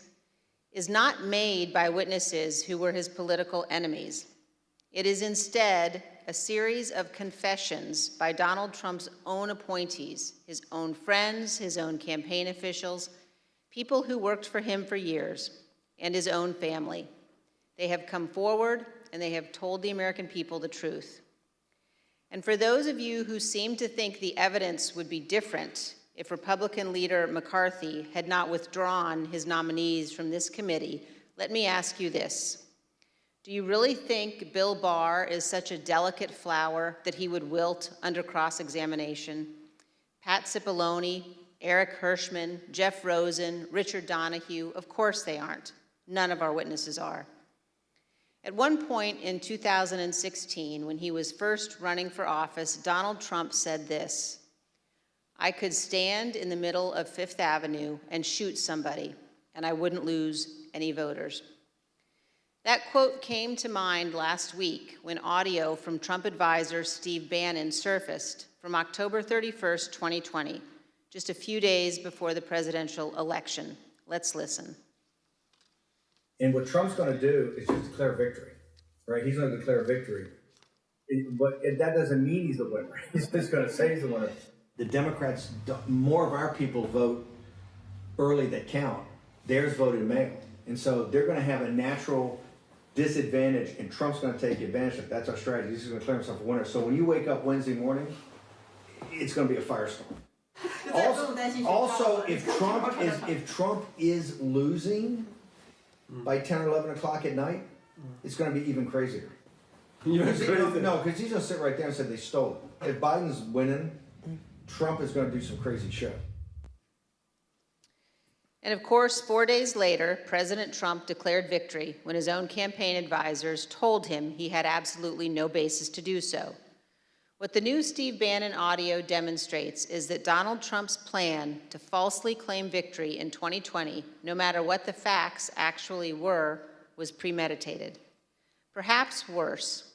is not made by witnesses who were his political enemies. It is instead a series of confessions by Donald Trump's own appointees, his own friends, his own campaign officials, people who worked for him for years, and his own family. They have come forward and they have told the American people the truth. And for those of you who seem to think the evidence would be different if Republican leader McCarthy had not withdrawn his nominees from this committee, let me ask you this. Do you really think Bill Barr is such a delicate flower that he would wilt under cross-examination? Pat Cipollone, Eric Hirschman, Jeff Rosen, Richard Donahue, of course they aren't. None of our witnesses are. At one point in 2016, when he was first running for office, Donald Trump said this: "I could stand in the middle of Fifth Avenue and shoot somebody, and I wouldn't lose any voters." That quote came to mind last week when audio from Trump advisor Steve Bannon surfaced from October 31st, 2020, just a few days before the presidential election. Let's listen. And what Trump's going to do is just declare victory, right? He's going to declare victory. But that doesn't mean he's the winner. He's just going to say he's the winner. The Democrats, more of our people vote early that count. Theirs voted mail. And so they're going to have a natural disadvantage, and Trump's going to take advantage of it. That's our strategy. He's going to declare himself a winner. So when you wake up Wednesday morning, it's going to be a firestorm. Also, if Trump is losing by 10 or 11 o'clock at night, it's going to be even crazier. No, because he's gonna sit right there and say they stole it. If Biden's winning, Trump is gonna do some crazy shit. And of course, 4 days later, President Trump declared victory when his own campaign advisors told him he had absolutely no basis to do so. What the new Steve Bannon audio demonstrates is that Donald Trump's plan to falsely claim victory in 2020, no matter what the facts actually were, was premeditated. Perhaps worse,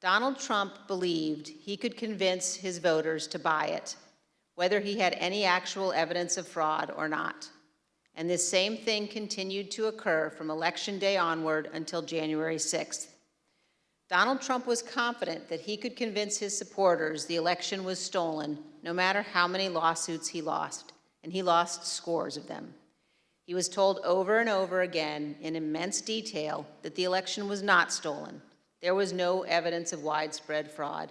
Donald Trump believed he could convince his voters to buy it, whether he had any actual evidence of fraud or not. And this same thing continued to occur from Election Day onward until January 6th. Donald Trump was confident that he could convince his supporters the election was stolen, no matter how many lawsuits he lost, and he lost scores of them. He was told over and over again in immense detail that the election was not stolen. There was no evidence of widespread fraud.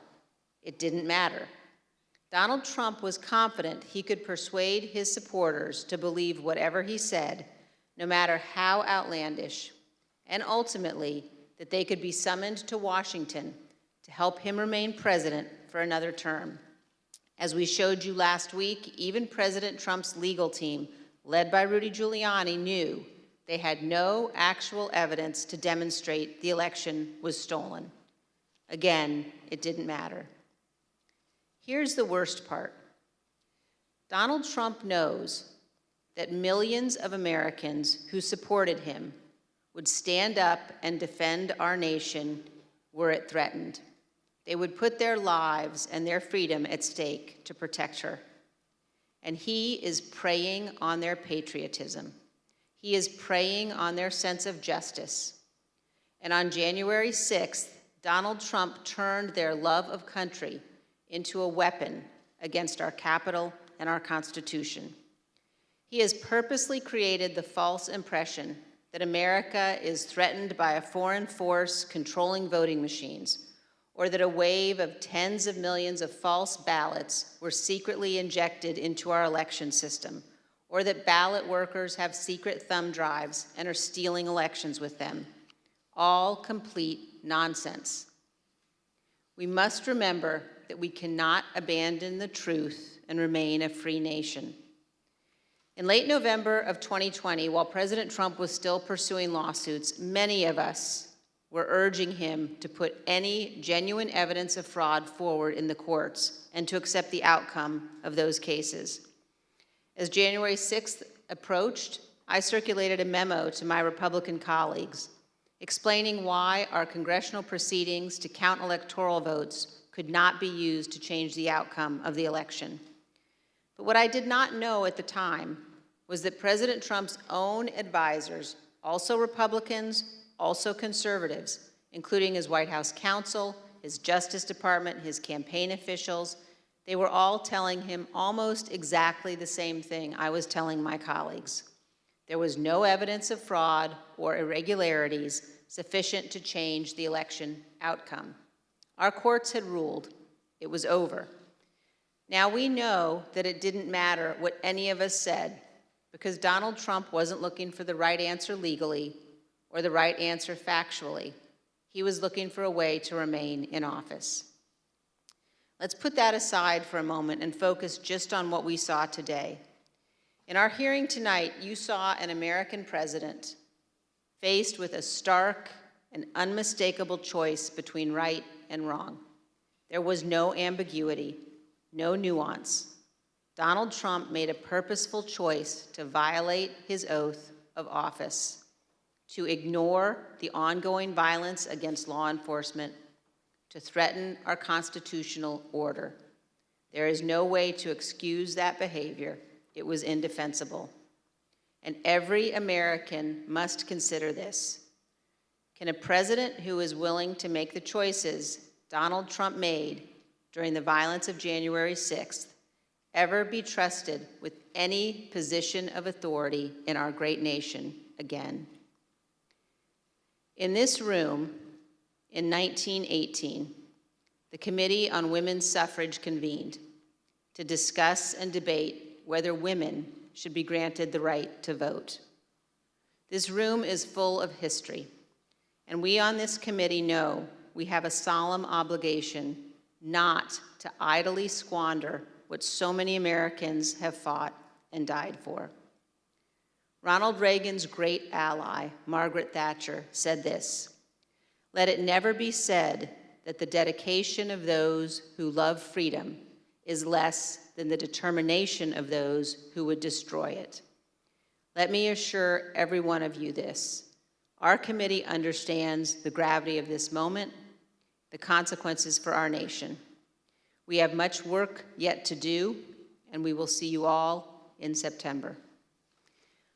It didn't matter. Donald Trump was confident he could persuade his supporters to believe whatever he said, no matter how outlandish, and ultimately that they could be summoned to Washington to help him remain president for another term. As we showed you last week, even President Trump's legal team, led by Rudy Giuliani, knew they had no actual evidence to demonstrate the election was stolen. Again, it didn't matter. Here's the worst part. Donald Trump knows that millions of Americans who supported him would stand up and defend our nation were it threatened. They would put their lives and their freedom at stake to protect her. And he is preying on their patriotism. He is preying on their sense of justice. And on January 6th, Donald Trump turned their love of country into a weapon against our Capitol and our Constitution. He has purposely created the false impression that America is threatened by a foreign force controlling voting machines, or that a wave of tens of millions of false ballots were secretly injected into our election system, or that ballot workers have secret thumb drives and are stealing elections with them. All complete nonsense. We must remember that we cannot abandon the truth and remain a free nation. In late November of 2020, while President Trump was still pursuing lawsuits, many of us were urging him to put any genuine evidence of fraud forward in the courts and to accept the outcome of those cases. As January 6th approached, I circulated a memo to my Republican colleagues explaining why our congressional proceedings to count electoral votes could not be used to change the outcome of the election. But what I did not know at the time was that President Trump's own advisors, also Republicans, also conservatives, including his White House counsel, his Justice Department, his campaign officials, they were all telling him almost exactly the same thing I was telling my colleagues. There was no evidence of fraud or irregularities sufficient to change the election outcome. Our courts had ruled. It was over. Now we know that it didn't matter what any of us said because Donald Trump wasn't looking for the right answer legally or the right answer factually. He was looking for a way to remain in office. Let's put that aside for a moment and focus just on what we saw today. In our hearing tonight, you saw an American president faced with a stark and unmistakable choice between right and wrong. There was no ambiguity, no nuance. Donald Trump made a purposeful choice to violate his oath of office, to ignore the ongoing violence against law enforcement, to threaten our constitutional order. There is no way to excuse that behavior. It was indefensible. And every American must consider this. Can a president who is willing to make the choices Donald Trump made during the violence of January 6th ever be trusted with any position of authority in our great nation again? In this room, in 1918, the Committee on Women's Suffrage convened to discuss and debate whether women should be granted the right to vote. This room is full of history, and we on this committee know we have a solemn obligation not to idly squander what so many Americans have fought and died for. Ronald Reagan's great ally, Margaret Thatcher, said this: "Let it never be said that the dedication of those who love freedom is less than the determination of those who would destroy it." Let me assure every one of you this: our committee understands the gravity of this moment, the consequences for our nation. We have much work yet to do, and we will see you all in September.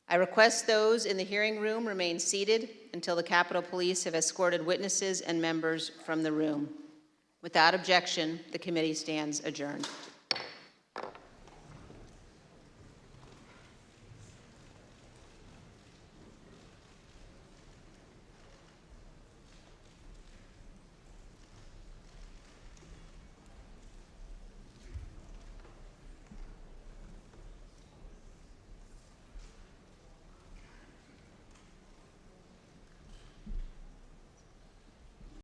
I request those in the hearing room remain seated until the Capitol Police have escorted witnesses and members from the room. Without objection, the committee stands adjourned.